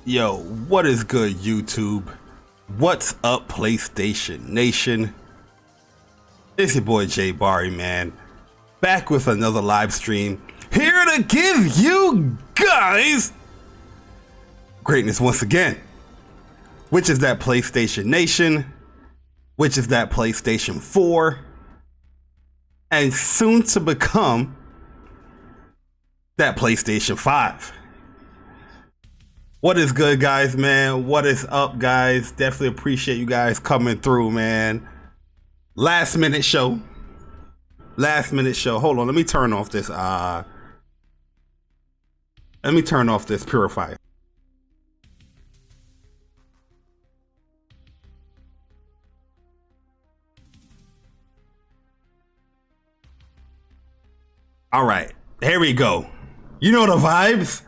Yo, what is good, YouTube? What's up, PlayStation Nation? It's your boy Jay Barry, man. Back with another live stream. Here to give you guys greatness once again. Which is that PlayStation Nation? Which is that PlayStation 4? And soon to become that PlayStation 5. What is good, guys, man? What is up, guys? Definitely appreciate you guys coming through, man. Last minute show. Hold on, let me turn off this purifier. All right, here we go. You know the vibes.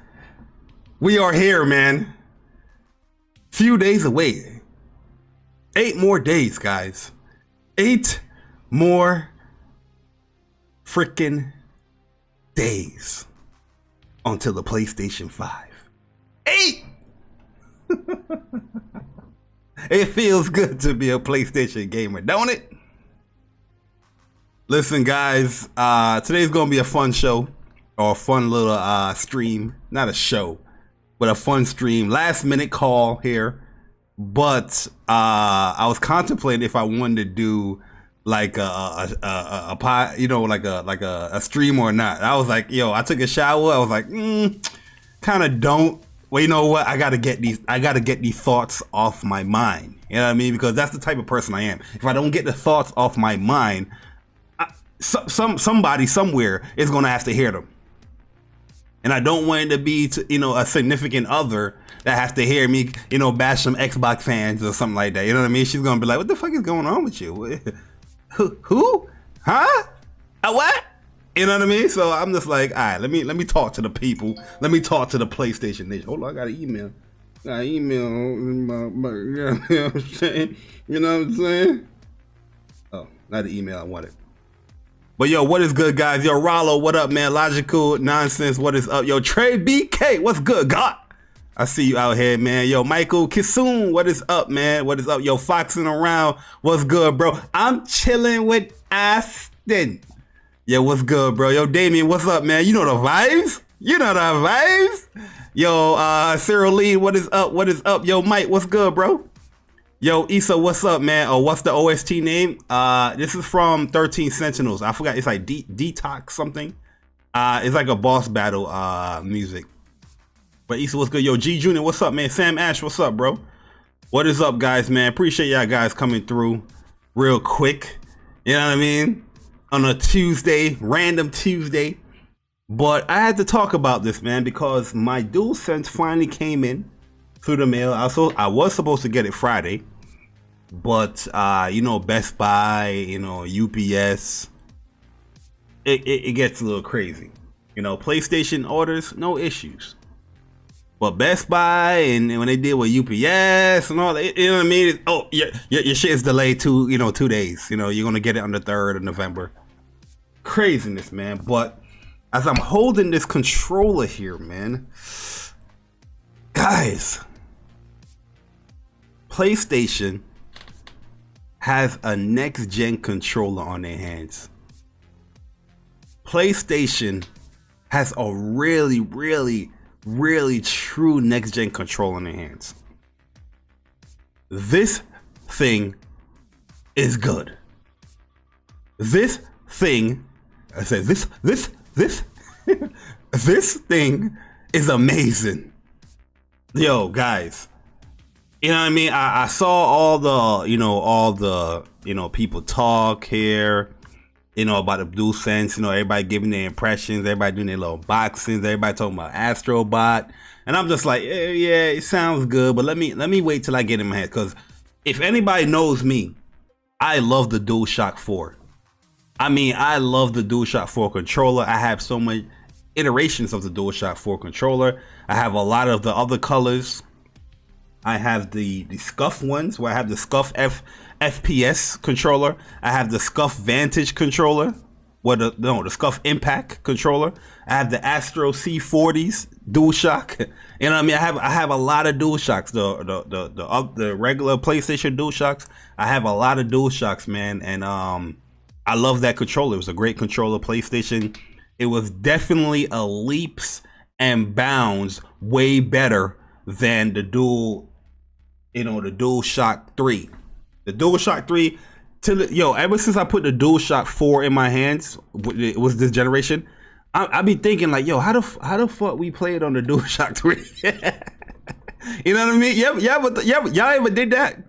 We are here, man. Few days away. 8 more days, guys. 8 more freaking days until the PlayStation 5. 8! It feels good to be a PlayStation gamer, don't it? Listen, guys, today's gonna be a fun show, or a fun little stream. Not a show, but a fun stream. Last minute call here, but I was contemplating if I wanted to do like a you know, like a stream or not. I was like, yo, I took a shower. I was like, kind of don't. Well, you know what? I gotta get these thoughts off my mind. You know what I mean? Because that's the type of person I am. If I don't get the thoughts off my mind, somebody somewhere is gonna have to hear them. And I don't want it to be, a significant other that has to hear me, bash some Xbox fans or something like that. You know what I mean? She's gonna be like, "What the fuck is going on with you? Who? Huh? A what?" You know what I mean? So I'm just like, all right, let me talk to the people. Let me talk to the PlayStation Nation. Hold on, I got an email. You know what I'm saying? You know what I'm saying? Oh, not the email I wanted. But yo, what is good, guys? Yo, Rollo, what up, man? Logical Nonsense, what is up? Yo, Trey BK, what's good, God? I see you out here, man. Yo, Michael Kisoon, what is up, man? What is up? Yo, Foxing Around, what's good, bro? I'm chilling with Aston. Yo, what's good, bro? Yo, Damien, what's up, man? You know the vibes? Yo, Cyril Lee, what is up? What is up? Yo, Mike, what's good, bro? Yo, Issa, what's up, man? Oh, what's the OST name? This is from 13 Sentinels. I forgot. It's like Detox something. It's like a boss battle music. But Issa, what's good? Yo, G Junior, what's up, man? Sam Ash, what's up, bro? What is up, guys, man? Appreciate y'all guys coming through real quick. You know what I mean? On a Tuesday, random Tuesday. But I had to talk about this, man, because my DualSense finally came in through the mail. I was supposed to get it Friday. But, Best Buy, UPS, it gets a little crazy. PlayStation orders, no issues. But Best Buy, and when they deal with UPS and all that, you know what I mean? Oh, your shit is delayed 2 days. You're going to get it on the 3rd of November. Craziness, man. But as I'm holding this controller here, man, guys, PlayStation has a next-gen controller on their hands. PlayStation has a really, really, really true next-gen controller in their hands. This thing is good. This thing, I said this this thing is amazing. Yo, guys. You know what I mean? I saw all the people talk here, about the DualSense, everybody giving their impressions, everybody doing their little boxings, everybody talking about Astrobot. And I'm just like, yeah, it sounds good, but let me wait till I get in my head. Because if anybody knows me, I love the DualShock 4. I mean, I love the DualShock 4 controller. I have so many iterations of the DualShock 4 controller. I have a lot of the other colors. I have the Scuff ones, where I have the Scuff FPS controller. I have the Scuff Vantage controller. the Scuff Impact controller. I have the Astro C40s DualShock. You know what I mean? I have a lot of DualShocks. The regular PlayStation DualShocks. I have a lot of DualShocks, man, and I love that controller. It was a great controller. PlayStation. It was definitely a leaps and bounds way better than the DualShock 3. The DualShock 3, ever since I put the DualShock 4 in my hands, it was this generation, I be thinking like, yo, how the fuck we played on the DualShock 3? You know what I mean? Y'all ever did that?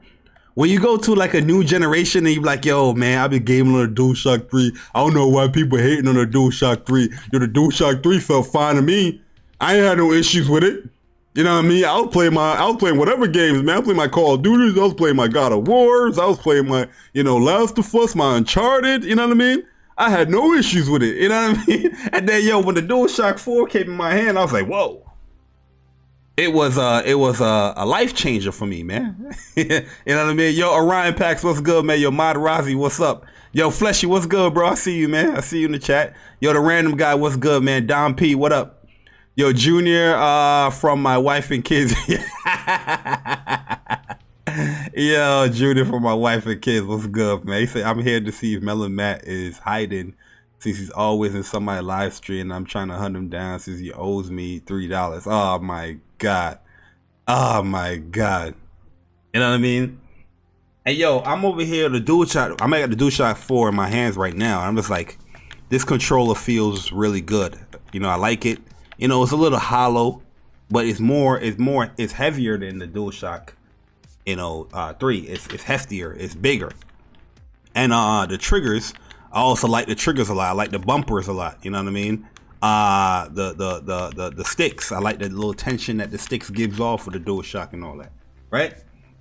When you go to like a new generation and you be like, yo, man, I been gaming on the DualShock 3. I don't know why people hating on the DualShock 3. Yo, the DualShock 3 felt fine to me. I ain't had no issues with it. You know what I mean? I was playing whatever games, man. I was playing my Call of Duty. I was playing my God of Wars. I was playing my, Last of Us, my Uncharted. You know what I mean? I had no issues with it. You know what I mean? And then, when the DualShock 4 came in my hand, I was like, whoa. It was a life changer for me, man. You know what I mean? Yo, Orion Pax, what's good, man? Yo, Mod Rozzy, what's up? Yo, Fleshy, what's good, bro? I see you, man. I see you in the chat. Yo, the random guy, what's good, man? Dom P, what up? Yo, Junior, from my wife and kids. Yo, Junior from my wife and kids, what's good, man? He said, I'm here to see if Melon Matt is hiding since he's always in somebody's live stream and I'm trying to hunt him down since he owes me $3. Oh my God. Oh my God. You know what I mean? Hey, yo, I'm over here, the DualShock. I'm at the DualShock 4 in my hands right now. I'm just like, this controller feels really good. I like it. It's a little hollow, but it's heavier than the DualShock, 3. It's heftier, it's bigger. And the triggers, I also like the triggers a lot. I like the bumpers a lot. You know what I mean? The sticks. I like the little tension that the sticks gives off with the DualShock and all that. Right?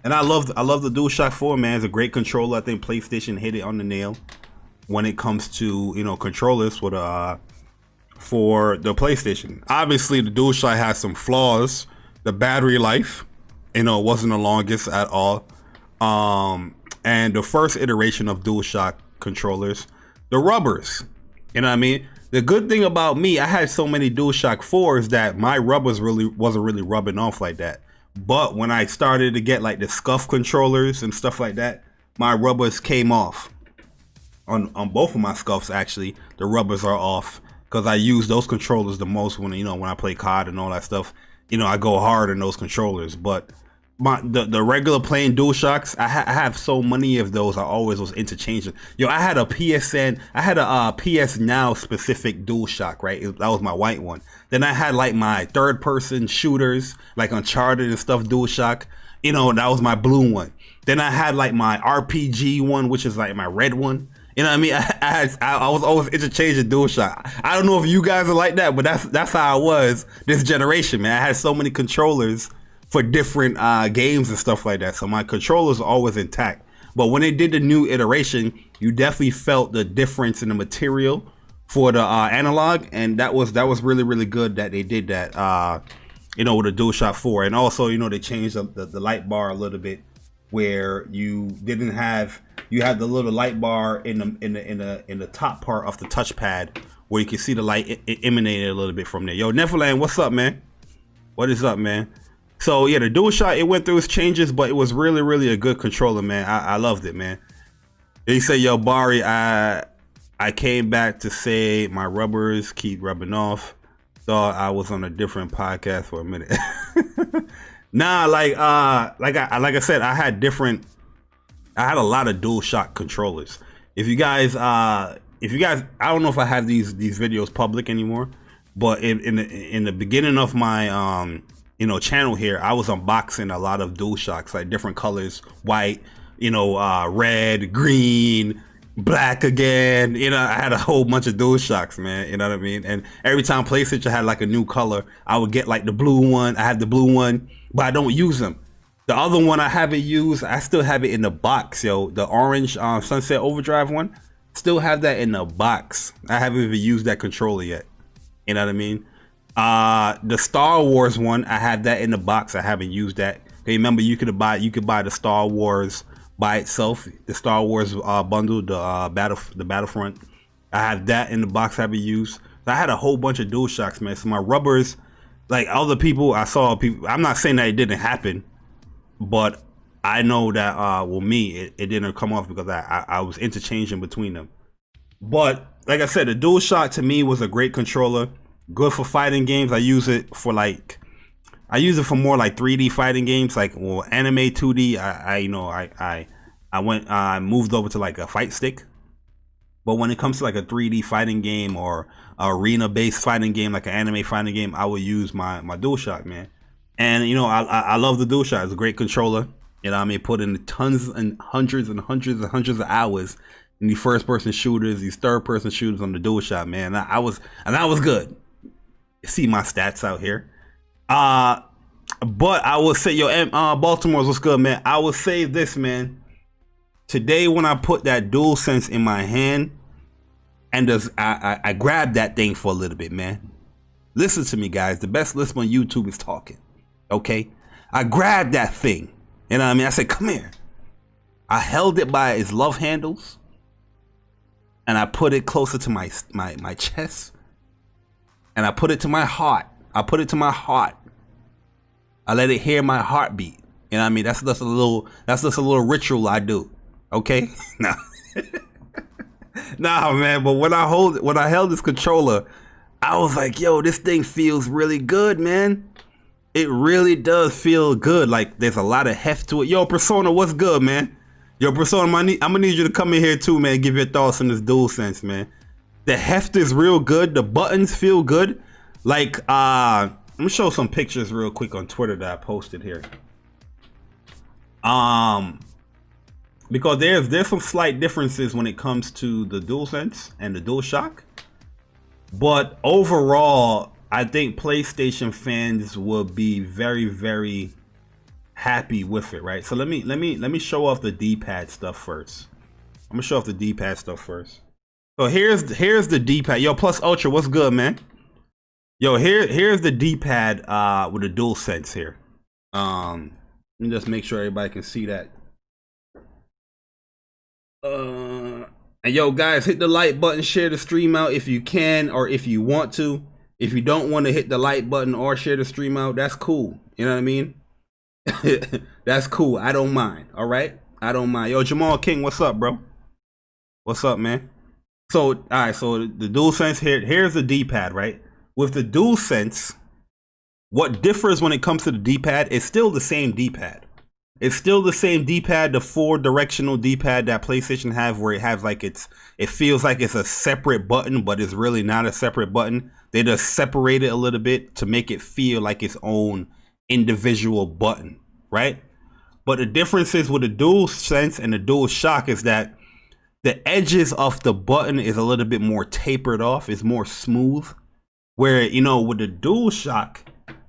And I love the DualShock 4, man. It's a great controller. I think PlayStation hit it on the nail when it comes to, controllers for the PlayStation. Obviously, the DualShock has some flaws. The battery life, it wasn't the longest at all. And the first iteration of DualShock controllers, the rubbers. You know what I mean? The good thing about me, I had so many DualShock 4s that my rubbers wasn't really rubbing off like that. But when I started to get like the scuff controllers and stuff like that, my rubbers came off. On both of my scuffs, actually, the rubbers are off because I use those controllers the most when when I play COD and all that stuff. I go hard in those controllers, but the regular plain DualShocks, I have so many of those. I always was interchanging. I had a PS Now specific DualShock, right? That was my white one. Then I had like my third person shooters, like Uncharted and stuff DualShock. That was my blue one. Then I had like my RPG one, which is like my red one. You know what I mean? I was always interchanging DualShock. I don't know if you guys are like that, but that's how I was this generation, man. I had so many controllers for different games and stuff like that. So my controllers are always intact. But when they did the new iteration, you definitely felt the difference in the material for the analog, and that was really, really good that they did that. With the DualShock 4, and also they changed the light bar a little bit, where you had the little light bar in the top part of the touchpad where you can see the light emanating a little bit from there. Yo, Nephilim, what's up, man? What is up, man? So yeah, the DualShock, it went through its changes, but it was really, really a good controller, man. I loved it, man. He said, yo, Bari, I came back to say my rubbers keep rubbing off. Thought I was on a different podcast for a minute. Nah, like I said, I had a lot of DualShock controllers. If you guys, I don't know if I have these videos public anymore, but in the beginning of my channel here, I was unboxing a lot of DualShocks, like different colors, white, red, green, black again. I had a whole bunch of DualShocks, man. You know what I mean? And every time PlayStation had like a new color, I would get like the blue one. I have the blue one, but I don't use them. The other one I haven't used, I still have it in the box, yo. The orange Sunset Overdrive one, still have that in the box. I haven't even used that controller yet. You know what I mean? The Star Wars one, I have that in the box. I haven't used that. Okay, remember, you could buy the Star Wars by itself, the Star Wars bundle, the Battlefront, I have that in the box I be used. I had a whole bunch of DualShocks, man. So my rubbers, like other people, I saw people. I'm not saying that it didn't happen, but I know that well, me, it didn't come off because I was interchanging between them. But like I said, the DualShock to me was a great controller. Good for fighting games. I use it for more like 3D fighting games, like well, anime 2D. I moved over to like a fight stick. But when it comes to like a 3D fighting game or arena based fighting game, like an anime fighting game, I would use my DualShock, man. And you know, I love the DualShock. It's a great controller. You know what I mean? Put in tons and hundreds and hundreds and hundreds of hours in the first person shooters, these third person shooters on the DualShock, man. I was good. You see my stats out here. But I will say, yo, Baltimore's what's good, man. I will say this, man. Today, when I put that DualSense in my hand, and I grabbed that thing for a little bit, man. Listen to me, guys. The best listen on YouTube is talking. Okay? I grabbed that thing. You know what I mean? I said, come here. I held it by its love handles, and I put it closer to my chest, and I put it to my heart. I let it hear my heartbeat. You know what I mean? That's just a little ritual I do. Okay? Nah. Nah, man, but when I held this controller, I was like, yo, this thing feels really good, man. It really does feel good. Like there's a lot of heft to it. Yo, Persona, what's good, man? Yo, Persona, I'm gonna need you to come in here too, man. Give your thoughts on this DualSense, man. The heft is real good. The buttons feel good. Like, I'm gonna show some pictures real quick on Twitter that I posted here. Because there's some slight differences when it comes to the DualSense and the DualShock, but overall, I think PlayStation fans will be very, very happy with it, right? So let me show off the D-pad stuff first. I'm gonna show off the D-pad stuff first. So here's the D-pad. Yo, Plus Ultra, what's good, man? Yo, here's the D-pad with the DualSense here. Let me just make sure everybody can see that. And yo, guys, hit the like button, share the stream out if you can, or if you want to. If you don't want to hit the like button or share the stream out, that's cool. You know what I mean? That's cool. I don't mind. All right, I don't mind. Yo, Jamal King, what's up, bro? What's up, man? So, all right. So the DualSense here's the D-pad, right? With the DualSense, what differs when it comes to the D-pad is still the same D-pad. It's still the same D-pad, the 4-directional D-pad that PlayStation have, where it has like it feels like it's a separate button, but it's really not a separate button. They just separate it a little bit to make it feel like its own individual button, right? But the differences with the DualSense and the DualShock is that the edges of the button is a little bit more tapered off. It's more smooth. Where, you know, with the DualShock,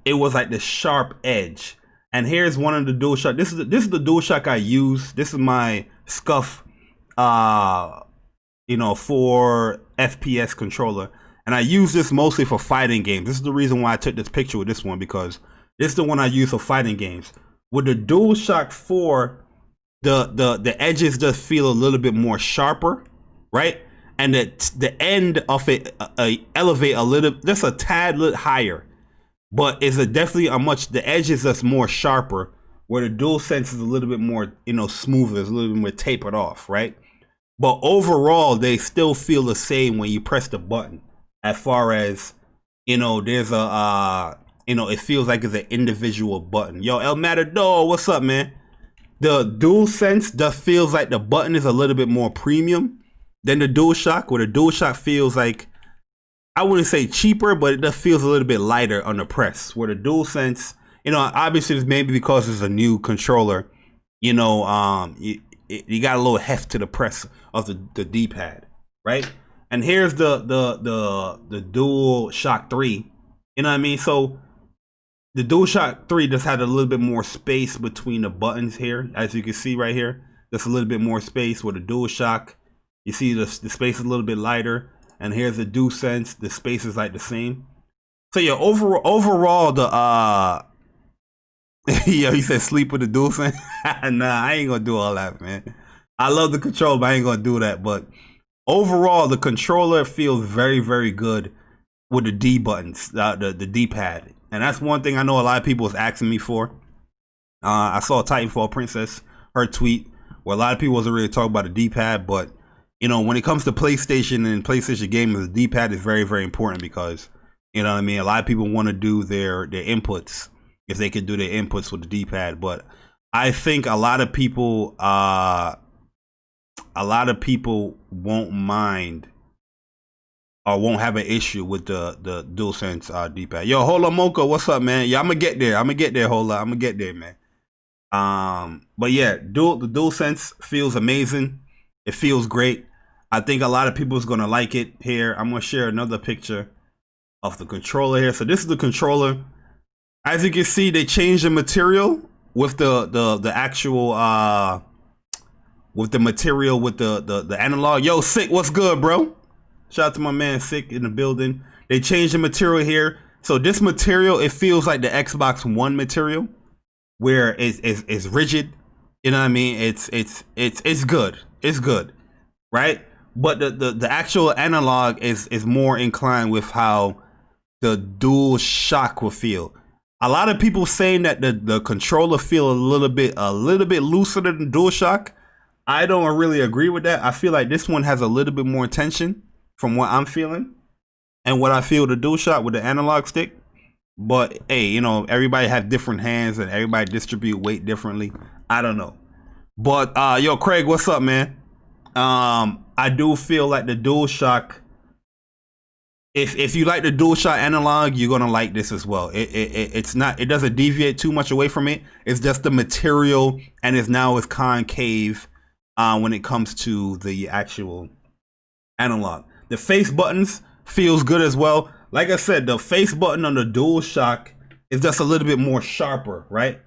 it was like the sharp edge. And here's one of the DualShock. This is the DualShock I use. This is my Scuff, 4 FPS controller, and I use this mostly for fighting games. This is the reason why I took this picture with this one, because this is the one I use for fighting games. With the DualShock 4, the edges just feel a little bit more sharper, right? And the end of it elevate a little, just a tad little higher. But it's definitely the edge is just more sharper, where the DualSense is a little bit more, smoother, it's a little bit more tapered off, right? But overall, they still feel the same when you press the button. As far as, there's it feels like it's an individual button. Yo, El Matador, what's up, man? The DualSense just feels like the button is a little bit more premium than the DualShock, where the DualShock feels like, I wouldn't say cheaper, but it just feels a little bit lighter on the press. Where the DualSense, obviously it's maybe because it's a new controller, you got a little heft to the press of the D-pad, right? And here's the DualShock 3, you know what I mean? So the DualShock 3 just had a little bit more space between the buttons here, as you can see right here. Just a little bit more space. With the DualShock, you see the space is a little bit lighter. And here's the DualSense, the space is like the same. So yeah, overall the yeah, he said sleep with the DualSense. Nah, I ain't gonna do all that, man. I love the control, but I ain't gonna do that. But overall, the controller feels very, very good with the D buttons, the D pad, and that's one thing I know a lot of people was asking me for. I saw Titanfall Princess, her tweet, where a lot of people wasn't really talking about the D pad, but you know, when it comes to PlayStation and PlayStation gaming, the D pad is very, very important because, you know what I mean, a lot of people want to do their inputs if they can do their inputs with the D pad, but I think a lot of people won't mind or won't have an issue with the DualSense D-pad. Yo, hold on, Mocha, what's up, man? Yeah, I'm gonna get there. Hold on, I'm gonna get there, man. But yeah, the DualSense feels amazing. It feels great. I think a lot of people is gonna like it. Here, I'm gonna share another picture of the controller here. So this is the controller. As you can see, they changed the material with the actual with the material with the analog. Yo, Sick, what's good, bro? Shout out to my man Sick in the building. They changed the material here. So this material, it feels like the Xbox One material, where it's rigid. You know what I mean? It's good. It's good, right? But the actual analog is more inclined with how the DualShock will feel. A lot of people saying that the controller feel a little bit looser than the DualShock. I don't really agree with that. I feel like this one has a little bit more tension from what I'm feeling and what I feel the DualShock with the analog stick. But hey, you know, everybody have different hands and everybody distribute weight differently. I don't know. But yo, Craig, what's up, man? I do feel like the DualShock, if you like the DualShock analog, you're gonna like this as well. It doesn't deviate too much away from it. It's just the material, and it's concave when it comes to the actual analog. The face buttons feels good as well. Like I said, the face button on the DualShock is just a little bit more sharper, right?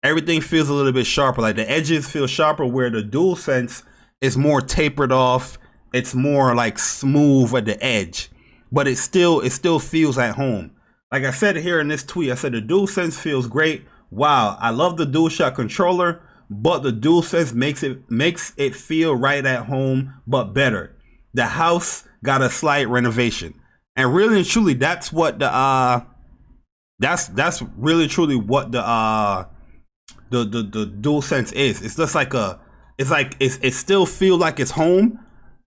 Everything feels a little bit sharper. Like the edges feel sharper, where the DualSense is more tapered off. It's more like smooth at the edge, but it still feels at home. Like I said here in this tweet, I said the DualSense feels great. Wow, I love the DualShock controller, but the DualSense makes it feel right at home, but better. The house got a slight renovation, and really and truly, that's what the that's really truly what the DualSense is. It's just like it still feels like it's home,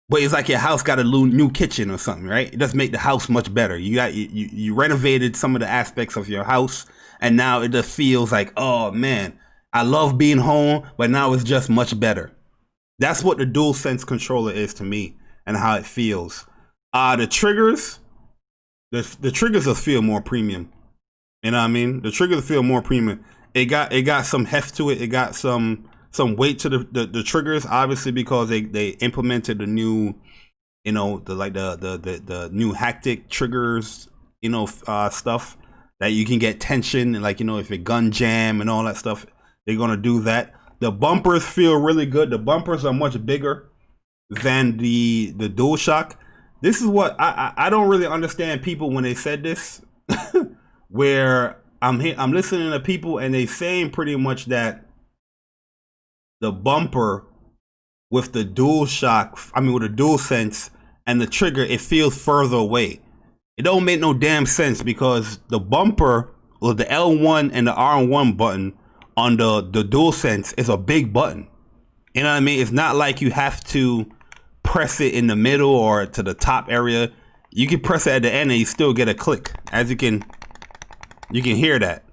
but it's like your house got a new kitchen or something, right? It does make the house much better. You renovated some of the aspects of your house, and now it just feels like, oh man, I love being home, but now it's just much better. That's what the DualSense controller is to me, and how it feels. The triggers will feel more premium. You know what I mean? The triggers feel more premium. It got some heft to it. It got some weight to the triggers, obviously, because they implemented the new, you know, the new haptic triggers, you know, stuff that you can get tension, and like, you know, if it gun jam and all that stuff, they're gonna do that. The bumpers feel really good. The bumpers are much bigger than the DualShock. This is what I don't really understand people when they said this, where I'm listening to people and they saying pretty much that the bumper with the DualShock, with the DualSense and the trigger, it feels further away. It don't make no damn sense, because the bumper with the L1 and the R1 button on the DualSense is a big button. You know what I mean? It's not like you have to press it in the middle or to the top area. You can press it at the end and you still get a click. As you can hear that.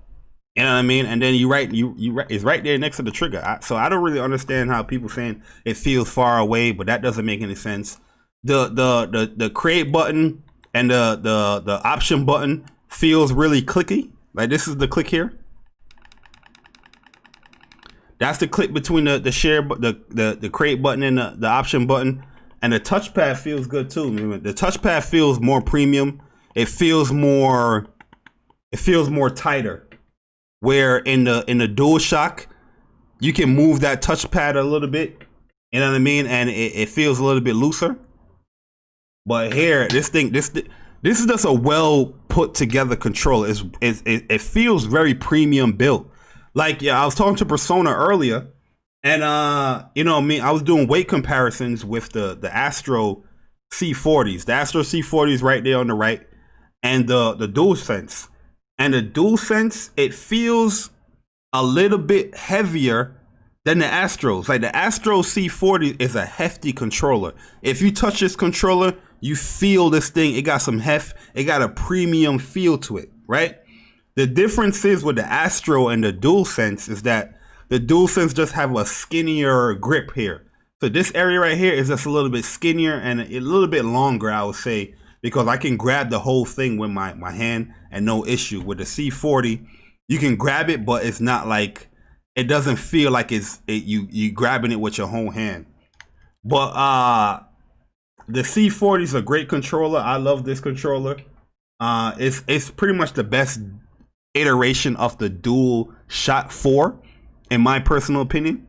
You know what I mean? And then it's right there next to the trigger. So I don't really understand how people saying it feels far away, but that doesn't make any sense. The create button and the option button feels really clicky. Like this is the click here. That's the click between the share, the create button and the option button. And the touchpad feels good too. The touchpad feels more premium. It feels more tighter. Where in the DualShock, you can move that touchpad a little bit. You know what I mean? And it feels a little bit looser. But here, this is just a well put together controller. It feels very premium built. Like, yeah, I was talking to Persona earlier, and you know me, I was doing weight comparisons with the Astro C40s. The Astro C40s right there on the right, and the DualSense. And the DualSense, it feels a little bit heavier than the Astros. Like the Astro C40 is a hefty controller. If you touch this controller, you feel this thing. It got some heft. It got a premium feel to it, right? The difference is with the Astro and the DualSense is that the DualSense just have a skinnier grip here. So this area right here is just a little bit skinnier and a little bit longer, I would say, because I can grab the whole thing with my hand and no issue. With the C40, you can grab it, but it's not like, it doesn't feel like you grabbing it with your whole hand. But the C40 is a great controller. I love this controller. It's pretty much the best iteration of the DualShock 4, in my personal opinion.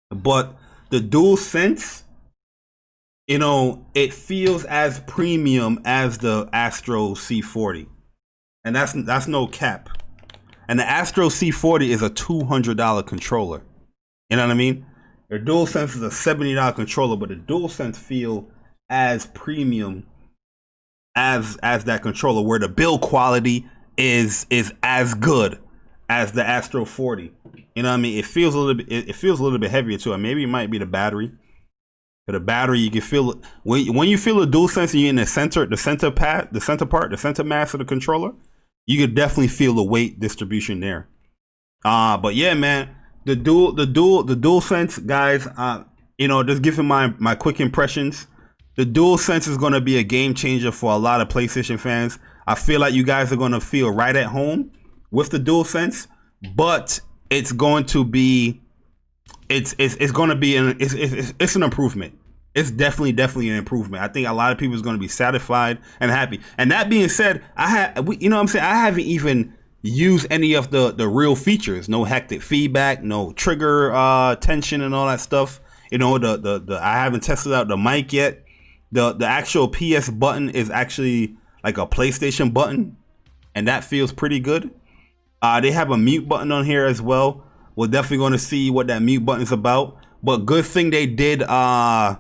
But the DualSense, you know, it feels as premium as the Astro C40, and that's no cap. And the Astro C40 is a $200 controller. You know what I mean? The DualSense is a $70 controller, but the DualSense feel as premium as that controller, where the build quality is as good as the Astro 40. You know what I mean? It feels a little bit heavier too. And maybe it might be the battery. But the battery, you can feel it when you feel the DualSense and you're in the center mass of the controller. You could definitely feel the weight distribution there. But yeah, man, the DualSense, guys. You know, just giving my quick impressions. The DualSense is going to be a game changer for a lot of PlayStation fans. I feel like you guys are going to feel right at home with the DualSense, but it's going to be, it's an improvement. It's definitely an improvement. I think a lot of people is going to be satisfied and happy. And that being said, you know what I'm saying? I haven't even used any of the real features. No hectic feedback, no trigger tension and all that stuff. You know, I haven't tested out the mic yet. The actual PS button is actually like a PlayStation button, and that feels pretty good. They have a mute button on here as well. We're definitely going to see what that mute button is about. But good thing they did add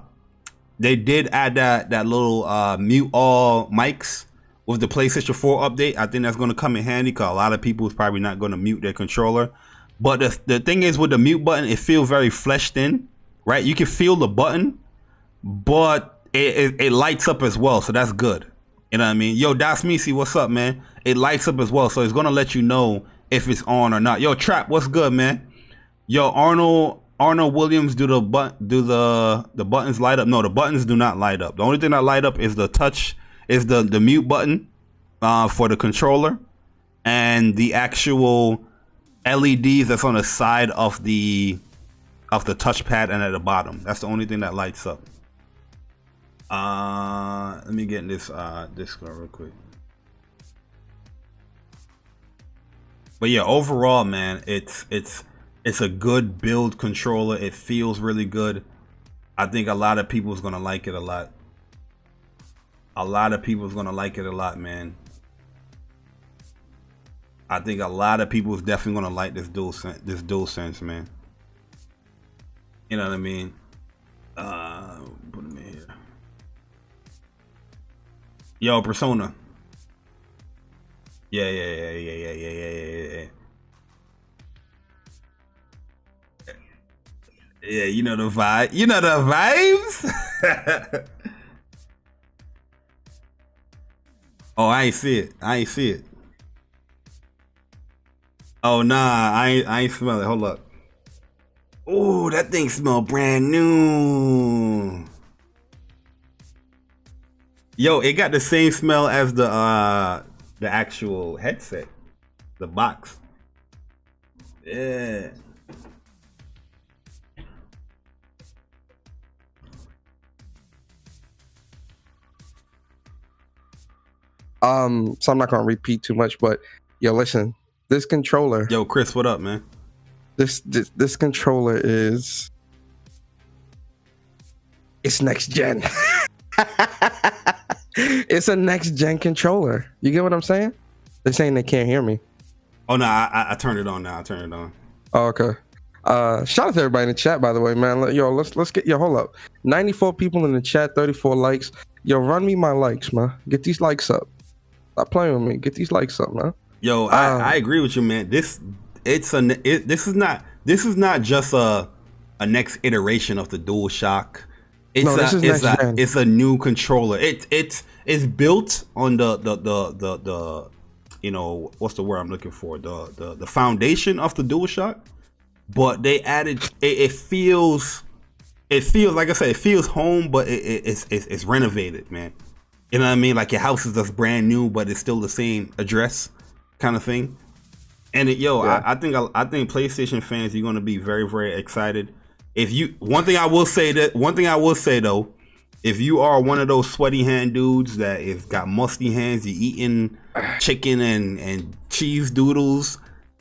that little mute all mics with the PlayStation 4 update. I think that's going to come in handy because a lot of people is probably not going to mute their controller. But the thing is, with the mute button, it feels very fleshed in, right? You can feel the button, but it lights up as well, so that's good. You know what I mean? Yo, Das Misi, what's up, man? It lights up as well, so it's going to let you know if it's on or not. Yo, Trap, what's good, man? Yo, Arnold Williams, do the buttons light up? No, the buttons do not light up. The only thing that light up is the mute button for the controller, and the actual LEDs that's on the side of the touchpad and at the bottom. That's the only thing that lights up. Let me get in this Discord real quick. But yeah, overall, man, it's a good build controller. It feels really good. I think a lot of people is gonna like it a lot. A lot of people is gonna like it a lot, man. I think a lot of people is definitely gonna like this DualSense, man. You know what I mean? Put them in here. Yo, Persona. Yeah. Yeah, you know the vibe. You know the vibes. Oh, I ain't see it. Oh nah, I ain't smell it. Hold up. Oh, that thing smell brand new. Yo, it got the same smell as the actual headset, the box. Yeah. So I'm not gonna repeat too much, but yo, listen, this controller. Yo, Chris, what up, man? This controller it's next gen. It's a next gen controller. You get what I'm saying? They're saying they can't hear me. Oh no, I turned it on now. I turned it on. Oh, okay. Shout out to everybody in the chat, by the way, man. Yo, let's get hold up. 94 people in the chat, 34 likes. Yo, run me my likes, man. Get these likes up. Stop playing with me. Get these likes up, man. Yo, I agree with you, man. This is not just a next iteration of the DualShock. It's a new controller. It's built on the you know, what's the word I'm looking for? The foundation of the DualShock, but they added it feels like I said, it feels home, but it's renovated, man. You know what I mean? Like your house is just brand new, but it's still the same address, kind of thing. And I think PlayStation fans, you're gonna be very, very excited. One thing I will say though, if you are one of those sweaty hand dudes that is got musty hands, you're eating chicken and cheese doodles,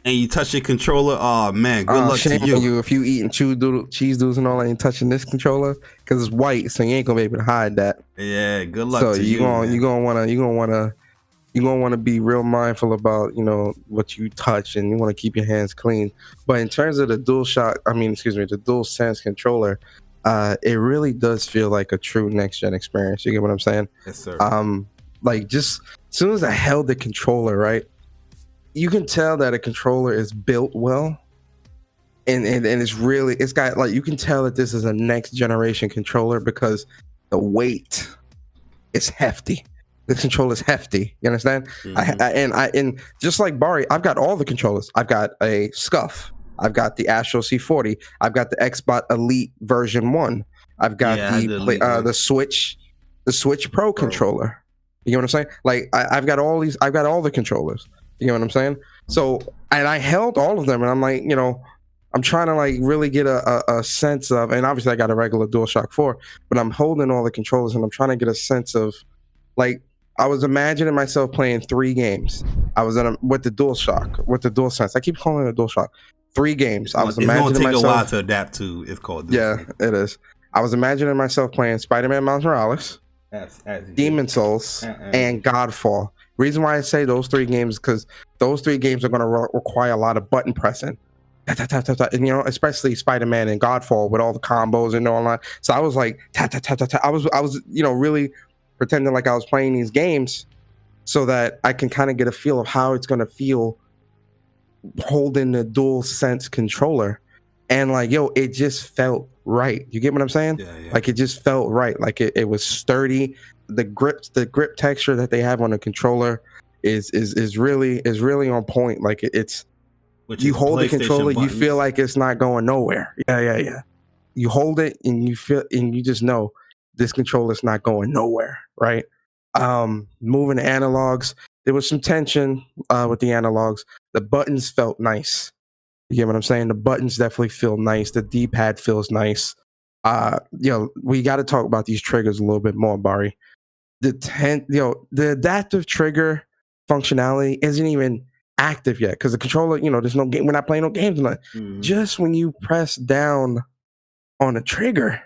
and you touch your controller, oh man, good luck to you. If you eating cheese doodles and all that, and touching this controller, because it's white, so you ain't gonna be able to hide that. Yeah, good luck to you. So you're gonna wanna be real mindful about, you know, what you touch, and you want to keep your hands clean. But in terms of the the DualSense controller, it really does feel like a true next gen experience. You get what I'm saying? Yes, sir. Like just as soon as I held the controller, right, you can tell that a controller is built well, and it's got, like, you can tell that this is a next generation controller because the weight is hefty. The controller is hefty. You understand? Mm-hmm. And just like Bari, I've got all the controllers. I've got a Scuff. I've got the Astro C40. I've got the Xbox Elite version 1. I've got the Switch Pro controller. You know what I'm saying? Like I've got all the controllers. You know what I'm saying? So, and I held all of them, and I'm like, you know, I'm trying to like really get a sense of, and obviously I got a regular DualShock 4, but I'm holding all the controllers and I'm trying to get a sense of, like, I was imagining myself playing 3 games. I was with the DualShock, with the DualSense. I keep calling it a DualShock. 3 games. I was imagining myself. It's going to take a while to adapt to. It's called. Yeah, it is. I was imagining myself playing Spider-Man Miles Morales, Demon Souls, and Godfall. Reason why I say those 3 games, because those 3 games are going to require a lot of button pressing. And, you know, especially Spider-Man and Godfall with all the combos and all that. So I was like, I was, you know, really pretending like I was playing these games so that I can kind of get a feel of how it's going to feel holding the DualSense controller. And like, yo, it just felt right. You get what I'm saying? Yeah. Like, it just felt right. Like it was sturdy. The grip texture that they have on the controller is really on point. Like it's, you hold the controller, buttons. You feel like it's not going nowhere. Yeah. You hold it and you feel, and you just know this controller's not going nowhere, right? Moving the analogs, there was some tension with the analogs. The buttons felt nice. You get what I'm saying? The buttons definitely feel nice. The D-pad feels nice. You know, we got to talk about these triggers a little bit more, Bari. The adaptive trigger functionality isn't even active yet because the controller, you know, there's no game. We're not playing no games tonight. Mm-hmm. Just when you press down on a trigger,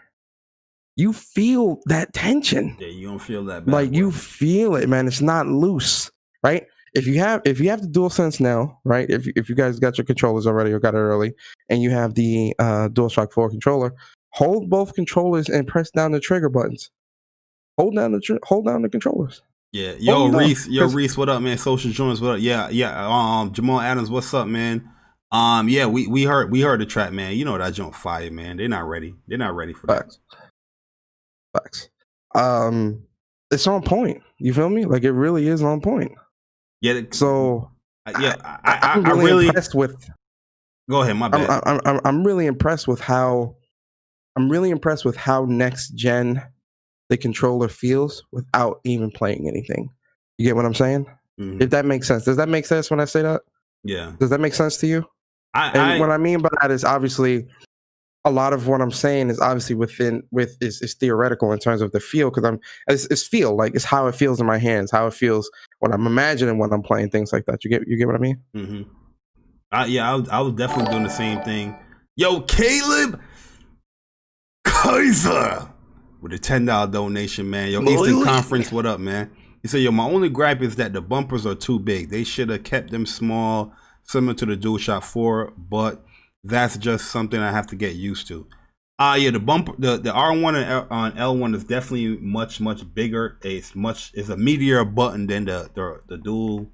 you feel that tension. Yeah, you don't feel that bad. Like, you feel it, man. It's not loose, right? If you have the DualSense now, right? If you guys got your controllers already or got it early, and you have the DualShock 4 controller, hold both controllers and press down the trigger buttons. Hold down the controllers. Yeah, Reese, what up, man? Social Jones, what up? Yeah. Jamal Adams, what's up, man? Yeah, we heard the track, man. You know that jump fire, man. They're not ready for that. Facts. It's on point. You feel me? Like, it really is on point. Yeah. So I'm really impressed with. Go ahead, my bad. I'm really impressed with how. I'm really impressed with how next gen the controller feels without even playing anything. You get what I'm saying? Mm-hmm. If that makes sense. Does that make sense when I say that? Yeah. Does that make sense to you? What I mean by that is, obviously, a lot of what I'm saying is obviously is theoretical in terms of the feel, because it's feel, like, it's how it feels in my hands, how it feels when I'm imagining when I'm playing, things like that. You get what I mean? Mm-hmm. I was definitely doing the same thing. Yo, Caleb Kaiser with a $10 donation, man. Yo, Eastern Conference, what up, man? He said, yo, my only gripe is that the bumpers are too big. They should have kept them small, similar to the DualShock 4, but that's just something I have to get used to. Yeah, the bumper, the R1 and L1 is definitely much bigger. It's a meatier button than the dual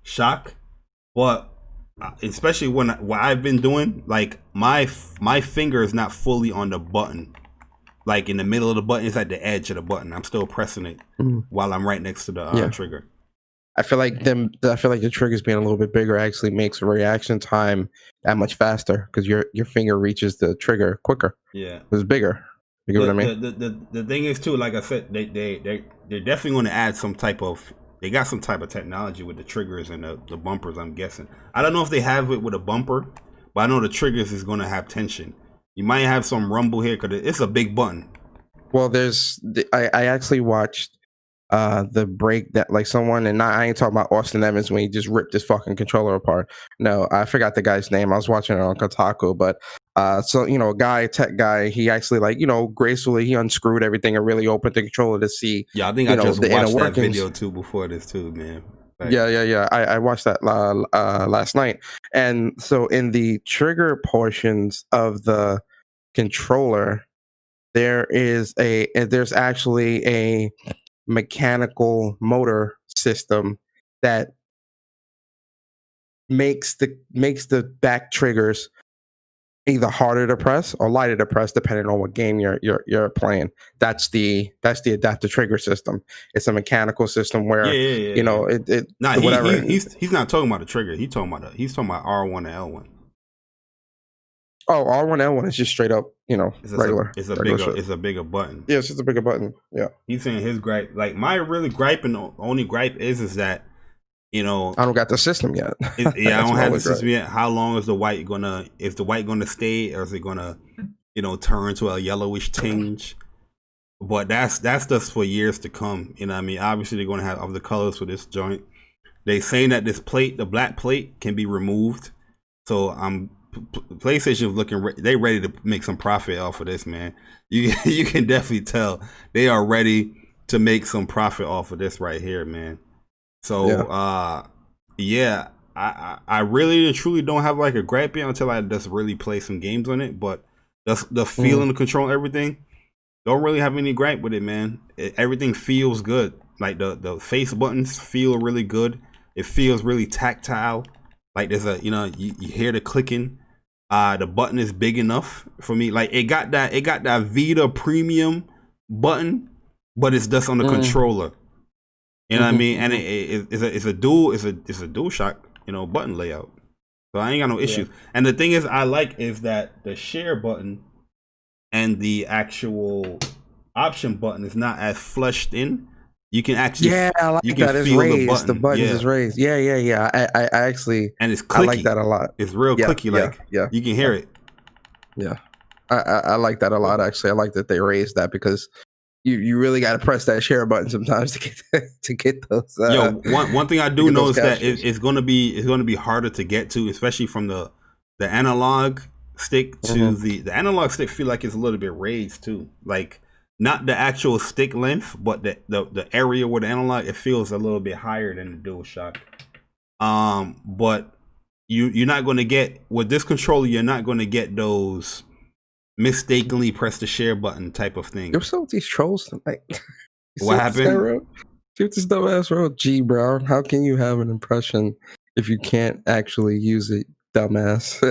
shock, but especially when what I've been doing, like my finger is not fully on the button, like in the middle of the button. It's at the edge of the button. I'm still pressing it while I'm right next to the trigger. I feel like the triggers being a little bit bigger actually makes reaction time that much faster because your finger reaches the trigger quicker. Yeah, it's bigger. You get what I mean? The thing is too, like I said, they're definitely going to add some type of. They got some type of technology with the triggers and the bumpers. I'm guessing. I don't know if they have it with a bumper, but I know the triggers is going to have tension. You might have some rumble here because it's a big button. Well, I actually watched the break that like someone, and I ain't talking about Austin Evans when he just ripped his fucking controller apart. No, I forgot the guy's name. I was watching it on Kotaku, but so a tech guy, he actually gracefully he unscrewed everything and really opened the controller to see. Yeah, I think I just watched that video too before this too, man. Like, yeah. I watched that last night, and so in the trigger portions of the controller, there's actually a mechanical motor system that makes the back triggers either harder to press or lighter to press depending on what game you're playing. That's the adaptive trigger system. It's a mechanical system where he's not talking about the trigger. He's talking about R1 and L1. Oh, R1 L1 is just straight up, regular. It's a bigger button. Yeah, it's just a bigger button. Yeah. He's saying his gripe, like my really gripe and the only gripe is that, I don't got the system yet. I don't have the system yet. How long is the white gonna stay, or is it gonna, turn to a yellowish tinge? But that's just for years to come. You know what I mean? Obviously they're gonna have other colors for this joint. They saying that this plate, the black plate, can be removed. So PlayStation looking they ready to make some profit off of this, man. You can definitely tell they are ready to make some profit off of this right here, man. So I really and truly don't have like a gripe until I just really play some games on it. But the feeling, the control, everything, don't really have any gripe with it, man. Everything feels good. Like the face buttons feel really good. It feels really tactile. Like there's a you hear the clicking. The button is big enough for me. Like it got that Vita Premium button, but it's just on the controller. You know what I mean? And it's a dual shock, button layout. So I ain't got no issues. And the thing is is that the share button and the actual option button is not as flushed in. You can actually I like that. It's raised. The button is raised. Yeah. I actually and it's clicky. I like that a lot. It's real clicky. You can hear it. Yeah, I like that a lot. Actually, I like that they raised that because you really got to press that share button sometimes to get those. One thing I do know is that it's gonna be harder to get to, especially from the analog stick to the analog stick. Feel like it's a little bit raised too, like. Not the actual stick length, but the area where the analog, it feels a little bit higher than the DualShock. But you're not going to get with this controller. You're not going to get those mistakenly press the share button type of thing. You're so these trolls tonight. What happened? See this dumbass road, G Brown. How can you have an impression if you can't actually use it, dumbass?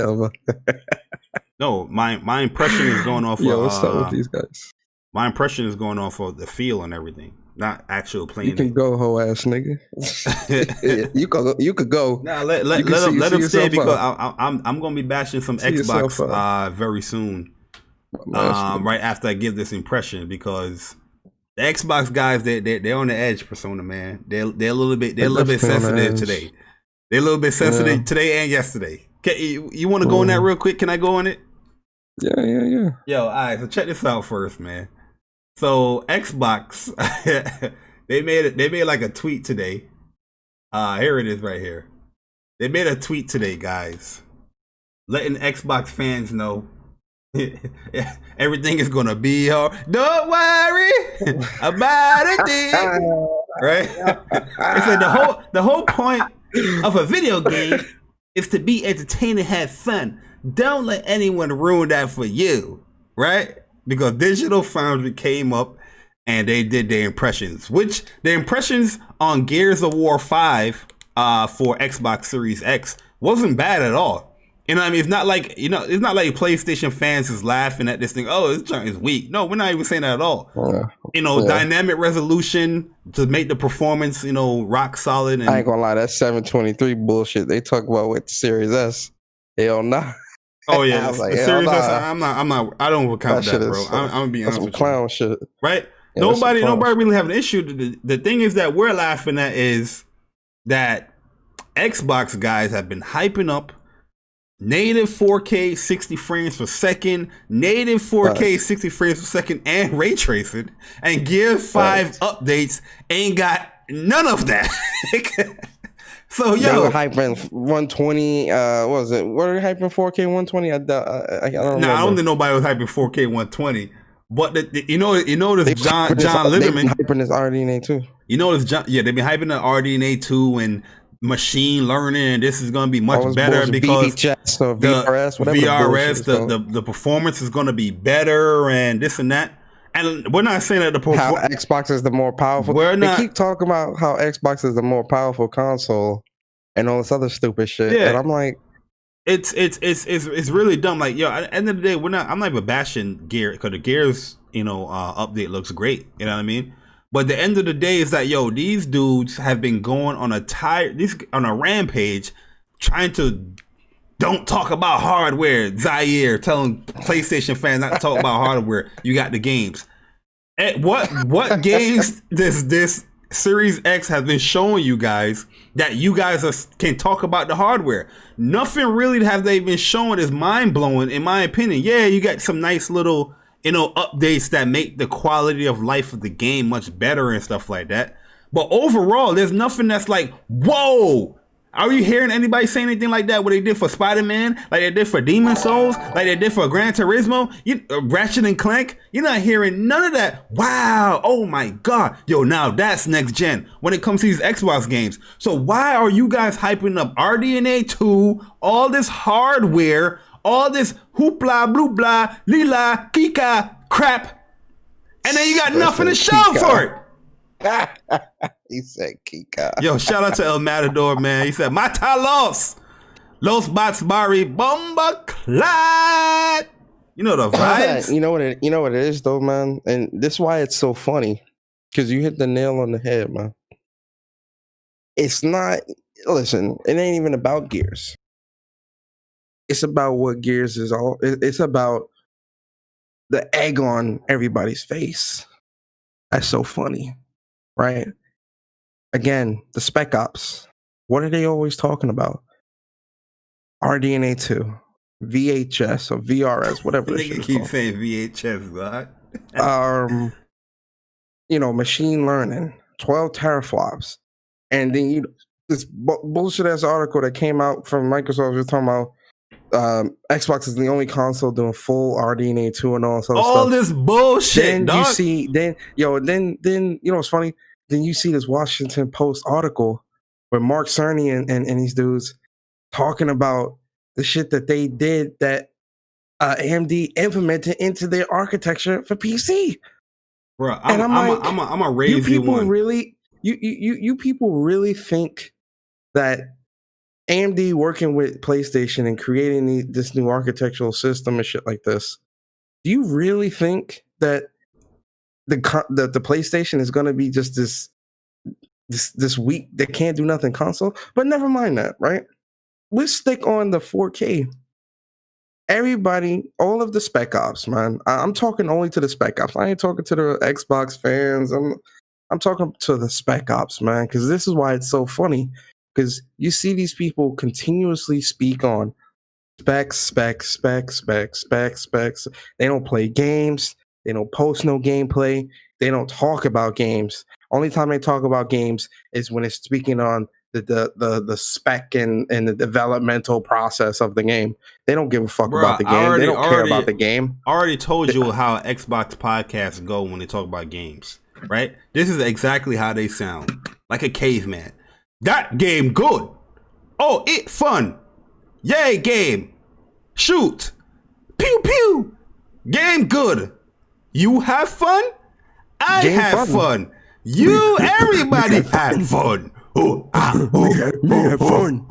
No, my impression is going off. What's up with these guys? My impression is going off of the feel and everything, not actual playing. You can go, hoe ass nigga. You could go. Nah, let him stay because I'm gonna be bashing some Xbox very soon. Right after I give this impression, because the Xbox guys they're on the edge, Persona, man. They're a little bit sensitive today. They're a little bit sensitive today and yesterday. You want to go on that real quick? Can I go on it? Yeah. Yo, all right. So check this out first, man. So Xbox, they made like a tweet today. Here it is right here. They made a tweet today, guys, letting Xbox fans know everything is gonna be all. Don't worry about a thing, right? It's like the whole point of a video game is to be entertained and have fun. Don't let anyone ruin that for you. right? Because Digital Foundry came up and they did their impressions, which the impressions on Gears of War 5 for Xbox Series X wasn't bad at all. You know what I mean? It's not like, it's not like PlayStation fans is laughing at this thing. Oh, this joint is weak. No, we're not even saying that at all. Dynamic resolution to make the performance, rock solid. And I ain't gonna lie, that 723 bullshit they talk about with the Series S. Hell nah. Oh yeah, the Series S. I don't account that, bro. I'm gonna be honest with you. Clown shit, right? Yeah, nobody really have an issue. The thing is that we're laughing at is that Xbox guys have been hyping up native 4K 60 frames per second, native 4K 60 frames per second, and ray tracing, and Gear 5 updates ain't got none of that. So they were hyping 120. What was it? What are they hyping 4K 120? I don't remember. I don't think nobody was hyping 4K 120. But you know this John Linderman hyping this RDNA 2. You know this John, they've been hyping the RDNA 2 and machine learning, and this is going to be much better because VHS or VRS, the performance is going to be better and this and that. And we're not saying that how Xbox is the more powerful. They keep talking about how Xbox is the more powerful console and all this other stupid shit. Yeah. And I'm like, it's really dumb. Like, yo, at the end of the day, I'm not even bashing Gear because the Gears, update looks great. You know what I mean? But at the end of the day, is that these dudes have been going on a rampage, trying to don't talk about hardware. Zaire telling PlayStation fans not to talk about hardware. You got the games. And what games this Series X has been showing you guys that you guys can talk about the hardware? Nothing really have they been showing is mind blowing, in my opinion. Yeah, you got some nice little updates that make the quality of life of the game much better and stuff like that. But overall, there's nothing that's like, whoa. Are you hearing anybody say anything like that? What they did for Spider-Man, like they did for Demon Souls, like they did for Gran Turismo, Ratchet and Clank? You're not hearing none of that. Wow. Oh my God. Yo, now that's next gen when it comes to these Xbox games. So why are you guys hyping up RDNA 2, all this hardware, all this hoopla, blue blah, lila, kika crap, and then you got nothing to show for it? He said Kika. Yo, shout out to El Matador, man. He said, Matalos, Los Bats Bari, Bomba Clyde. You know the vibes. You know what it is, though, man? And this is why it's so funny. Because you hit the nail on the head, man. It's not, listen, it ain't even about Gears. It's about what Gears is all. It's about the egg on everybody's face. That's so funny. Right? Again, the Spec Ops. What are they always talking about? RDNA 2, VHS or VRS, whatever the shit. Keep saying VHS, right? Machine learning, 12 teraflops, and then this bullshit ass article that came out from Microsoft was talking about Xbox is the only console doing full RDNA 2 and all this other stuff. All this bullshit. Then dog. You see, then what's funny? Then you see this Washington Post article where Mark Cerny and these dudes talking about the shit that they did that AMD implemented into their architecture for PC. Bro, I'm gonna raise you one. You people really think that AMD working with PlayStation and creating this new architectural system and shit like this, do you really think that the PlayStation is going to be just this weak that can't do nothing console? But never mind that, right? Let's stick on the 4K. Everybody, all of the Spec Ops, man. I'm talking only to the Spec Ops. I ain't talking to the Xbox fans. I'm talking to the Spec Ops, man, because this is why it's so funny. Because you see these people continuously speak on specs. They don't play games. They don't post no gameplay. They don't talk about games. Only time they talk about games is when it's speaking on the spec and the developmental process of the game. They don't give a fuck about the game. They don't care about the game. I already told you how Xbox podcasts go when they talk about games, right? This is exactly how they sound. Like a caveman. That game good. Oh, it fun. Yay game. Shoot. Pew pew. Game good. You have fun. I Game have fun. fun. You, everybody had fun. We have fun.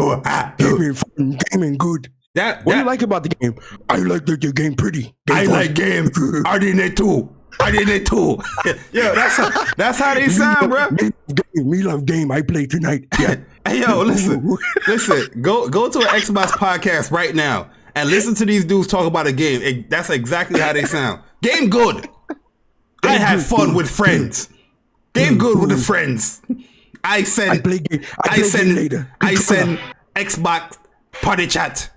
Gaming fun. Gaming good. What do you like about the game? I like the game pretty. I like game. I did it too. Yeah, that's how they sound, bro. Me love game. I play tonight. Yeah. Hey, yo, listen. Go to an Xbox podcast right now and listen to these dudes talk about a game. That's exactly how they sound. Game good. I have fun with friends. Game good with the friends. I send Xbox party chat.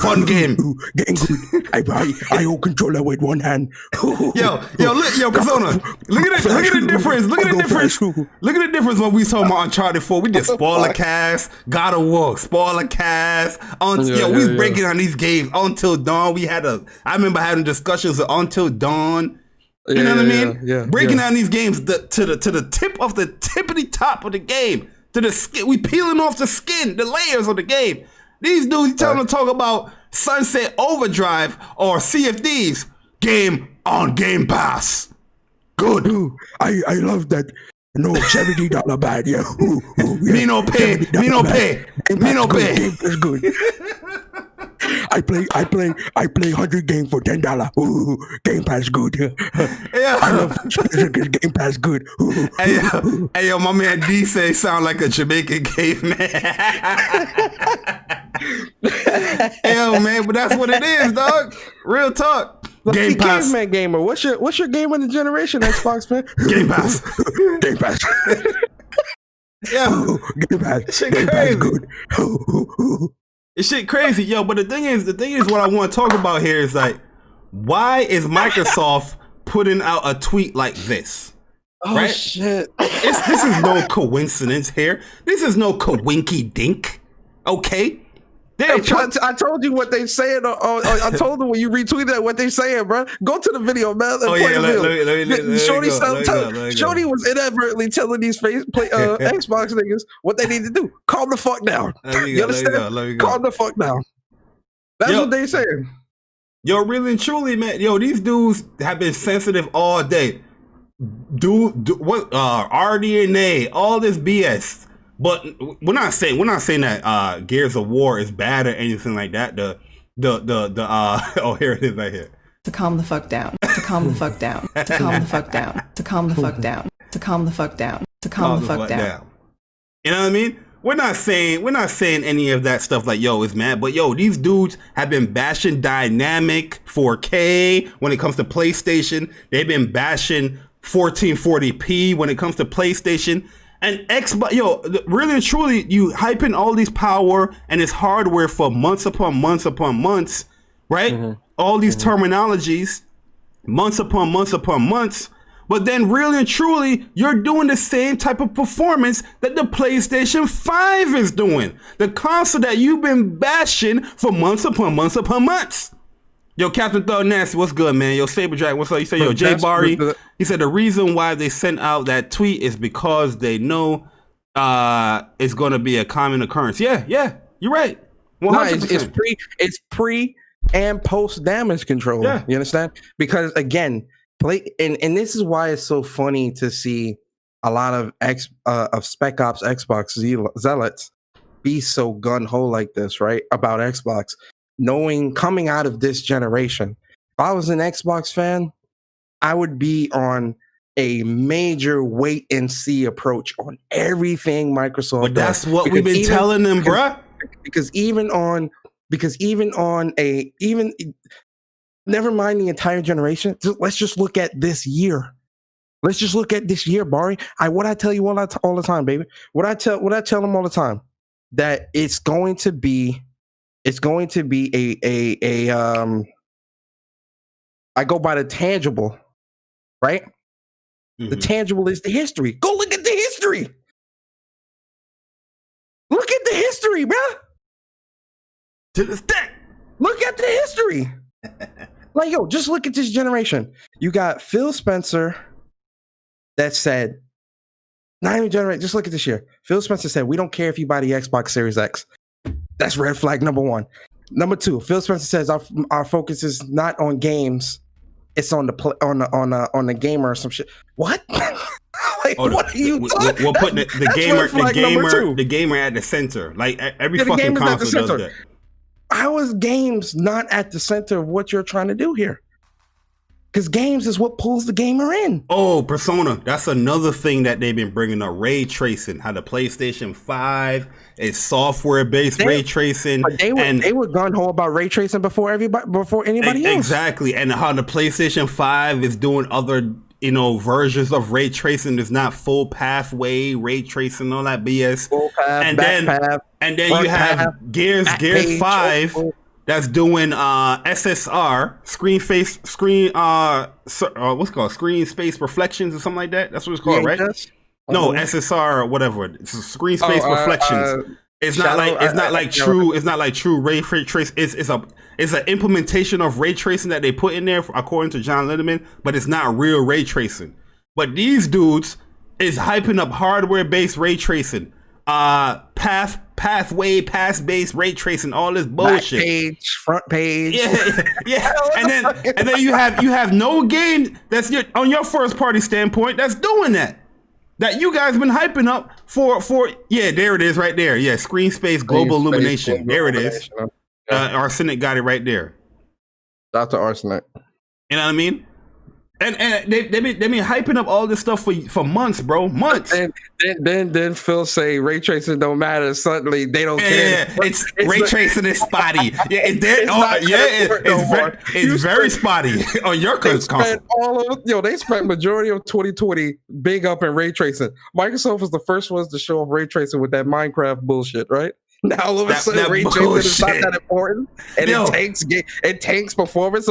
Fun game. Game good. I hold controller with one hand. Yo, Persona. Look at the difference. Look at the difference when we talking about Uncharted 4. We did spoiler cast, God of War, spoiler cast. We breaking down these games Until Dawn. I remember having discussions of Until Dawn. You know what I mean? Yeah. Breaking down these games to the tip of the tippity top of the game. To the skin. We peeling off the skin, the layers of the game. These dudes telling them to talk about Sunset Overdrive or CFDs. Game on Game Pass. Good. Ooh, I love that. No, $70 bad. Yeah. Me no pay. That's good. I play 100 games for $10. Ooh, Game Pass good. Yeah. I love Game Pass good. Hey yo, my man D say sound like a Jamaican caveman. Yo, man, but that's what it is, dog. Real talk. Game Pass. Caveman gamer. What's your game of the generation, Xbox fan? Game Pass. Game Pass. Yeah. Game Pass. Shit Game crazy. Pass good. It's shit crazy, yo. But the thing is, what I want to talk about here is like, why is Microsoft putting out a tweet like this? Oh right? shit! This is no coincidence here. This is no coinky dink. Okay. I told you what they saying. I told them when you retweeted that what they saying, bro. Go to the video, man. Shorty was inadvertently telling these Xbox niggas what they need to do. Calm the fuck down. You understand? Calm the fuck down. That's what they saying. Yo, really and truly, man. Yo, these dudes have been sensitive all day. What RDNA, all this BS. But we're not saying that Gears of War is bad or anything like that. Here it is right here. To calm the fuck down. To calm the fuck down. To calm the fuck down. To calm the fuck down. To calm the fuck down. To calm the fuck down. You know what I mean? We're not saying any of that stuff like, yo, it's mad. But yo, these dudes have been bashing dynamic 4K when it comes to PlayStation. They've been bashing 1440p when it comes to PlayStation. And Xbox, yo, really and truly, you hyping all these power and this hardware for months upon months, right? Mm-hmm. All these terminologies, months upon months. But then really and truly, you're doing the same type of performance that the PlayStation 5 is doing. The console that you've been bashing for months upon months. Yo, Captain Thug Nasty, what's good, man? Yo, Saber Dragon, what's up? You say, yo, Jay Barry, he said the reason why they sent out that tweet is because they know it's going to be a common occurrence. Yeah, you're right. 100%. No, it's pre and post damage control. Yeah. You understand? Because again, and this is why it's so funny to see a lot of Spec Ops Xbox zealots be so gun ho like this, right? About Xbox. Knowing coming out of this generation, if I was an Xbox fan, I would be on a major wait and see approach on everything Microsoft but does. That's what we've been telling them, bruh. Because even never mind the entire generation, let's just look at this year. Let's just look at this year, Barry. What I tell you all the time, baby. What I tell them all the time, that it's going to be a I go by the tangible, right? Mm-hmm. The tangible is the history. Go look at the history. Look at the history, bro. To the stack. Look at the history. Like, yo, just look at this generation. You got Phil Spencer that said, not even generation, just look at this year. Phil Spencer said, we don't care if you buy the Xbox Series X. That's red flag number one. Number two, Phil Spencer says our focus is not on games. it's on the gamer or some shit. What? Like, Oh, what are you talking? we're putting the gamer at the center. Like every fucking console does that. How is games not at the center of what you're trying to do here? Because games is what pulls the gamer in. Oh, Persona. That's another thing that they've been bringing up. Ray tracing. How the PlayStation 5 is software-based ray tracing. But they were gung-ho about ray tracing before anybody else. Exactly. And how the PlayStation 5 is doing other, versions of ray tracing. There's not full pathway ray tracing, all that BS. Full path, path, and then you have path, Gears 5. That's doing SSR, screen space reflections or something like that. That's what it's called, right? No, SSR or whatever. It's screen space reflections. It's not like true ray trace. It's an implementation of ray tracing that they put in there, according to John Lindemann, but it's not real ray tracing. But these dudes is hyping up hardware-based ray tracing, pathway, path-based ray tracing, all this bullshit. Back page, front page. Yeah. and then you have no game that's on your first party standpoint that's doing that. That you guys been hyping up for there it is right there. Yeah, screen space global illumination. There it is. Arsenic got it right there. Dr. Arsenic. You know what I mean? And they've been hyping up all this stuff for months, bro. Months. And then Phil say ray tracing don't matter. Suddenly they don't care. It's ray tracing is spotty. Yeah, it's very spotty on your console. They spent majority of 2020 big up in ray tracing. Microsoft was the first ones to show off ray tracing with that Minecraft bullshit, right? Now all of a sudden ray tracing is not that important, and it tanks performance.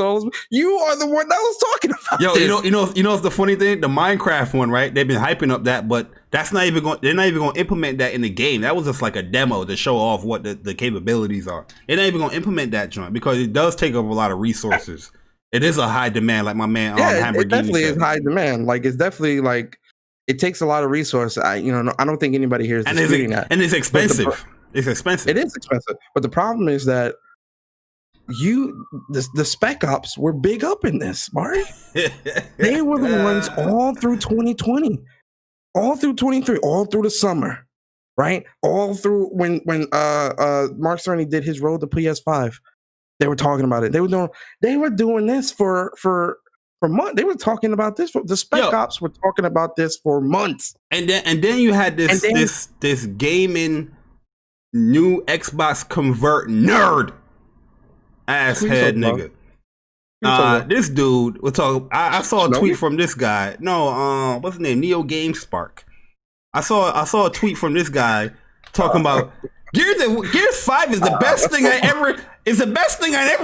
You are the one that was talking about. You know what's the funny thing? The Minecraft one, right? They've been hyping up that, but they're not even going to implement that in the game. That was just like a demo to show off what the capabilities are. They're not even going to implement that joint because it does take up a lot of resources. It is a high demand, like my man it definitely is high demand. Like it's definitely like it takes a lot of resources. I don't think anybody here is disputing that. And it's expensive. It's expensive. It is expensive. But the problem is that the spec ops were big up in this, Mari. They were the ones all through 2020, all through 23, all through the summer, right? All through when Mark Cerny did his road to PS5. They were talking about it. They were doing this for months. They were talking about this. The spec ops were talking about this for months. And then you had this gaming new Xbox convert nerd asshead nigga. This dude was talking. I saw a tweet from this guy. No, what's his name? Neo Game Spark. I saw a tweet from this guy talking about Gears 5 is the best thing I ever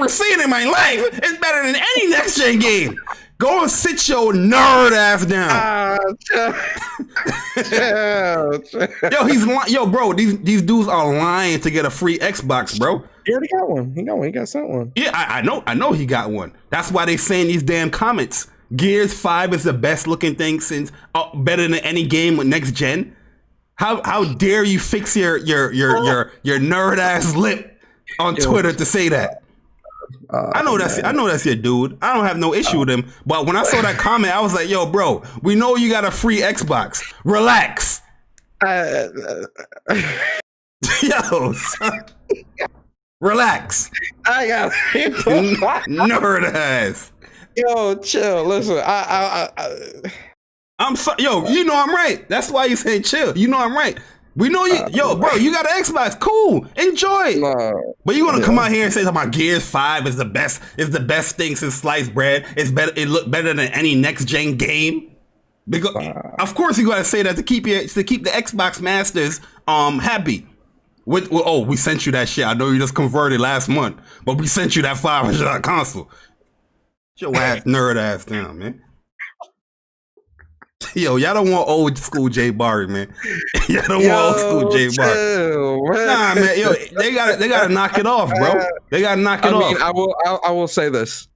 seen in my life. It's better than any next gen game. Go and sit your nerd ass down. Yo, bro, these dudes are lying to get a free Xbox, bro. He already got one. He got sent one. Yeah, I know he got one. That's why they saying these damn comments. Gears 5 is the best looking thing since better than any game with next gen. How dare you fix your nerd ass lip on Twitter to say that? I know that's your dude. I don't have no issue with him. But when I saw that comment, I was like, "Yo, bro, we know you got a free Xbox. Relax." Yo, son. Relax. I got nerd ass. Yo, chill. Listen, I'm so, yo. You know I'm right. That's why you say chill. You know I'm right. We know you, bro. You got an Xbox, cool, enjoy it. But you gonna come out here and say about Gears 5 is the best thing since sliced bread. It's better. It looked better than any next gen game. Because of course you gotta say that to keep the Xbox masters happy. We sent you that shit. I know you just converted last month, but we sent you that $500 console. Get your ass nerd ass down, man. Yo, y'all don't want old school Jay Barry, man. Y'all don't want old school Jay Barry. Nah, man. Yo, they gotta knock it off, bro. They gotta knock it off. I will say this.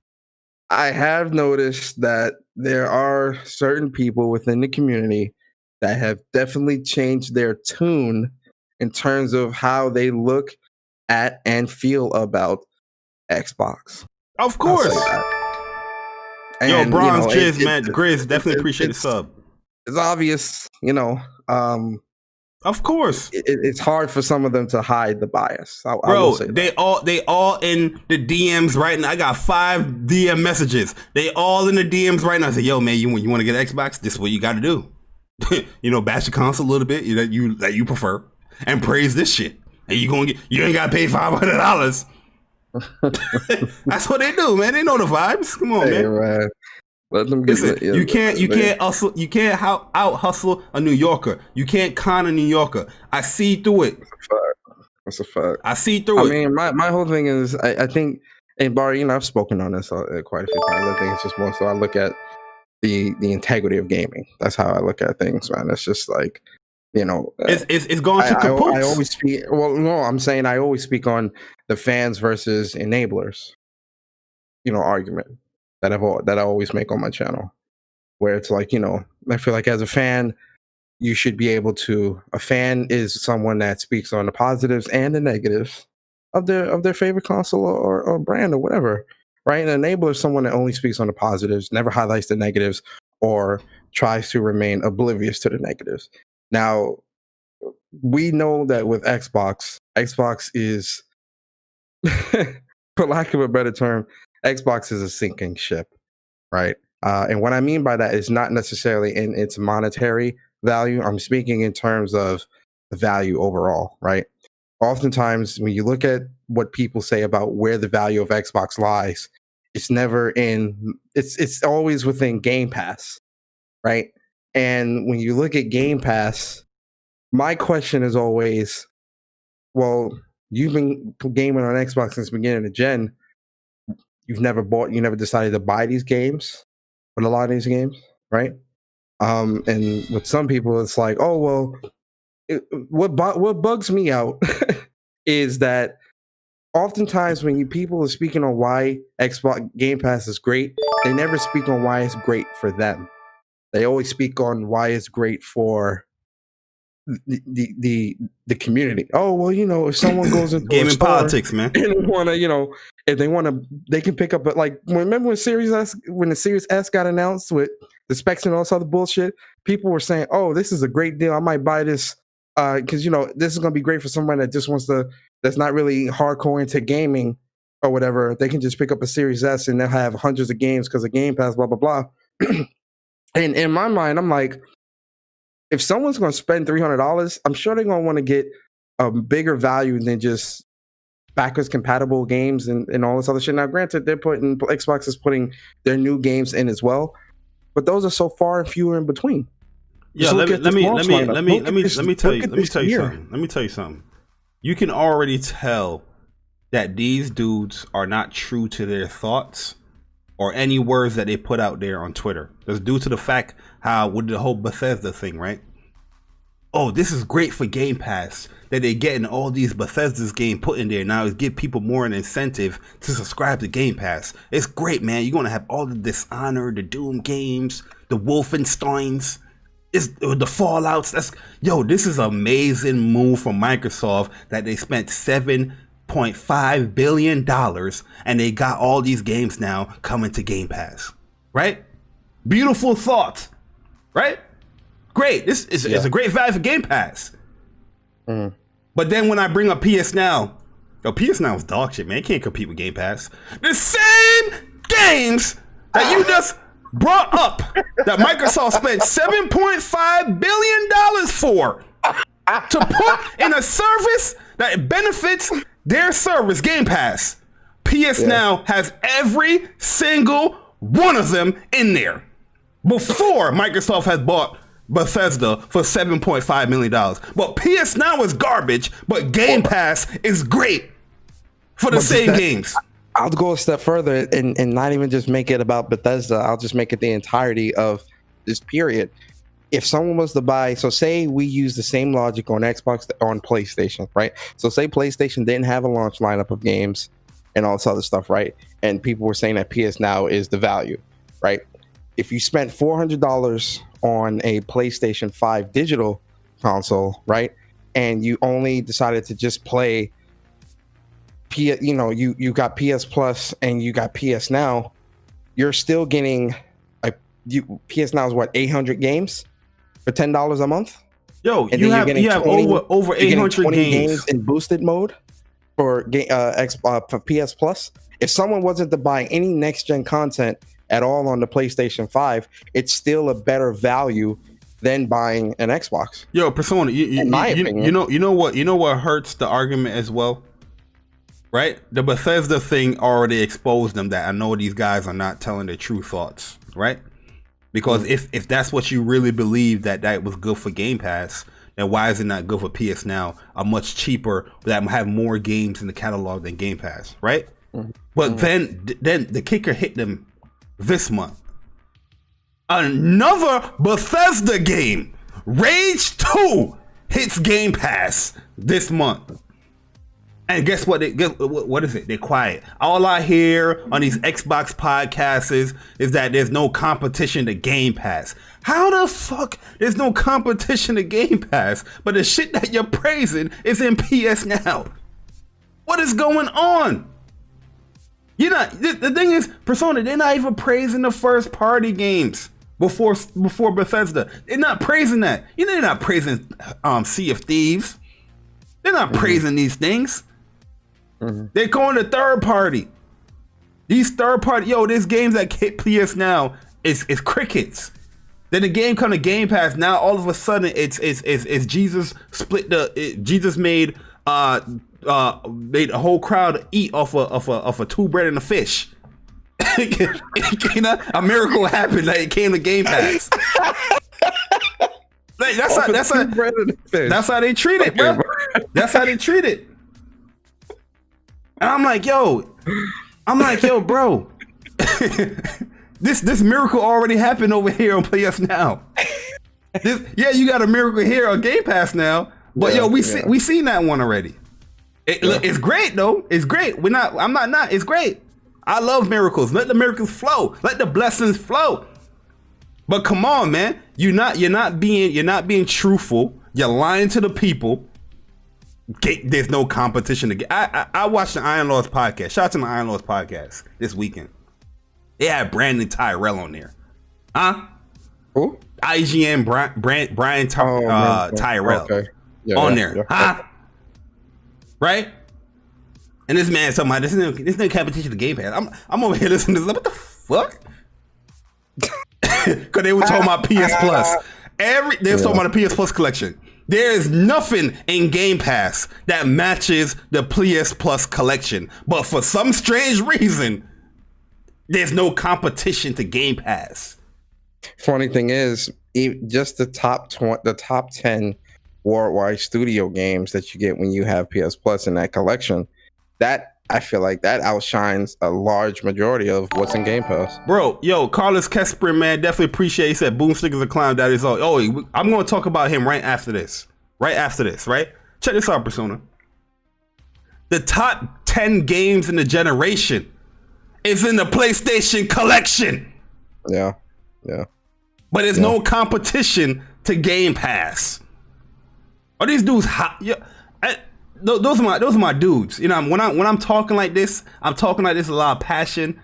I have noticed that there are certain people within the community that have definitely changed their tune in terms of how they look at and feel about Xbox. Of course. Yo, And Bronze Jizz, man, Grizz, definitely appreciate the it's sub. it's obvious, Of course, it's hard for some of them to hide the bias. I will bro. say They that. all in the DMs right now. I got 5 DM messages. They all in the DMs right now. I say, yo, man, you want to get Xbox? This is what you got to do. Bash the console a little bit that you prefer, and praise this shit. And you ain't got to pay $500. That's what they do, man. They know the vibes. Come on, man. Man. Let them get Listen, you can't out hustle a New Yorker. You can't con a New Yorker. I see through it. That's a fact. I see through it. I mean, my whole thing is, I think, and Barry, I've spoken on this quite a few times. I think it's just more so I look at the integrity of gaming. That's how I look at things, man. It's just like, it's going to kaput. I always speak. Well, no, I'm saying I always speak on the fans versus enablers, argument that I always make on my channel, where it's like, I feel like as a fan, you should be able to. A fan is someone that speaks on the positives and the negatives of their favorite console or brand or whatever, right? An enabler is someone that only speaks on the positives, never highlights the negatives, or tries to remain oblivious to the negatives. Now, we know that with Xbox is, for lack of a better term, Xbox is a sinking ship, right? And what I mean by that is not necessarily in its monetary value. I'm speaking in terms of the value overall, right? Oftentimes, when you look at what people say about where the value of Xbox lies, it's never it's always within Game Pass, right? And when you look at Game Pass, my question is always, well, you've been gaming on Xbox since the beginning of gen. You never decided to buy these games, with a lot of these games, right? And with some people, it's like, oh well, what bugs me out is that oftentimes when people are speaking on why Xbox Game Pass is great, they never speak on why it's great for them. They always speak on why it's great for the community. Oh well, if someone goes into gaming politics, man, and they want to, if they want to, they can pick up. But like, remember when the Series S got announced with the specs and all this other bullshit? People were saying, "Oh, this is a great deal. I might buy this because this is going to be great for someone that just that's not really hardcore into gaming or whatever. They can just pick up a Series S and they'll have hundreds of games because of Game Pass, blah blah blah." And in my mind, I'm like, if someone's going to spend $300, I'm sure they're going to want to get a bigger value than just backwards compatible games and all this other shit. Now, granted, Xbox is putting their new games in as well, but those are so far and fewer in between. Yeah, let me tell you something. You can already tell that these dudes are not true to their thoughts or any words that they put out there on Twitter. That's due to the fact how with the whole Bethesda thing, right? Oh, this is great for Game Pass that they're getting all these Bethesda's game put in there now. Is give people more an incentive to subscribe to Game Pass. It's great, man. You're gonna have all the Dishonored, the Doom games, the Wolfensteins, the Fallouts. This is an amazing move from Microsoft that they spent $7.5 billion and they got all these games now coming to Game Pass, right? Beautiful thought, right? Great. This is it's a great value for Game Pass. But then when I bring up PS Now, PS Now is dog shit, man. It can't compete with Game Pass. The same games that you just brought up that Microsoft spent $7.5 billion for to put in a service that benefits their service, Game Pass. PS Now has every single one of them in there before Microsoft has bought Bethesda for $7.5 million. But PS Now is garbage, but Game Pass is great for the same games. I'll go a step further and not even just make it about Bethesda. I'll just make it the entirety of this period. If someone was to buy, so say we use the same logic on Xbox, on PlayStation, right? So say PlayStation didn't have a launch lineup of games and all this other stuff, right? And people were saying that PS Now is the value, right? If you spent $400 on a PlayStation 5 digital console, right? And you only decided to just play you got PS Plus and you got PS Now, you're still getting PS Now is what, 800 games for $10 a month? Yo, And you then have you're getting over 800 games in boosted mode for for PS Plus. If someone wasn't to buy any next gen content at all on the PlayStation 5, it's still a better value than buying an Xbox. Yo, Persona, in my opinion. you know what hurts the argument as well, right? The Bethesda thing already exposed them that I know these guys are not telling their true thoughts, right? Because if that's what you really believe that was good for Game Pass, then why is it not good for PS Now? A much cheaper that have more games in the catalog than Game Pass, right? But then the kicker hit them this month. Another Bethesda game, Rage 2, hits Game Pass this month. And guess what? What is it? They're quiet. All I hear on these Xbox podcasts is that there's no competition to Game Pass. How the fuck there's no competition to Game Pass, but the shit that you're praising is in PS Now? What is going on? You're not. The thing is, Persona, they're not even praising the first party games before Bethesda. They're not praising that. You know, they're not praising Sea of Thieves. They're not praising these things. They're going to third party. These third party, this games that hit PS Now is crickets. Then the game come to Game Pass. Now all of a sudden it's Jesus Jesus made made a whole crowd eat off a two bread and a fish. A miracle happened. Like it came to Game Pass. Like, that's how they treat it, bro. That's how they treat it. And I'm like, yo, bro. This miracle already happened over here on PS Now. You got a miracle here on Game Pass now, but we seen that one already. It's great though. It's great. I'm not. It's great. I love miracles. Let the miracles flow. Let the blessings flow. But come on, man. You're not being truthful. You're lying to the people. There's no competition. I watched the Iron Laws podcast. Shout out to the Iron Laws podcast this weekend. They had Brandon Tyrell on there. Huh? Who? IGN Brian Tyrell okay. on there. Huh? Right? And this man talking about this is no competition to Game Pass. I'm over here listening to this. What the fuck? Because they were talking about PS Plus. They was talking about the PS Plus collection. There is nothing in Game Pass that matches the PS Plus collection. But for some strange reason, there's no competition to Game Pass. Funny thing is, just the top 10 worldwide studio games that you get when you have PS Plus in that collection, that I feel like that outshines a large majority of what's in Game Pass. Bro, Carlos Kesper, man, definitely appreciate. He said, "Boomstick is a clown." That is all. I'm going to talk about him right after this. Right? Check this out, Persona. The top 10 games in the generation is in the PlayStation collection. Yeah. But there's no competition to Game Pass. Are these dudes hot? Those are my dudes. You know, when I'm talking like this, I'm talking like this with a lot of passion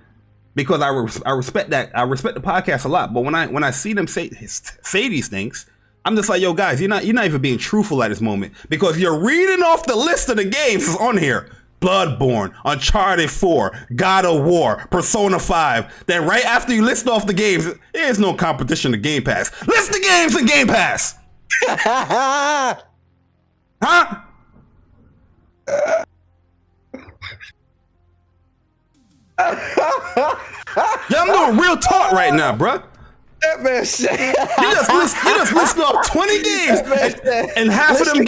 because I respect that. I respect the podcast a lot. But when I see them say these things, I'm just like, yo, guys, you're not even being truthful at this moment because you're reading off the list of the games that's on here. Bloodborne, Uncharted 4, God of War, Persona 5. Then right after you list off the games, there's no competition to Game Pass. List the games in Game Pass. Huh? I'm doing real talk right now, bruh. That man said, you just listed off 20 games, and half of them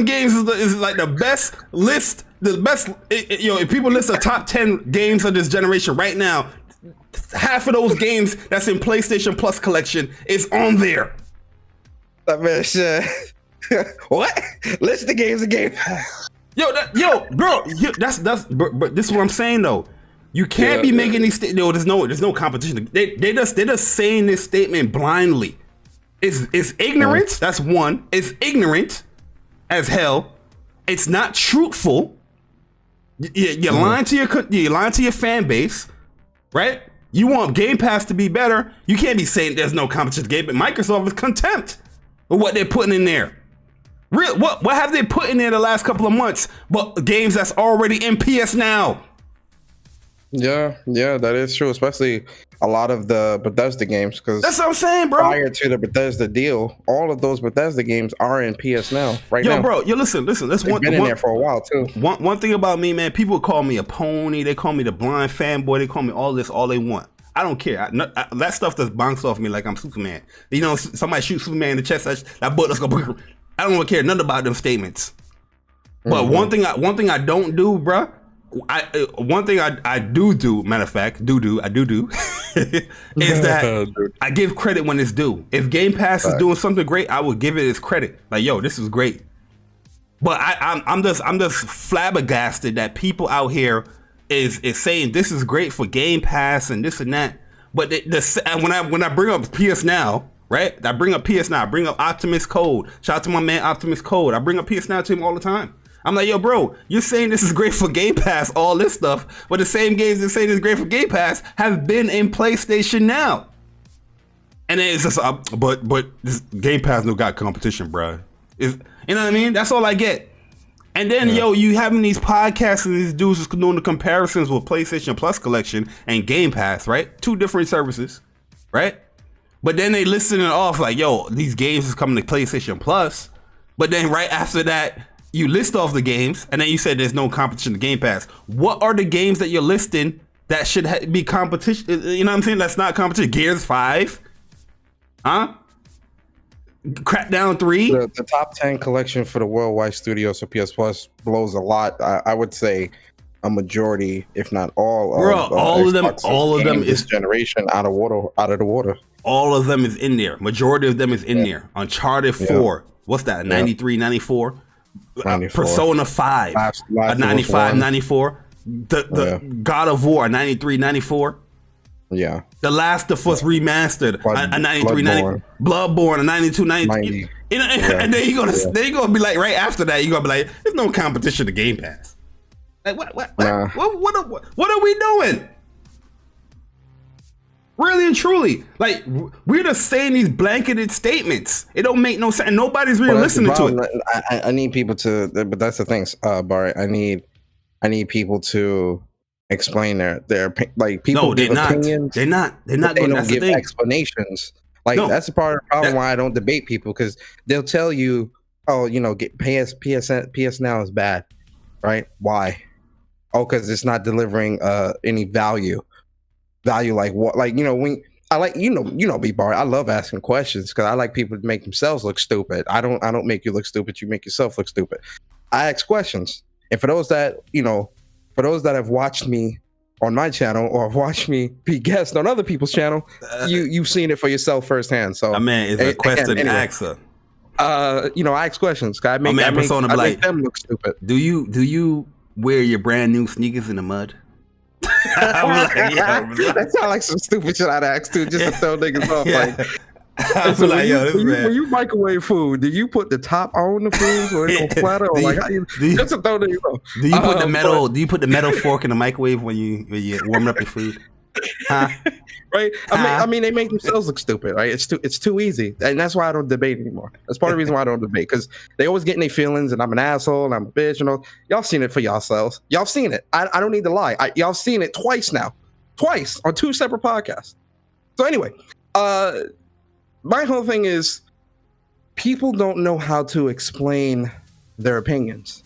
games is like the best list. The best, if people list the top 10 games of this generation right now, half of those games that's in PlayStation Plus collection is on there. That man said, what? List the games in Game Pass. Bro, that's but this is what I'm saying though. You can't be making these statements. There's no competition. They just saying this statement blindly. It's ignorance. That's one. It's ignorant as hell. It's not truthful. You're lying to your fan base. right? You want Game Pass to be better. You can't be saying there's no competition to Game Pass. Microsoft is contempt of what they're putting in there. What have they put in there the last couple of months but games that's already in PS Now? Yeah, that is true. Especially a lot of the Bethesda games, because that's what I'm saying, bro. Prior to the Bethesda deal, all of those Bethesda games are in PS Now right now. Yo, bro, listen. That's They've been in there for a while too. One thing about me, man, people call me a pony. They call me the blind fanboy. They call me all this, all they want. I don't care. That stuff just bounces off me like I'm Superman. You know, somebody shoots Superman in the chest. That bullet's gonna. I don't want to care nothing about them statements. But one thing I don't do, bruh. One thing I do. Matter of fact, I do is that I give credit when it's due. If Game Pass is doing something great, I will give it its credit. Like, yo, this is great. But I'm just flabbergasted that people out here is saying this is great for Game Pass and this and that. But when I bring up PS Now. Right? I bring up PS Now. I bring up Optimus Code. Shout out to my man Optimus Code. I bring up PS Now to him all the time. I'm like, yo, bro, you're saying this is great for Game Pass, all this stuff, but the same games that say this is great for Game Pass have been in PlayStation Now. And then it's just, but this Game Pass no got competition, bro. You know what I mean? That's all I get. And then, you having these podcasts and these dudes just doing the comparisons with PlayStation Plus Collection and Game Pass, right? Two different services, right? But then they listening off like, yo, these games is coming to PlayStation Plus. But then right after that, you list off the games, and then you said there's no competition to Game Pass. What are the games that you're listing that should be competition? You know what I'm saying? That's not competition. Gears 5? Huh? Crackdown 3? The top 10 collection for the worldwide studios for PS Plus blows a lot. I would say a majority, if not all, all of them is this generation out of the water. All of them is in there. Majority of them is in there. Uncharted 4. What's that? 93, 94? 94. Persona 5. 95, 94. The God of War, 93, 94. Yeah. The Last of Us Remastered, 93, 90. Bloodborne, 92, 90. You know, and then you're gonna be like, right after that, you're gonna be like, there's no competition to Game Pass. Like, what are we doing? Really and truly, like, we're just saying these blanketed statements. It don't make no sense. Nobody's really listening to it. I need people to, but that's the thing, Barry. I need people to explain their like people. No, they're not. Opinions. They're not. They're not. They going, don't give explanations. Like that's a part of the problem why I don't debate people, because they'll tell you, oh, get PS Now is bad, right? Why? Oh, because it's not delivering any value like what, like when I like me, Barry, I love asking questions because I like people to make themselves look stupid. I don't make you look stupid, you make yourself look stupid. I ask questions, and for those that have watched me on my channel or watched me be guest on other people's channel, you've seen it for yourself firsthand. So man, it's a question and answer. I ask questions. I make them look stupid. Do you wear your brand new sneakers in the mud? I'm like, that sounds like some stupid shit I'd ask too, just to throw niggas off. Like, so when you microwave food, do you put the top on the food or it go flatter, or like just to throw niggas off? Do you put the metal? Do you put the metal fork in the microwave when you warming up your food? Huh? Right? I mean, they make themselves look stupid, right? It's too easy, and that's why I don't debate anymore. That's part of the reason why I don't debate, because they always get in their feelings, and I'm an asshole, and I'm a bitch, y'all seen it for yourselves. Y'all seen it. I don't need to lie. Y'all seen it twice on 2 separate podcasts. So anyway, my whole thing is people don't know how to explain their opinions,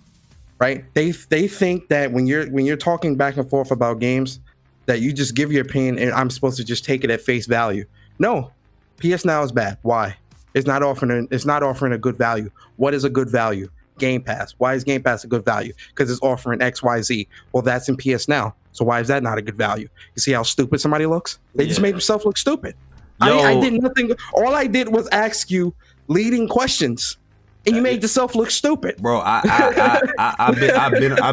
right? They think that when you're talking back and forth about games, that you just give your opinion and I'm supposed to just take it at face value. No, PS Now is bad. Why? It's not offering a good value. What is a good value? Game Pass. Why is Game Pass a good value? Because it's offering XYZ. Well, that's in PS Now. So why is that not a good value? You see how stupid somebody looks? They just made themselves look stupid. I did nothing. All I did was ask you leading questions, and you made yourself look stupid, bro. I've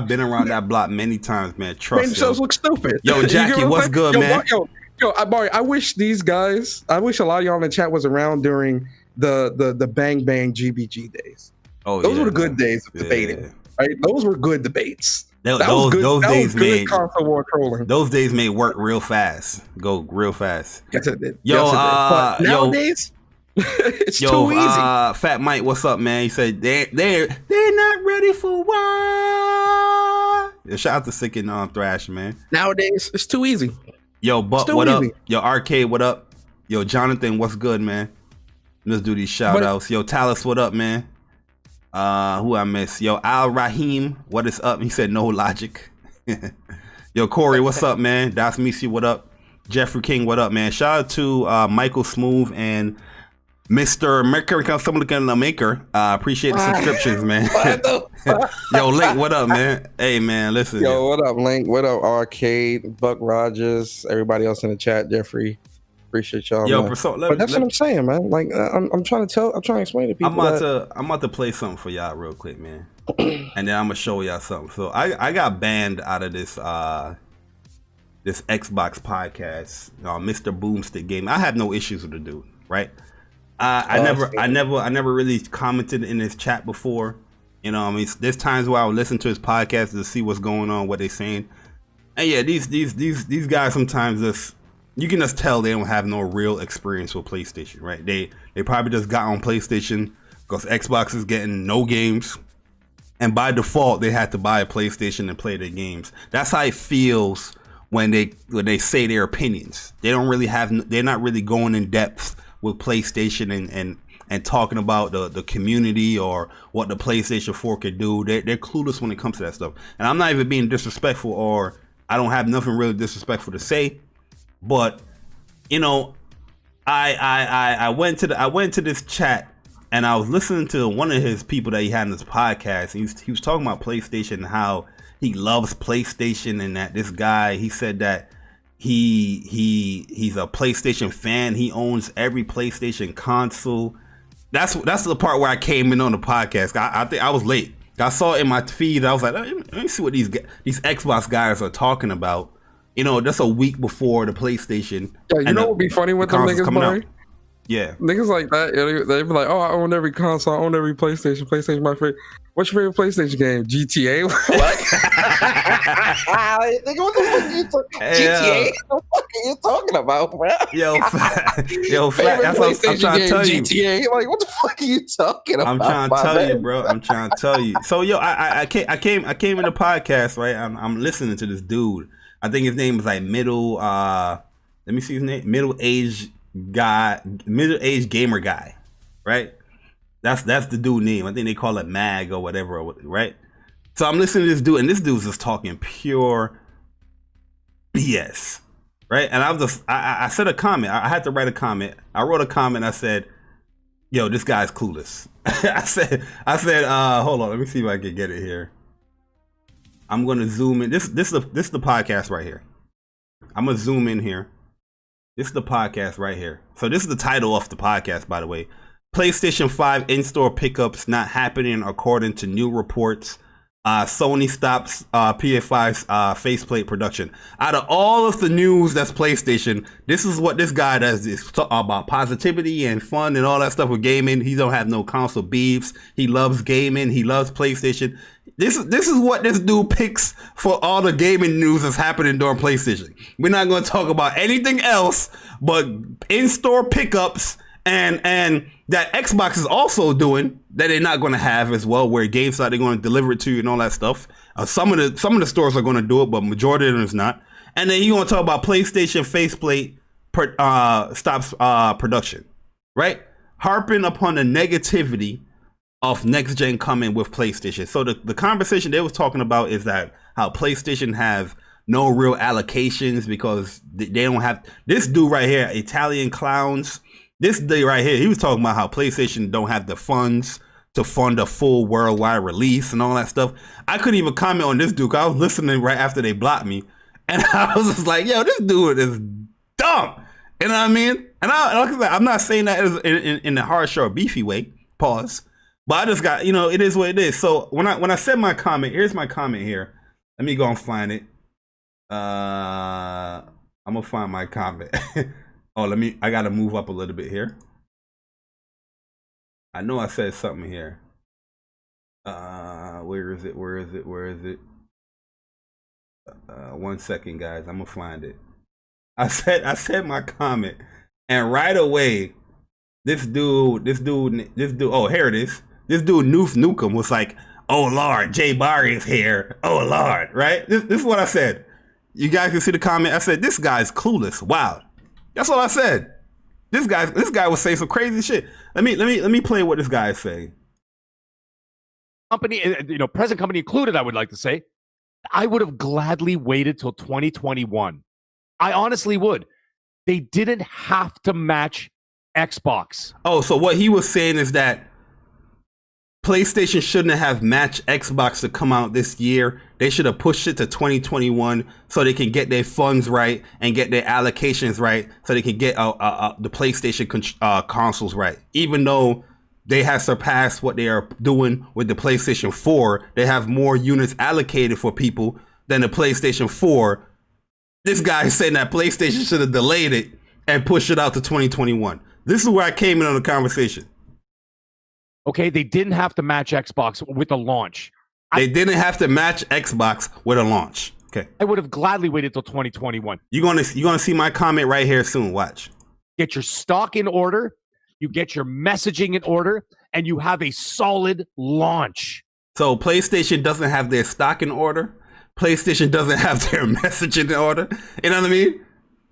been around that block many times, man. Trust me. Made yourselves look stupid. Yo, Jackie, what's good, man? Barry, I wish a lot of y'all in the chat was around during the Bang Bang GBG days. Oh, those were the good days of debating, right? Those were good debates. That was good. Those That days was good made console war trolling. those days made work real fast. Go real fast. Yes, it did. Yo, Yes, it did. But yo, nowadays, it's too easy. Fat Mike, what's up, man? He said they're not ready for war. Yeah, shout out to Sick and Thrash, man. Nowadays, it's too easy. Yo, Buck, too what easy. up? Yo, Arcade, what up? Yo, Jonathan, what's good, man? Let's do these shout outs. Yo, Talus, what up, man? Who I miss? Yo, Al Rahim, what is up? He said no logic. Yo, Corey, what's up, man? Das Misi, what up? Jeffrey King, what up, man? Shout out to Michael Smooth and Mr. Mercury, someone looking at the maker. Appreciate the subscriptions, man. Yo, Link, what up, man? Hey, man, listen. Yo, what up, Link? What up, Arcade, Buck Rogers, everybody else in the chat, Jeffrey. Appreciate y'all. Yo, man. but that's what I'm saying, man. Like, I'm trying to explain to people. I'm about to play something for y'all real quick, man, and then I'm gonna show y'all something. So I got banned out of this this Xbox podcast, Mr. Boomstick Game. I have no issues with the dude, right? I never really commented in his chat before. You know, I mean, there's times where I would listen to his podcast to see what's going on, what they're saying, and yeah, these guys sometimes just. You can just tell they don't have no real experience with PlayStation, right? They probably just got on PlayStation because Xbox is getting no games, and by default they had to buy a PlayStation and play their games. That's how it feels when they say their opinions. They don't really have. They're not really going in depth with PlayStation and talking about the community or what the PlayStation 4 could do. They're clueless when it comes to that stuff. And I'm not even being disrespectful, or I don't have nothing really disrespectful to say. But you know, I went to this chat and I was listening to one of his people that he had in his podcast. He was talking about PlayStation and how he loves PlayStation, and that this guy, he said that he's a PlayStation fan. He owns every PlayStation console. That's the part where I came in on the podcast. I think I was late. I saw it in my feed. I was like, let me see what these Xbox guys are talking about. You know, that's a week before the PlayStation. Yeah, you know what would be funny with them niggas, Barry? Yeah. Niggas like that, they be like, oh, I own every console, I own every PlayStation. PlayStation my favorite. What's your favorite PlayStation game? GTA? What? Nigga, what the fuck are you talking about? GTA? What the fuck are you talking about, bro? Yo, favorite that's PlayStation what I'm game, tell you. GTA? Like, what the fuck are you talking about? I'm trying to tell you, bro. I'm trying to tell you. So, yo, I came in the podcast, right? I'm listening to this dude. I think his name is like let me see his name. Middle-aged gamer guy, right? That's the dude name. I think they call it Mag or whatever, right? So I'm listening to this dude, and this dude's just talking pure BS, right? And I said a comment. I had to write a comment. I wrote a comment. I said, "Yo, this guy's clueless." I said, hold on, let me see if I can get it here. I'm gonna zoom in. This is the podcast right here. I'm gonna zoom in here. This is the podcast right here. So this is the title of the podcast, by the way. PlayStation 5 in-store pickups not happening according to new reports. Sony stops PS5's faceplate production. Out of all of the news that's PlayStation, this is what this guy does. Is talk about positivity and fun and all that stuff with gaming. He don't have no console beefs. He loves gaming. He loves PlayStation. This is what this dude picks for all the gaming news that's happening during PlayStation. We're not going to talk about anything else but in-store pickups and that Xbox is also doing that they're not going to have as well, where GameStop they're going to deliver it to you and all that stuff. Some of the stores are going to do it, but majority of them is not. And then you're going to talk about PlayStation faceplate stops production, right? Harping upon the negativity of next gen coming with PlayStation. So the conversation they was talking about is that how PlayStation have no real allocations because they don't have this dude right here, Italian Clowns. This dude right here, he was talking about how PlayStation don't have the funds to fund a full worldwide release and all that stuff. I couldn't even comment on this dude because I was listening right after they blocked me, and I was just like, yo, this dude is dumb. You know what I mean? And I'm not saying that in a harsh or beefy way. Pause. But I just got, it is what it is. So when I said my comment, here's my comment here. Let me go and find it. I'm gonna find my comment. Oh, I gotta move up a little bit here. I know I said something here. Where is it? 1 second, guys. I'm gonna find it. I said my comment, and right away, this dude. Oh, here it is. This dude Noof Nukem was like, "Oh Lord, Jay Barry is here. Oh Lord," right? This is what I said. You guys can see the comment. I said, "This guy's clueless. Wow." That's all I said. This guy was saying some crazy shit. Let me play what this guy is saying. Company, present company included, I would like to say, I would have gladly waited till 2021. I honestly would. They didn't have to match Xbox. Oh, so what he was saying is that PlayStation shouldn't have matched Xbox to come out this year. They should have pushed it to 2021 so they can get their funds right and get their allocations right so they can get the PlayStation consoles right. Even though they have surpassed what they are doing with the PlayStation 4, they have more units allocated for people than the PlayStation 4. This guy is saying that PlayStation should have delayed it and pushed it out to 2021. This is where I came in on the conversation. Okay, they didn't have to match Xbox with a launch. They didn't have to match Xbox with a launch. Okay. I would have gladly waited till 2021. You're gonna see my comment right here soon. Watch. Get your stock in order, you get your messaging in order, and you have a solid launch. So PlayStation doesn't have their stock in order. PlayStation doesn't have their messaging in order. You know what I mean?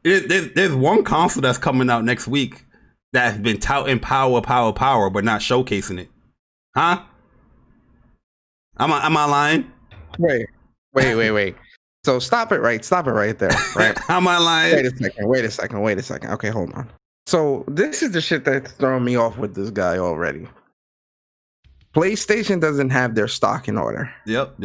There's one console that's coming out next week that's been touting power, but not showcasing it. Huh? Am I lying? Wait. So stop it right there, right? Am I lying? Wait a second. Okay, hold on. So this is the shit that's throwing me off with this guy already. PlayStation doesn't have their stock in order. Yep.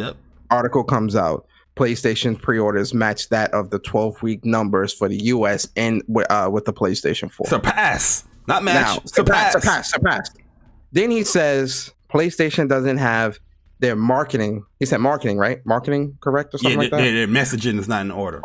Article comes out. PlayStation pre-orders match that of the 12-week numbers for the US and with the PlayStation 4. Surpass. Not match. Now, surpass. Then he says PlayStation doesn't have their marketing. He said marketing, right? Marketing, correct, or something like that? Their messaging is not in order.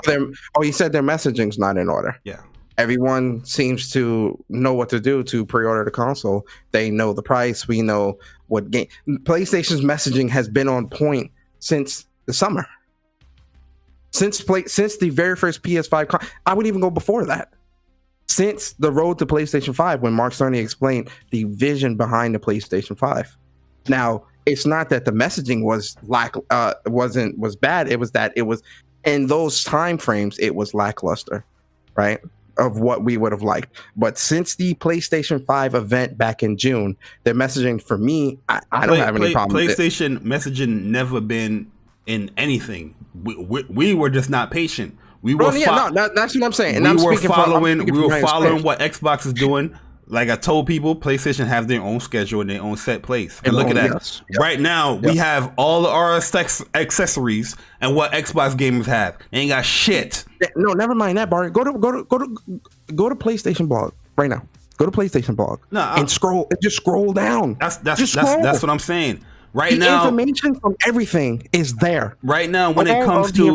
He said their messaging's not in order. Yeah. Everyone seems to know what to do to pre-order the console. They know the price. We know what game. PlayStation's messaging has been on point since the summer. Since the very first PS5, I would even go before that. Since the road to PlayStation 5, when Mark Cerny explained the vision behind the PlayStation 5. Now, it's not that the messaging was bad. It was that it was in those time frames, it was lackluster, right? Of what we would have liked. But since the PlayStation 5 event back in June, their messaging for me, I don't have any problem with it. PlayStation messaging never been in anything. We were just not patient. That's what I'm saying. And we were following what Xbox is doing. Like I told people, PlayStation have their own schedule and their own set place. And look at that. Yes. Right now, we have all the RS accessories and what Xbox gamers have. They ain't got shit. No, never mind that, Barry. Go to PlayStation blog right now. Go to PlayStation blog and scroll. Just scroll down. That's what I'm saying. Right now, information from everything is there. Right now, when it comes to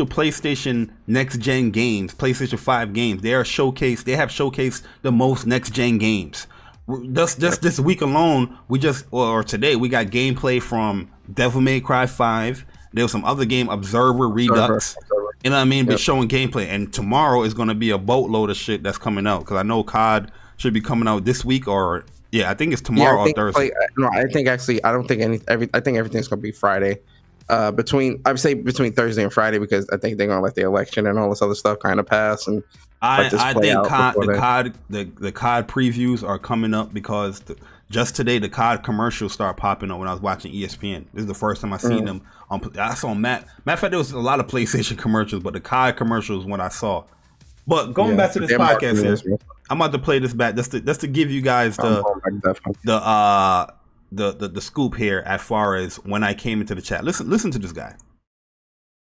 PlayStation next gen games, PlayStation 5 games, they have showcased the most next gen games. Just this week alone, today we got gameplay from Devil May Cry 5. There was some other game, Observer Redux. You know what I mean? But showing gameplay, and tomorrow is going to be a boatload of shit that's coming out because I know COD should be coming out this week or. Yeah, I think it's tomorrow or Thursday. I think everything's gonna be Friday. Between Thursday and Friday because I think they're gonna let the election and all this other stuff kind of pass. And I think the COD previews are coming up because just today the COD commercials start popping up when I was watching ESPN. This is the first time I seen them. I saw matter of fact, there was a lot of PlayStation commercials, but the COD commercials when I saw. But going back to this podcast here, I'm about to play this back just to give you guys the scoop here as far as when I came into the chat. Listen to this guy.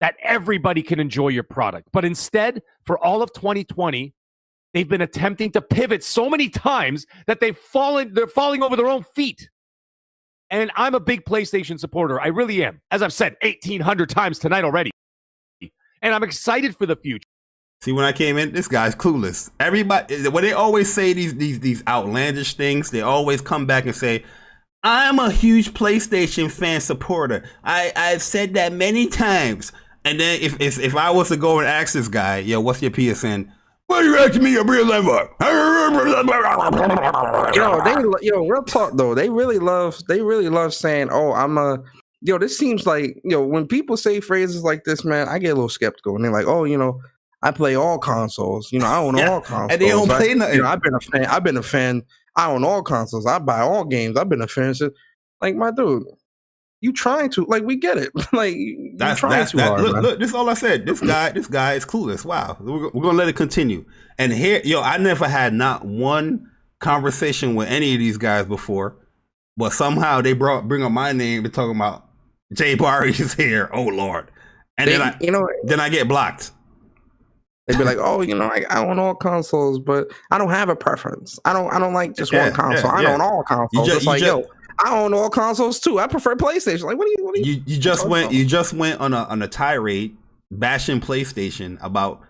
That everybody can enjoy your product, but instead, for all of 2020, they've been attempting to pivot so many times that they're falling over their own feet. And I'm a big PlayStation supporter. I really am. As I've said 1,800 times tonight already. And I'm excited for the future. See, when I came in, this guy's clueless. Everybody, when they always say these outlandish things, they always come back and say, I'm a huge PlayStation fan supporter. I've said that many times. And then if I was to go and ask this guy, yo, what's your PSN? What are you asking me your PSN for? Real talk though. They really love saying, "Oh, I'm a." This seems like when people say phrases like this, man, I get a little skeptical, and they're like, "Oh, I play all consoles. I own all consoles." And they don't play nothing. I've been a fan. I own all consoles. I buy all games. I've been a fan. Like, my dude. You trying to we get it that's too hard. Look, this is all I said. This guy is clueless. Wow, we're gonna let it continue. And here, I never had not one conversation with any of these guys before, but somehow they bring up my name and talking about Jay Barry is here. Oh Lord, and then I get blocked. They'd be like, "Oh, I own all consoles, but I don't have a preference. I don't like just one console. I own all consoles." I own all consoles too. I prefer PlayStation. Like, what do you? You just went on a tirade bashing PlayStation about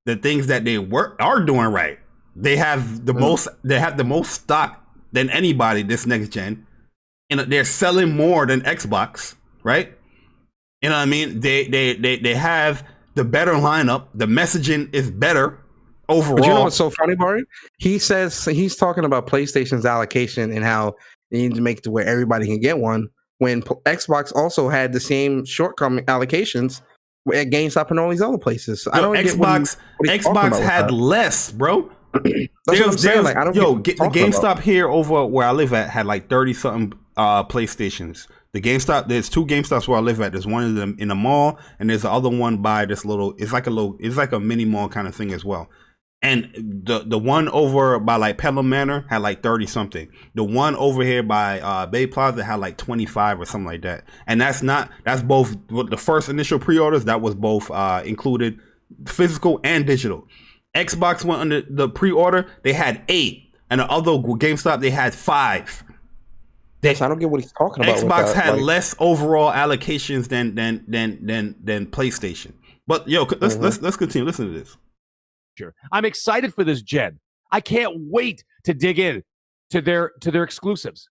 the things that they are doing right. They have the most. They have the most stock than anybody this next gen, and they're selling more than Xbox. Right? You know what I mean? They have the better lineup. The messaging is better overall. But you know what's so funny, Barry? He says he's talking about PlayStation's allocation and how they need to make it to where everybody can get one, when Xbox also had the same shortcoming allocations at GameStop and all these other places. I don't get what Xbox had less, bro. That's what I'm saying. Like, I don't the GameStop here over where I live at had like 30 something PlayStations. The GameStop, there's two GameStops where I live at. There's one of them in the mall, and there's the other one by this little. It's like a mini mall kind of thing as well. And the one over by like Pelham Manor had like 30 something. The one over here by Bay Plaza had like 25 or something like that. And that's both the first initial pre-orders. That was both included physical and digital. Xbox went under the pre-order. They had 8, and the other GameStop they had 5. I don't get what he's talking about. Xbox had less overall allocations than PlayStation. But let's continue. Listen to this. I'm excited for this gen. I can't wait to dig in to their exclusives.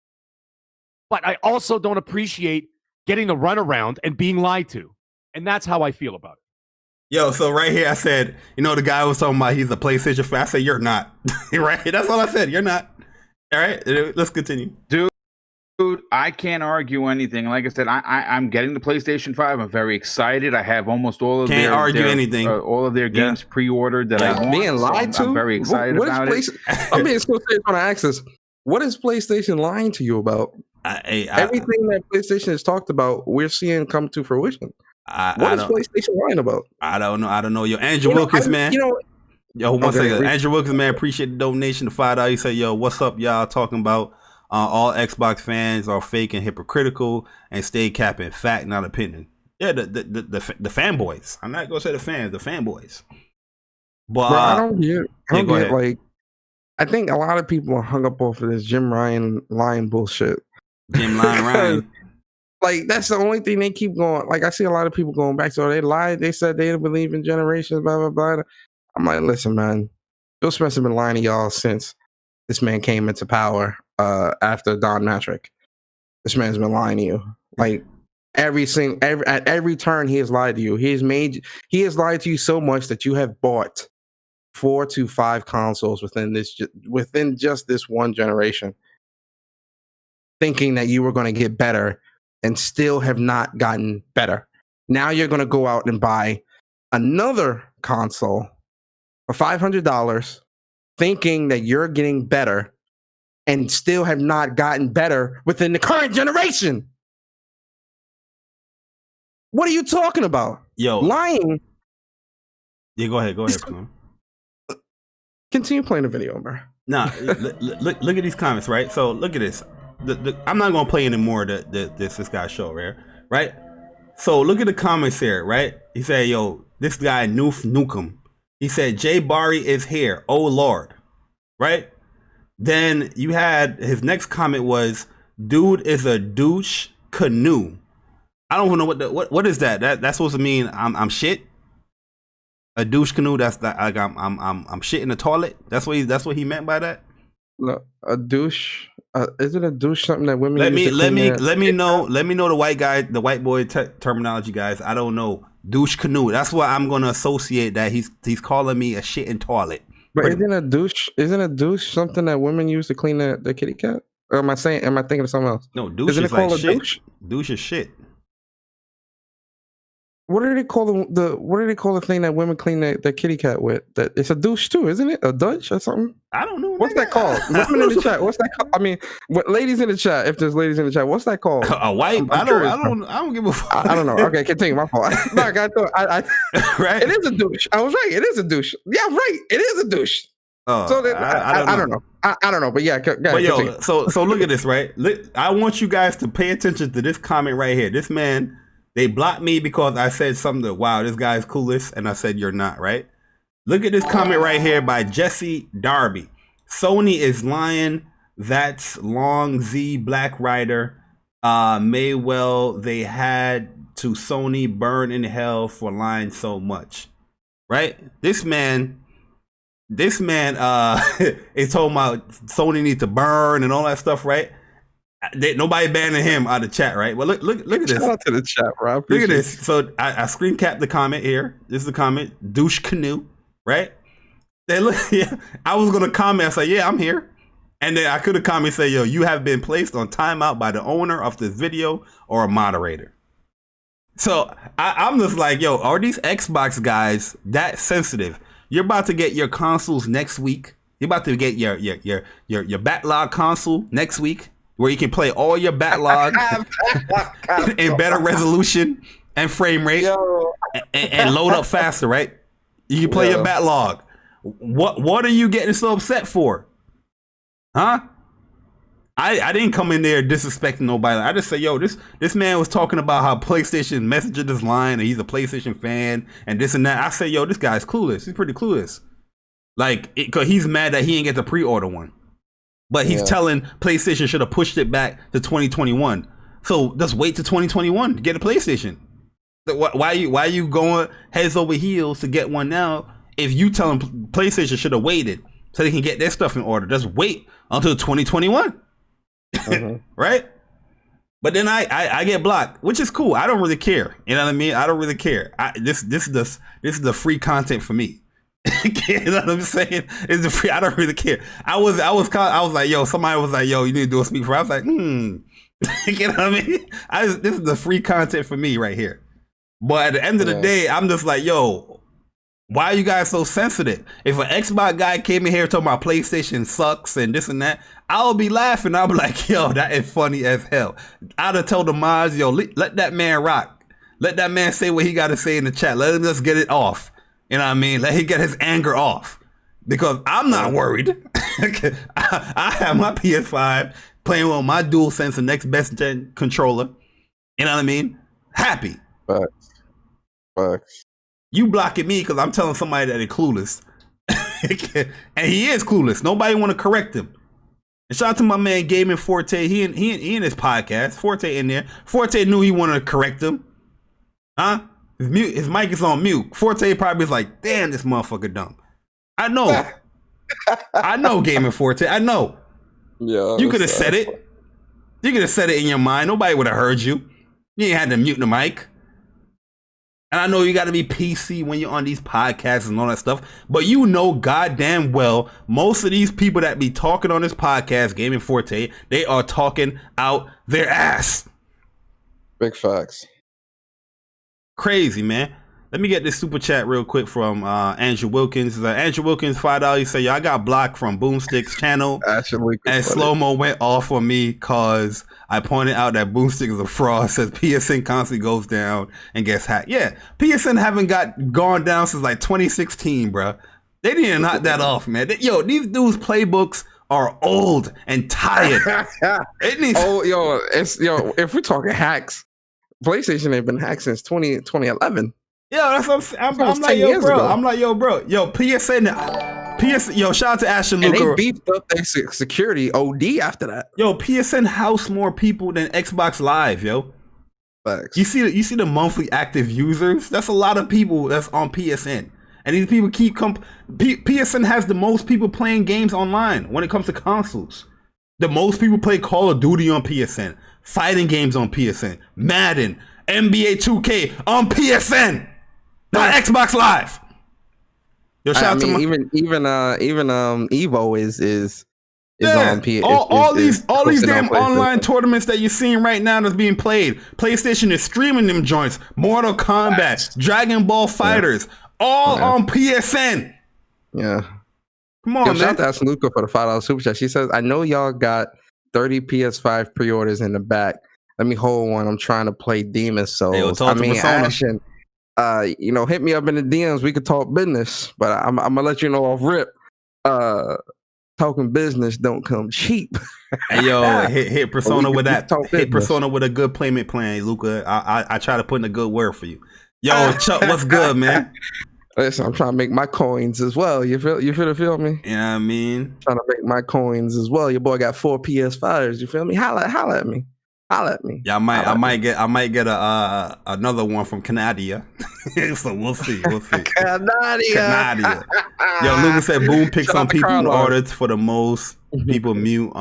But I also don't appreciate getting the runaround and being lied to. And that's how I feel about it. So right here I said, the guy was talking about he's a PlayStation fan. I said, you're not. Right? That's all I said. You're not. All right, let's continue. Dude, I can't argue anything. Like I said, I'm getting the PlayStation 5. I'm very excited. I have almost all of anything. All of their games pre-ordered that I want. Being lied to? I'm very excited about it. I'm being so serious when I ask this. What is PlayStation lying to you about? Everything that PlayStation has talked about, we're seeing come to fruition. What is PlayStation lying about? I don't know. Yo, Andrew Wilkins, man. One second. Andrew Wilkins, man, appreciate the donation to $5. He said, yo, what's up, y'all? Talking about all Xbox fans are fake and hypocritical and stay capping. Fact, not opinion. Yeah, the fanboys. I'm not gonna say the fans, the fanboys. But I don't get like, I think a lot of people are hung up off of this Jim Ryan lying bullshit. Jim Ryan. Like, that's the only thing they keep going. Like, I see a lot of people going back to, they lied. They said they didn't believe in generations, blah, blah, blah. I'm like, listen, man, Bill Spencer been lying to y'all since this man came into power after Don Matrick. This man's been lying to you. Like, at every turn, he has lied to you. He has lied to you so much that you have bought 4 to 5 consoles within just this one generation, thinking that you were going to get better and still have not gotten better. Now you're going to go out and buy another console for $500, thinking that you're getting better and still have not gotten better within the current generation. What are you talking about? Yo, lying. Yeah, go ahead. Continue playing the video, bro. Nah, look at these comments, right? So look at this. I'm not gonna play anymore. This guy's show, right? So look at the comments here, right? He said, "Yo, this guy Nukem." He said, "Jay Barry is here. Oh Lord," right? Then you had his next comment was, "Dude is a douche canoe." I don't even know what is that. That's supposed to mean I'm shit. A douche canoe. That's that. Like I'm shit in the toilet. That's what he meant by that. No, a douche. Is it a douche something that women? Let me know the white boy terminology, guys. I don't know. Douche canoe. That's what I'm gonna associate that he's calling me a shit in toilet. But isn't a douche something that women use to clean their kitty cat? Or am I thinking of something else? No, douche Isn't is it called like a shit. douche? Douche is shit. What do they call the thing that women clean their kitty cat with? That it's a douche too, isn't it? A douche or something? I don't know. What's that called? Women in the chat. What's that called? I mean, ladies in the chat. If there's ladies in the chat, what's that called? A wipe? I don't give a fuck. I don't know. Okay, continue. My fault. No, I Right? It is a douche. I was right. It is a douche. Yeah, right. It is a douche. Oh, So then, I don't know. I don't know. But yeah, but yo, so look at this, right? I want you guys to pay attention to this comment right here. This man, they blocked me because I said something that, wow, this guy's coolest, and I said you're not, right? Look at this comment right here by Jesse Darby. Sony is lying. That's Long Z Black Rider. May well they had to Sony burn in hell for lying so much, right? This man is talking about Sony need to burn and all that stuff, right? Nobody banning him out of the chat, right? Well, look at this. Shout out to the chat, bro. Look at this. So I screen capped the comment here. This is the comment. Douche canoe, right? Then look, yeah, I was gonna comment. I say, yeah, I'm here. And then I could have commented, say, yo, you have been placed on timeout by the owner of this video or a moderator. So I'm just like, yo, are these Xbox guys that sensitive? You're about to get your consoles next week. You're about to get your backlog console next week, where you can play all your backlog in better resolution and frame rate, and load up faster, right? You can play your backlog. What are you getting so upset for? Huh? I didn't come in there disrespecting nobody. I just say, yo, this man was talking about how PlayStation messenger this line and he's a PlayStation fan and this and that. I say, yo, this guy's clueless. He's pretty clueless. Like, cause he's mad that he didn't get the pre-order one. But he's telling PlayStation should have pushed it back to 2021. So just wait to 2021 to get a PlayStation. Why are you going heads over heels to get one now if you tell them PlayStation should have waited so they can get their stuff in order? Just wait until 2021. Right? But then I get blocked, which is cool. I don't really care. You know what I mean? I don't really care. This is the free content for me. You know what I'm saying? It's the free. I don't really care. I was like, yo, somebody was like, yo, you need to do a speak for. I was like, You know what I mean? This is the free content for me right here. But at the end of the day, I'm just like, yo, why are you guys so sensitive? If an Xbox guy came in here talking about PlayStation sucks and this and that, I'll be laughing. I'll be like, yo, that is funny as hell. I'd have told the mods, yo, let that man rock. Let that man say what he got to say in the chat. Let him just get it off. You know what I mean? Let him get his anger off. Because I'm not worried. I have my PS5 playing with my DualSense and next best gen controller. You know what I mean? Happy. Facts. You blocking me because I'm telling somebody that they're clueless. And he is clueless. Nobody want to correct him. And shout out to my man Gaming Forte. He in his podcast. Forte in there. Forte knew he wanted to correct him. Huh? His mic is on mute. Forte probably is like, damn, this motherfucker dumb. I know. I know, Gaming Forte. I know. Yeah. You could have said it. You could have said it in your mind. Nobody would have heard you. You ain't had to mute the mic. And I know you got to be PC when you're on these podcasts and all that stuff, but you know goddamn well most of these people that be talking on this podcast, Gaming Forte, they are talking out their ass. Big facts. Crazy, man. Let me get this super chat real quick from Andrew Wilkins. Andrew Wilkins, $5. He said, yo, I got blocked from Boomstick's channel. And slow-mo went off on me because I pointed out that Boomstick is a fraud. Says PSN constantly goes down and gets hacked. Yeah, PSN haven't gone down since like 2016, bro. They didn't knock that off, man. Yo, these dudes' playbooks are old and tired. If we're talking hacks, PlayStation ain't been hacked since 2011. Yo, that's what I'm like, yo, bro. I'm like, yo, bro. Yo, PSN, yo, shout out to Asher Luca. And they beefed up their security OD after that. Yo, PSN house more people than Xbox Live, yo. Facts. You see the monthly active users? That's a lot of people that's on PSN. And these people keep PSN has the most people playing games online when it comes to consoles. The most people play Call of Duty on PSN, fighting games on PSN, Madden, NBA 2K on PSN. Not Xbox Live. Yo, shout out to even Evo is yeah. on P. All these posted damn on PlayStation. online tournaments that you're seeing right now that's being played. PlayStation is streaming them joints. Mortal Kombat, Dragon Ball Fighters, all on PSN. Yeah. Come on, man. Shout out to Luca for the $5 super chat. She says, "I know y'all got 30 PS5 pre-orders in the back. Let me hold one. I'm trying to play Demon's Souls." Hey, yo, talk to Persona. Action. Hit me up in the DMs. We could talk business, but I'm gonna let you know off rip. Talking business don't come cheap. Hey, yo, hit Persona with that. Hit business. Persona with a good payment plan, Luca. I try to put in a good word for you. Yo, Chuck, what's good, man? Listen, I'm trying to make my coins as well. You feel me? Yeah, I mean, Trying to make my coins as well. Your boy got 4 PS5s. You feel me? Holla at me. Yeah, I might get another one from Canada. So we'll see. Canada. Yo, Lucas said boom picks on people in order for the most people mute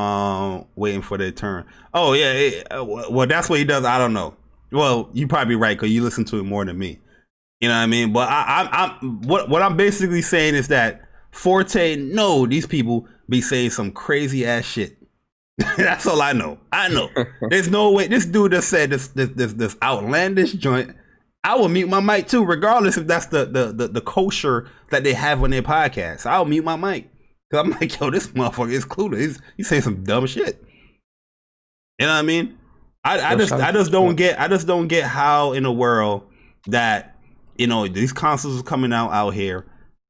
waiting for their turn. Oh yeah, well that's what he does. I don't know. Well, you probably right because you listen to it more than me. You know what I mean? But what I'm basically saying is that Forte, no, these people be saying some crazy ass shit. That's all I know. There's no way this dude just said this outlandish joint. I will mute my mic too, regardless if that's the kosher that they have on their podcast. I'll mute my mic. Cause I'm like, yo, this motherfucker is clueless. He's saying some dumb shit. You know what I mean? I just don't get how in the world that, you know, these consoles are coming out here.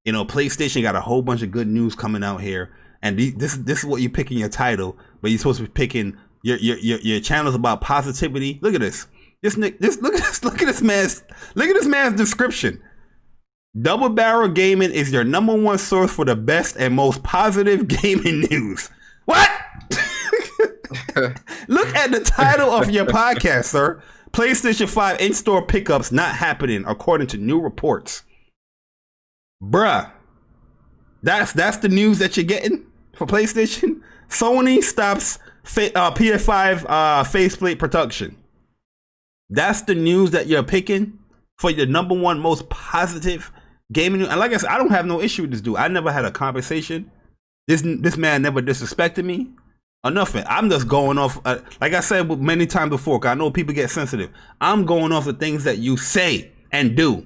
You know, PlayStation got a whole bunch of good news coming out here. And this is what you pick in your title, but you're supposed to be picking your channel's about positivity. Look at this. Look at this man's description. Double Barrel Gaming is your #1 source for the best and most positive gaming news. What? Look at the title of your podcast, sir. PlayStation 5 in-store pickups not happening according to new reports. Bruh. That's the news that you're getting for PlayStation. Sony stops PS5 faceplate production. That's the news that you're picking for your #1 most positive gaming news. And like I said, I don't have no issue with this dude. I never had a conversation. This man never disrespected me or nothing. I'm just going off, like I said many times before, 'cause I know people get sensitive. I'm going off the things that you say and do.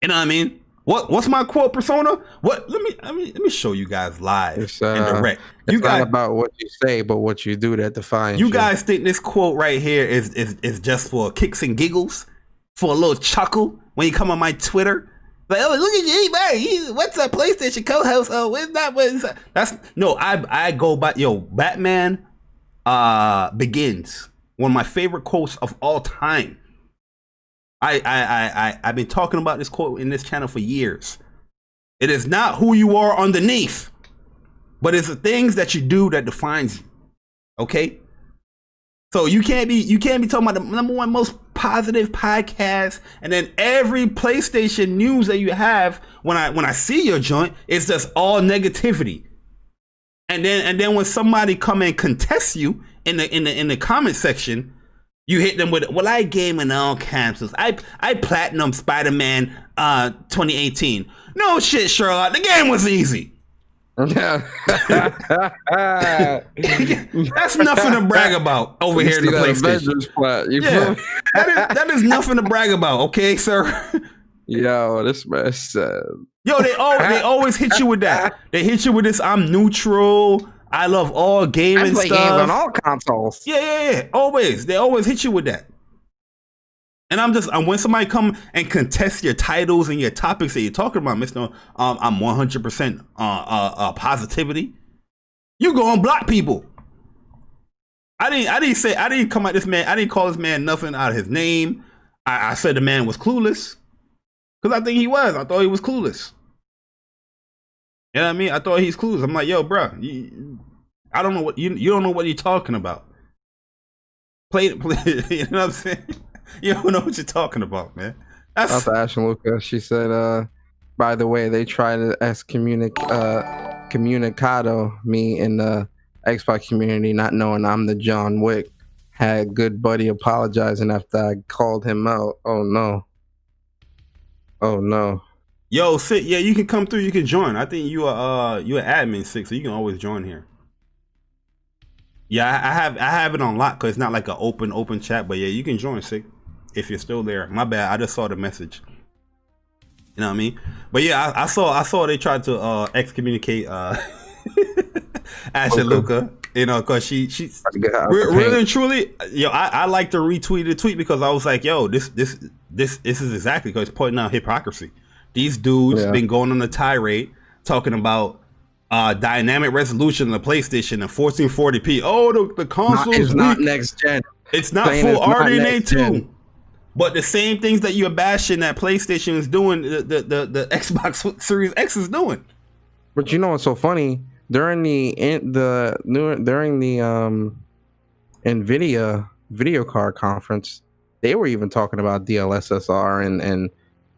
You know what I mean? What's my quote, Persona? Let me show you guys live and direct. It's not about what you say, but what you do that defines you. You guys think this quote right here is just for kicks and giggles, for a little chuckle when you come on my Twitter? Like, oh, look at you, man. What's a PlayStation co-host? Oh, what's that? That's no. I go by Batman Begins. One of my favorite quotes of all time. I've been talking about this quote in this channel for years. It is not who you are underneath, but it's the things that you do that defines you. Okay? So you can't be talking about the #1 most positive podcast, and then every PlayStation news that you have when I see your joint, it's just all negativity. And then when somebody come and contest you in the comment section, you hit them with, well, I game in all cancels. I platinum Spider-Man 2018. No shit, Sherlock. The game was easy. That's nothing to brag about over here in the PlayStation. Yeah, that is nothing to brag about, okay, sir? Yo, this man said. Yo, they always hit you with that. They hit you with this. I'm neutral. I love all gaming stuff. Games on all consoles. Yeah. Always. They always hit you with that. And when somebody come and contest your titles and your topics that you're talking about, Mr. I'm 100% positivity. You go and block people. I didn't come at this man. I didn't call this man nothing out of his name. I said the man was clueless because I think he was. I thought he was clueless. You know what I mean? I thought he's clueless. I'm like, yo, bro, I don't know what you don't know what you're talking about. Play. You know what I'm saying? You don't know what you're talking about, man. That's Ashley Lucas. She said, by the way, they tried to communicado me in the Xbox community, not knowing I'm the John Wick. Had good buddy apologizing after I called him out. Oh no. Oh no. Yo, Sick, yeah, you can come through. You can join. I think you are you an admin, Sick, so you can always join here. Yeah, I have it on lock because it's not like an open chat. But yeah, you can join, Sick, if you're still there. My bad, I just saw the message. You know what I mean? But yeah, I saw they tried to excommunicate Asha Luca. You know, because she's really and truly, yo, I like to retweet the tweet because I was like, yo, this is exactly because it's pointing out hypocrisy. These dudes been going on a tirade talking about dynamic resolution on the PlayStation and 1440p. Oh, the console is not next gen. It's not full RDNA 2. But the same things that you're bashing that PlayStation is doing, the Xbox Series X is doing. But you know what's so funny? During the NVIDIA video card conference, they were even talking about DLSSR and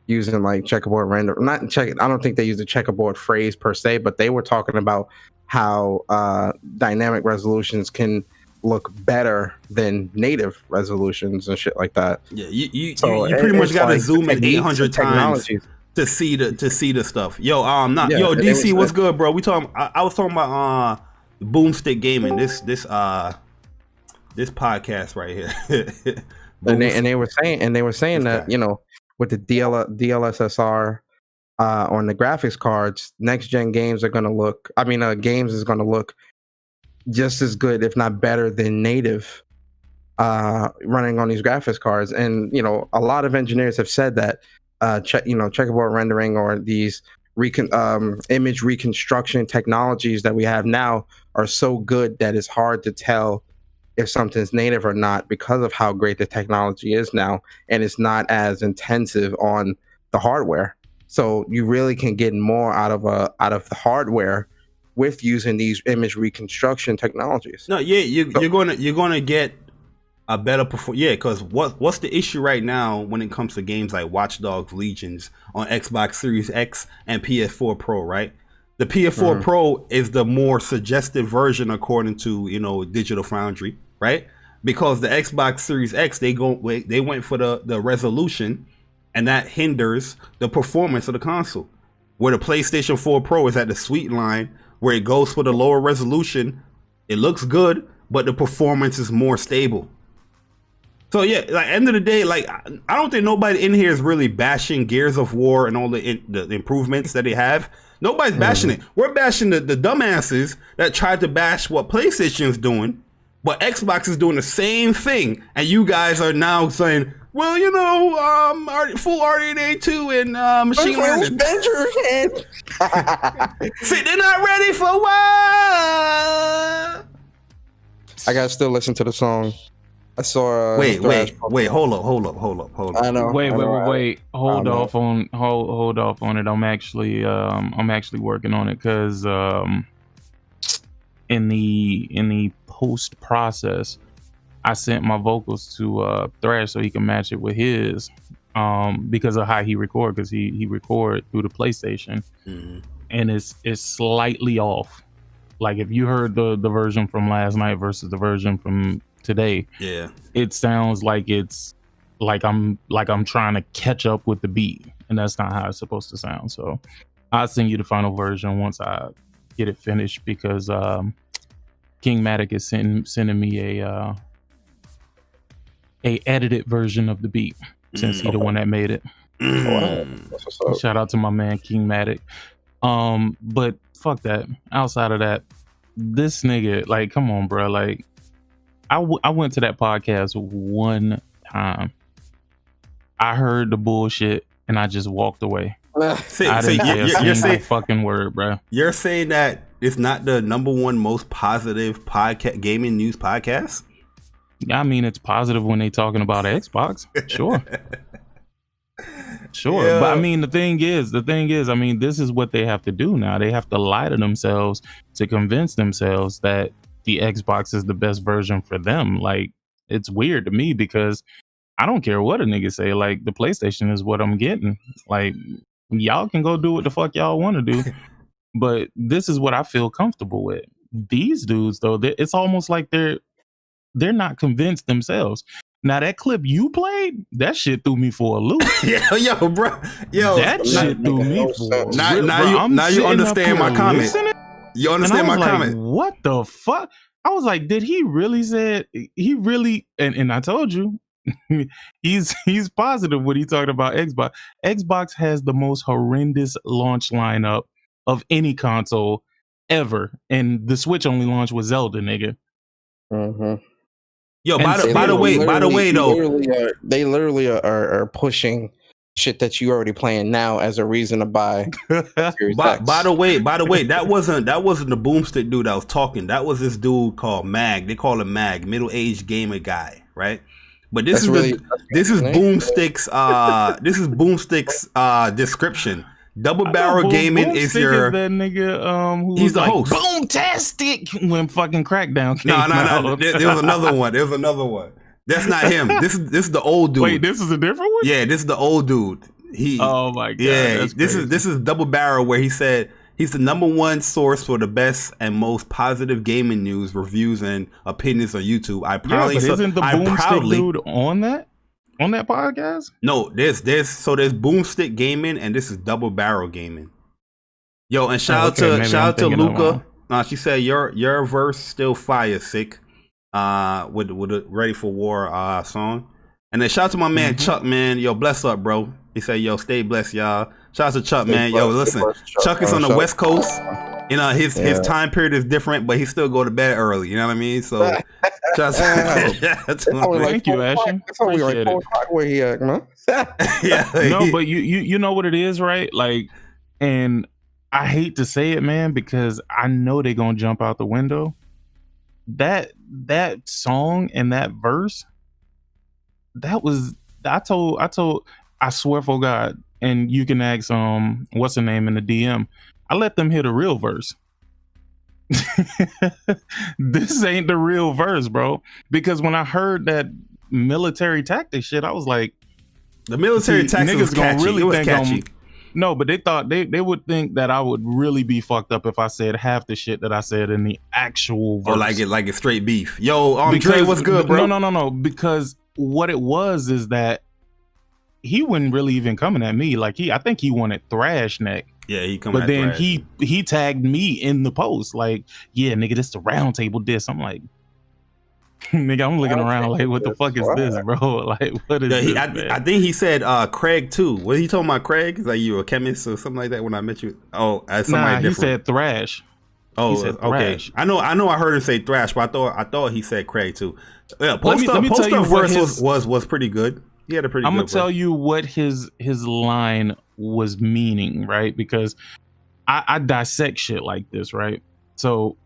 using like checkerboard render. I don't think they used the checkerboard phrase per se, but they were talking about how dynamic resolutions can look better than native resolutions and shit like that. Yeah, you pretty much got to zoom in 800 times to see the stuff. Yo, DC, what's good, bro? I was talking about Boomstick Gaming. This podcast right here. and they were saying that, you know, with the DLSSR on the graphics cards, next gen games are gonna look. Games is gonna look just as good, if not better, than native running on these graphics cards. And you know, a lot of engineers have said that checkerboard rendering or these image reconstruction technologies that we have now are so good that it's hard to tell if something's native or not because of how great the technology is now, and it's not as intensive on the hardware. So you really can get more out of the hardware with using these image reconstruction technologies. No, yeah, you're gonna get a better performance. Yeah, because what's the issue right now when it comes to games like Watch Dogs Legions on Xbox Series X and PS4 Pro, right? The PS4 Pro is the more suggestive version according to, you know, Digital Foundry, right? Because the Xbox Series X, they went for the resolution, and that hinders the performance of the console. Where the PlayStation 4 Pro is at the sweet line, where it goes for the lower resolution, it looks good, but the performance is more stable. So yeah, like end of the day, like I don't think nobody in here is really bashing Gears of War and all the improvements that they have. Nobody's bashing it. We're bashing the dumbasses that tried to bash what PlayStation is doing, but Xbox is doing the same thing, and you guys are now saying, well, you know, full RDNA 2 and machine learning. See, they're not ready for what? I gotta still listen to the song. I saw. Wait, hold up. I know. Wait. Hold off on it. I'm actually working on it because in the post process, I sent my vocals to Thrash so he can match it with his because of how he record, because he record through the PlayStation, and it's slightly off. Like if you heard the version from last night versus the version from today, yeah, it sounds like it's like I'm trying to catch up with the beat, and that's not how it's supposed to sound. So I'll send you the final version once I get it finished, because King Matic is sending me a edited version of the beat, since he's the one that made it. Shout out to my man King Matic. But fuck that. Outside of that, this nigga, like, come on, bro. Like, I went to that podcast one time. I heard the bullshit and I just walked away. I didn't say a single fucking word, bro. You're saying that it's not the #1 most positive podcast, gaming news podcast? I mean, it's positive when they talking about Xbox. Sure. Yeah. But I mean, the thing is, I mean, this is what they have to do now. They have to lie to themselves to convince themselves that the Xbox is the best version for them. Like, it's weird to me because I don't care what a nigga say. Like, the PlayStation is what I'm getting. Like, y'all can go do what the fuck y'all want to do, but this is what I feel comfortable with. These dudes, though, it's almost like they're not convinced themselves. Now that clip you played, that shit threw me for a loop. yo, bro, yo, That shit threw me for a loop. Now you understand my comment. You understand my comment. What the fuck? I was like, did he really said he really? And I told you, he's positive when he talked about Xbox. Xbox has the most horrendous launch lineup of any console ever, and the Switch only launched with Zelda, nigga. Mm-hmm. Yo, by the way, though, they literally are pushing shit that you already playing now as a reason to buy. by the way, that wasn't the boomstick dude that was talking. That was this dude called Mag. They call him Mag, middle-aged gamer guy, right? But this is Boomstick's description. Double Barrel Gaming is your that nigga who he's the like, host. Boomtastic when fucking Crackdown came No. out. There was another one. That's not him. This is the old dude. Wait, this is a different one? Yeah, this is the old dude. Oh my god. Yeah, that's this crazy. is Double Barrel, where he said he's the #1 source for the best and most positive gaming news, reviews, and opinions on YouTube. Isn't the Boomstick dude on that podcast? No, there's Boomstick Gaming, and this is Double Barrel Gaming. Yo, and shout out to Luca. She said your verse still fire, sick. With a Ready for War song. And then shout out to my man Chuck, man. Yo, bless up, bro. He said, yo, stay blessed, y'all. Shout out to Chuck, man. Yo, listen, Chuck is on the West Coast. You know, his time period is different, but he still go to bed early. You know what I mean? So, thank you, Ashton. It's only like 4 o'clock where he at, man. No, but you know what it is, right? Like, and I hate to say it, man, because I know they're gonna jump out the window. That song and that verse, I swear for God, and you can ask what's her name in the DM. I let them hear the real verse. This ain't the real verse, bro. Because when I heard that military tactic shit, I was like, the military tactic was catchy. It was catchy. No, but they thought they would think that I would really be fucked up if I said half the shit that I said in the actual verse. Or like it's straight beef. Yo, Dre, what's good, bro? No. Because what it was is that he wasn't really even coming at me. Like I think he wanted thrash neck. Yeah, he coming. But then he tagged me in the post. Like, yeah, nigga, this the round table diss. I'm like, nigga, I'm looking around like, what the fuck is this, bro? Like, what is this? I think he said Craig too. What he talking about, Craig? Like you a chemist or something like that when I met you? Oh, as somebody different. He said thrash. Oh, he said thrash. Okay. I know. I heard him say thrash, but I thought he said Craig too. Yeah, Post Up verse was pretty good. He had a pretty. I'm good gonna tell you what his line was meaning, right? Because I dissect shit like this, right? So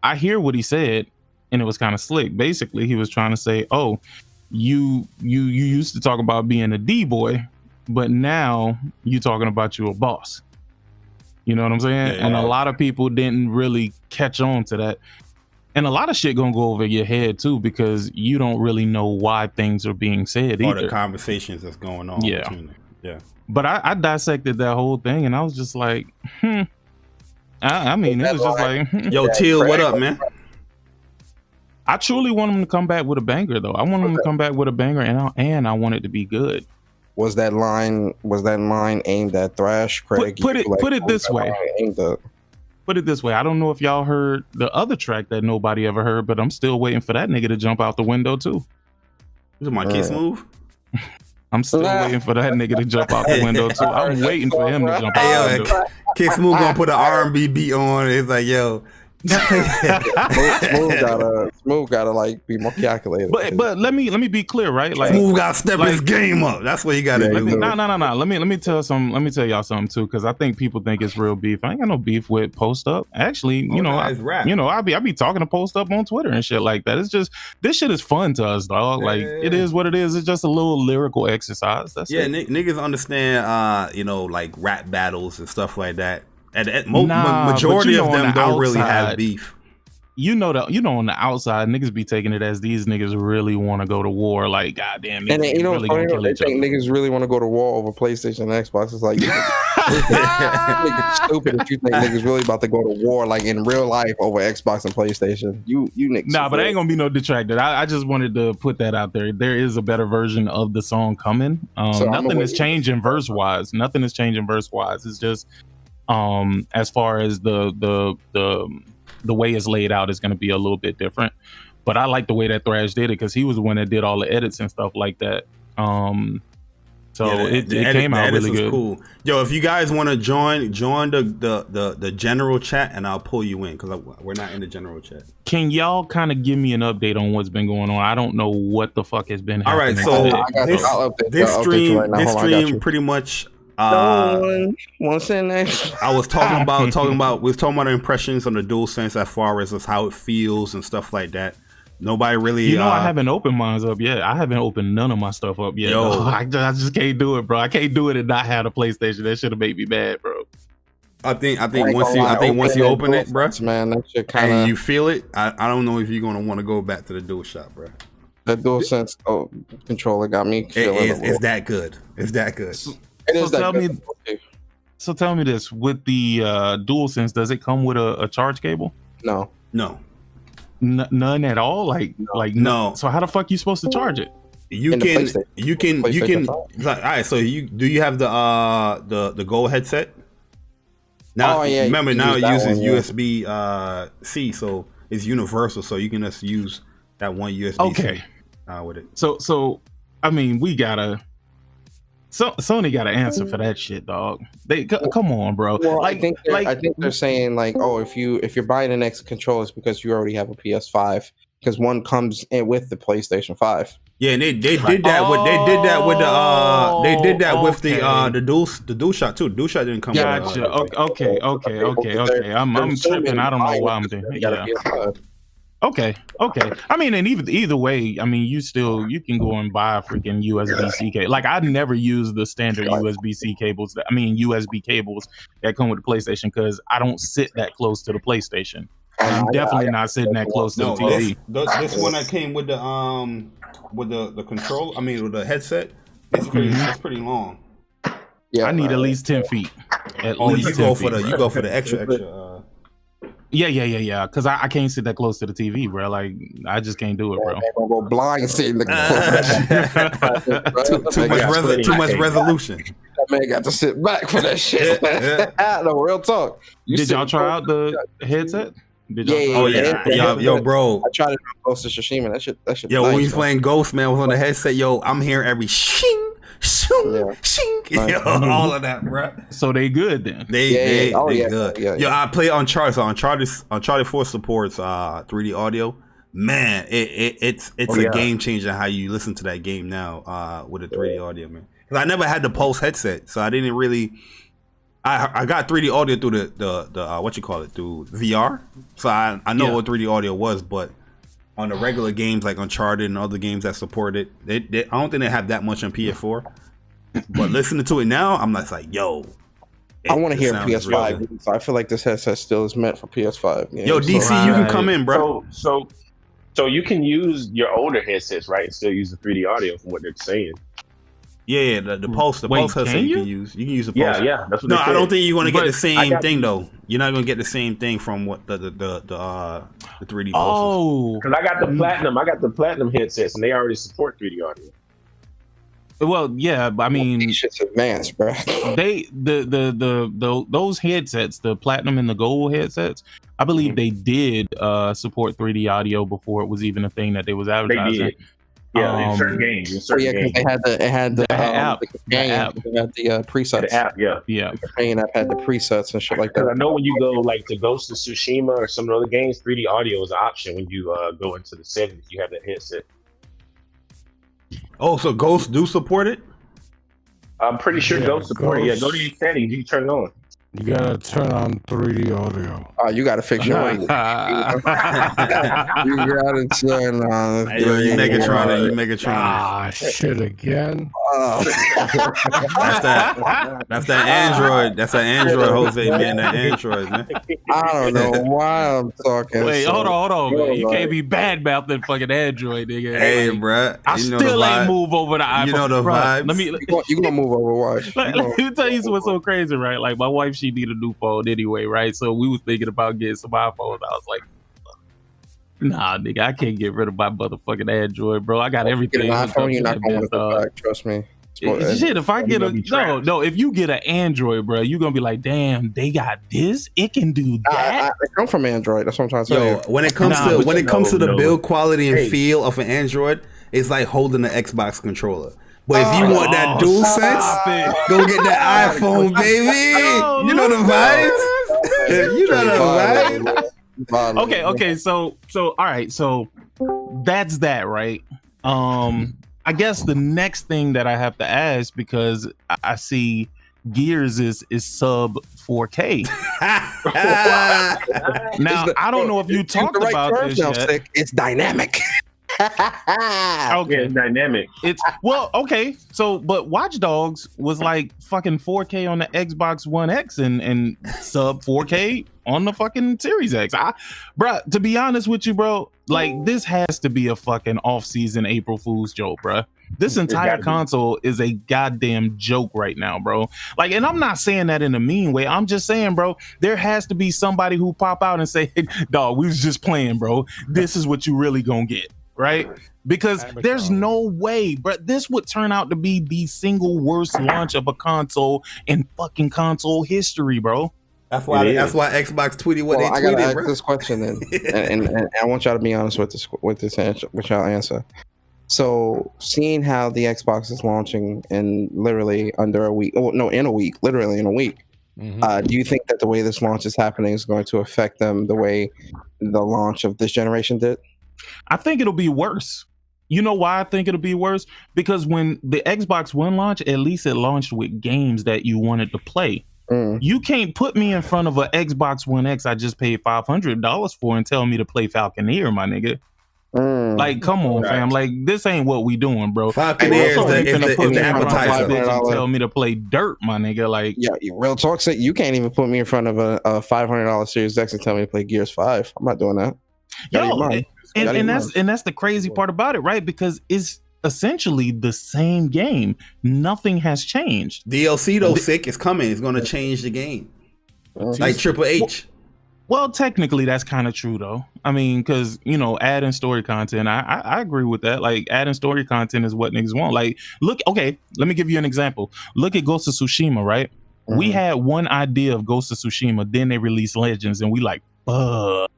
I hear what he said, and it was kind of slick. Basically, he was trying to say, "Oh, you used to talk about being a D boy, but now you talking about you a boss." You know what I'm saying? Yeah. And a lot of people didn't really catch on to that. And a lot of shit gonna go over your head too, because you don't really know why things are being said either. Or the conversations that's going on. Yeah. Yeah. But I dissected that whole thing, and I was just like, I mean, it was just like, yo, Teal, what up, man? I truly want him to come back with a banger, though. I want him to come back with a banger, and I want it to be good. Was that line aimed at thrash, Craig? Put it this way. Put it this way. I don't know if y'all heard the other track that nobody ever heard, but I'm still waiting for that nigga to jump out the window too. This is my Kiss move. I'm still waiting for that nigga to jump out the window too. I'm waiting for him to jump out the window. Kiss Move gonna put an R&B beat on. It's like, yo. Smooth gotta like be more calculated. But let me be clear, right? Like Smooth gotta step his game up. That's what you gotta do. No. Let me tell y'all something too, because I think people think it's real beef. I ain't got no beef with Post Up. Actually, I be talking to Post Up on Twitter and shit like that. It's just this shit is fun to us, dog. Like it is what it is. It's just a little lyrical exercise. That's it. Niggas understand like rap battles and stuff like that. And majority of them don't really have beef. You know, on the outside, niggas be taking it as these niggas really want to go to war. Like, goddamn, and they think niggas really want to go to war over PlayStation and Xbox. It's like, Niggas stupid if you think niggas really about to go to war like in real life over Xbox and PlayStation. You niggas. Nah, but I ain't gonna be no detractor. I just wanted to put that out there. There is a better version of the song coming. Nothing is changing verse wise. Nothing is changing verse wise. It's just as far as the way it's laid out is gonna be a little bit different. But I like the way that Thrash did it because he was the one that did all the edits and stuff like that. It came out really good. Cool. Yo, if you guys want to join the general chat, and I'll pull you in because we're not in the general chat. Can y'all kind of give me an update on what's been going on? I don't know what the fuck has been happening. All right, so this stream pretty much. I was talking about we was talking about impressions on the DualSense as far as how it feels and stuff like that. Nobody really. I haven't opened mine up yet. I haven't opened none of my stuff up yet. Yo, I just can't do it, bro. I can't do it and not have a PlayStation. That should have made me mad, bro. I think once you open it, bro, man, that shit kind of and you feel it. I don't know if you're gonna want to go back to the DualShock, bro. The DualSense controller got me feeling. It's that good. It's that good. So tell me this: with the DualSense, does it come with a charge cable? No. None at all. No. So how the fuck you supposed to charge it? You can. All right. So do you have the Gold headset? Now, remember now it uses USB C, so it's universal. So you can just use that one USB C with it. So I mean, we gotta. Sony got an answer for that shit, dog. Come on, bro. Well, I think they're saying like, oh, if you're buying an extra controller, it's because you already have a PS5 because one comes in with the PlayStation 5. Yeah, and they did that with the DualShock too. The DualShock didn't come. Gotcha. Okay. I'm tripping. I don't know why I'm doing. Yeah. Okay. I mean, and either way, I mean, you can go and buy a freaking USB-C cable. Like, I'd never use the standard USB-C cables. USB cables that come with the PlayStation because I don't sit that close to the PlayStation. I'm definitely not sitting that close to the TV. This one that came with the control. I mean, with the headset. It's pretty long. Yeah, I need at least 10 feet. You go for the extra. Yeah. Because I can't sit that close to the TV, bro. Like, I just can't do it, bro. I'm gonna go blind sitting too much resolution. That man got to sit back for that shit. No, real talk. Did y'all try out the headset? Yo, bro. I tried it on Ghost of Tsushima. That shit. Yo, when we was playing Ghost, man, was on the headset. Yo, I'm hearing every shing, shing, shing. Yo, all of that, bro. So they good then. They good. Yo, I play Uncharted. So Uncharted 4 supports 3D audio. Man, it's a game changer how you listen to that game now with a 3D audio, man. Because I never had the Pulse headset, so I didn't really. I got 3D audio through the through VR. So I know what 3D audio was, but on the regular games like Uncharted and other games that support it, I don't think they have that much on PS4. But listening to it now, I'm like, yo. I want to hear PS5. So I feel like this headset still is meant for PS5. Yo, DC, you can come in, bro. So you can use your older headsets, right, and still use the 3D audio from what they're saying. Yeah, the Pulse headset you can use. You can use the Pulse. Yeah. That's what I don't think you're gonna get the same thing though. You're not gonna get the same thing from what the 3D Pulse. Oh, because I got the platinum. I got the platinum headsets, and they already support 3D audio. Well, yeah, I mean, shit's advanced, bro. Those headsets, the platinum and the gold headsets, I believe they did support 3D audio before it was even a thing that they was advertising. They did. Yeah, in certain games. Because they had the app. They had the presets. The app, yeah. The companion app had the presets and shit like that. I know when you go like to Ghost of Tsushima or some other games, 3D audio is an option when you go into the settings. You have that headset. Oh, so Ghost do support it? I'm pretty sure Ghost support it. Yeah, go to your settings. You can turn it on. You gotta turn on 3D audio. Oh, you gotta fix your language. You gotta turn on. Hey, yo, you Megatron, you Megatron. Ah, shit again. That's that Android. That's that Android, Jose, man. That Android, man. I don't know why I'm talking. Wait, so hold on, man. You like- can't be bad mouthing fucking Android, nigga. Hey, Like, bruh. I you know still the ain't vibe. move over the iPhone. You know the Bruh, vibes. Let me You gonna move over? Watch. let me tell you what's so crazy, right? Like my wife, she need a new phone anyway, right? So we was thinking about getting some iPhones. I was like, nah, nigga, I can't get rid of my motherfucking Android, bro. I got Get everything. an hooked up iPhone, you're to not that gonna bitch, want to dog. go back. Trust me. Shit, if I get gonna be trash. no, if you get an Android, bro, you're gonna be like, damn, they got this. It can do that. I come from Android. That's what I'm trying to tell Yo, you. when it comes Nah, to but when it comes to the no. build quality and Hey. feel of an Android, it's like holding the Xbox controller. But if you want that Oh, DualSense, stop it. go get that iPhone, baby. Oh, You know the vibes. You know the vibes. Okay. So all right. So that's that, right? I guess the next thing that I have to ask, because I see Gears is sub 4K. Now I don't know if you talked about this yet. Sick. It's dynamic. Yeah, Okay. it's dynamic. It's well, okay. So, but Watch Dogs was like fucking 4K on the Xbox One X and sub 4K on the fucking Series X. Bruh, to be honest with you, bro, like this has to be a fucking off-season April Fool's joke, bruh. This entire gotta be. console is a goddamn joke right now, bro. Like, and I'm not saying that in a mean way. I'm just saying, bro, there has to be somebody who pop out and say, hey, dog, we was just playing, bro. This is what you really gonna get. Right? Because there's no way, but this would turn out to be the single worst launch of a console in fucking console history, bro. That's why. It That's is. why Xbox tweeted what Well, I they gotta tweeted, ask bro. this question then, and I want y'all to be honest with this answer, with y'all answer. So, seeing how the Xbox is launching in literally under a week, in a week, literally in a week, do you think that the way this launch is happening is going to affect them the way the launch of this generation did? I think it'll be worse. You know why I think it'll be worse? Because when the Xbox One launched, at least it launched with games that you wanted to play. You can't put me in front of an Xbox One X I just paid $500 for and tell me to play Falconeer, my nigga. Like, come on, fam. Like, this ain't what we doing, bro. Falconeer is Also, the, you is finna the, put is me the in front of my appetizer. bitch and tell me to play dirt, my nigga. Like, Yeah, real talk. Say you can't even put me in front of a $500 Series X and tell me to play Gears 5. I'm not doing that. yo, and that's the crazy part about it, right? Because it's essentially the same game. Nothing has changed. DLC though, sick is coming. It's gonna change the game. Like Triple H. Well, technically, that's kind of true, though. I mean, because, you know, adding story content, I agree with that. Like, adding story content is what niggas want. Like, look, okay, let me give you an example. Look at Ghost of Tsushima, right? We had one idea of Ghost of Tsushima, then they released Legends, and we like, fuck.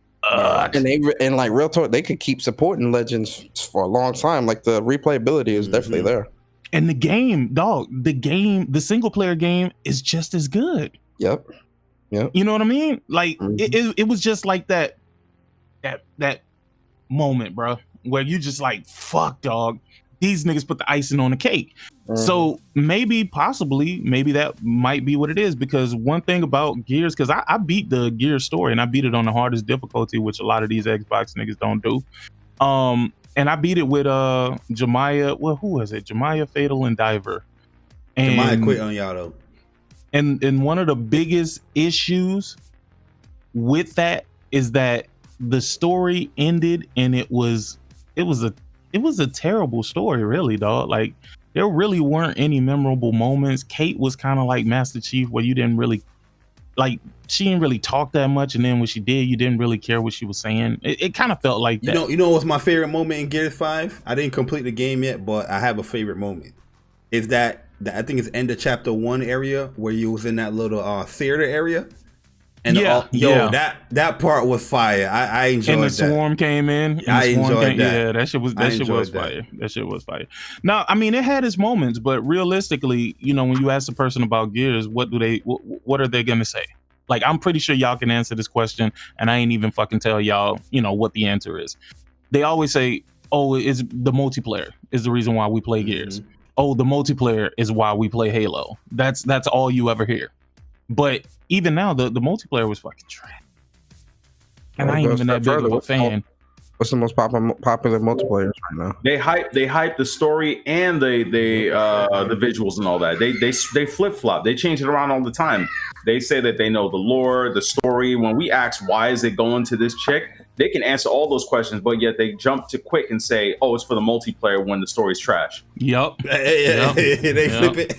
And like real talk, they could keep supporting Legends for a long time. Like the replayability is definitely there. And the game, dog, the single player game is just as good. Yep. You know what I mean? Like it was just like that moment, bro, where you just like, fuck, dog. These niggas put the icing on the cake. So maybe that might be what it is. Because one thing about Gears, because I beat the Gears story and I beat it on the hardest difficulty, which a lot of these Xbox niggas don't do. And I beat it with Jemiah. Well, who was it? Jemiah, Fatal, and Diver. And Jemiah quit on y'all though. And one of the biggest issues with that is that the story ended and it was a terrible story, really, dog. Like, there really weren't any memorable moments. Kate was kind of like Master Chief, where you didn't really like, she didn't really talk that much, and then when she did, you didn't really care what she was saying. It kind of felt like that. You know what's my favorite moment in Gears 5? I didn't complete the game yet, but I have a favorite moment. Is that I think it's end of chapter 1 area where you was in that little theater area. And that part was fire. I enjoyed that. And the swarm came in. I enjoyed that. Yeah, that shit was fire. That shit was fire. Now, I mean, it had its moments, but realistically, you know, when you ask a person about Gears, what are they gonna say? Like, I'm pretty sure y'all can answer this question, and I ain't even fucking tell y'all, you know, what the answer is. They always say, "Oh, it's the multiplayer is the reason why we play Gears." Oh, the multiplayer is why we play Halo. That's all you ever hear. But even now, the multiplayer was fucking trash. And I ain't even that big of a fan. What's the most popular multiplayers right now? They hype the story and the visuals and all that. They flip flop. They change it around all the time. They say that they know the lore, the story. When we ask why is it going to this chick, they can answer all those questions, but yet they jump to quick and say, "Oh, it's for the multiplayer." When the story's trash. Yup. They flip it.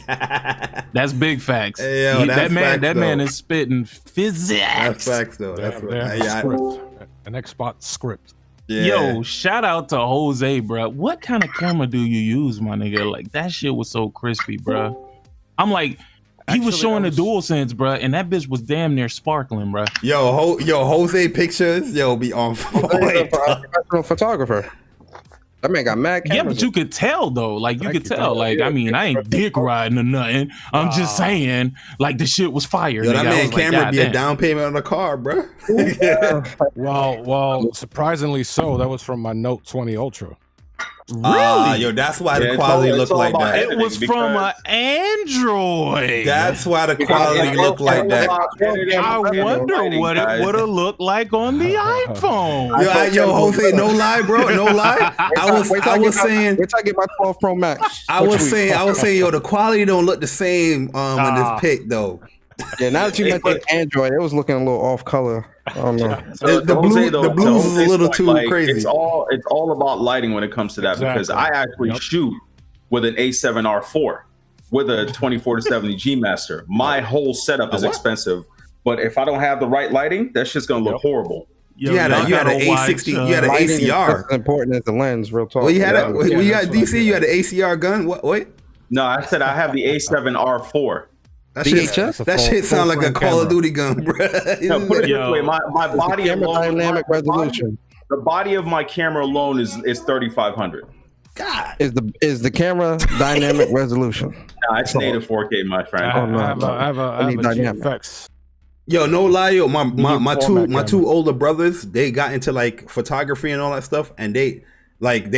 That's big facts. Yo, that man is spitting physics. That's facts though. That's an Xbox script. Yeah. Yo, shout out to Jose, bro. What kind of camera do you use, my nigga? Like, that shit was so crispy, bro. I'm like, he was showing the DualSense, bro, and that bitch was damn near sparkling, bro. Yo, Jose pictures, be on point. Professional photographer. That man got mad cameras. Yeah, but you could tell though. Like you could tell. Like, I mean, I ain't dick riding or nothing. I'm just saying, like, the shit was fire. Yo, that man camera like, be a down payment on the car, bro. Well, surprisingly so. That was from my Note 20 Ultra. Really? Yo, that's why the quality looked like that. It was from an Android. That's why the quality looked like that. I wonder what it would have looked like on the iPhone. Yo, Jose, no lie, bro, no lie. I was saying, wait till I get my 12 Pro Max. I was saying, yo, the quality don't look the same in this pic though. Yeah, now that you mentioned Android, it was looking a little off color. I don't know. The blues is a little too crazy. It's all about lighting when it comes to that, because I actually shoot with an A7R4 with a 24-70 G Master. My whole setup is expensive, but if I don't have the right lighting, that shit's gonna look horrible. You had an A60, you had an ACR. As important as the lens, real talk. Well, you had DC, you had an ACR gun. What? Wait. No, I said I have the A7R4. That shit sound like a Call of Duty gun, bro. No, put it this way, my body alone, dynamic resolution. The body of my camera alone is 3,500. God, is the camera dynamic resolution? Nah, it's native 4K, my friend. I have a GFX. Yo, no lie, yo, my two older brothers, they got into like photography and all that stuff, and they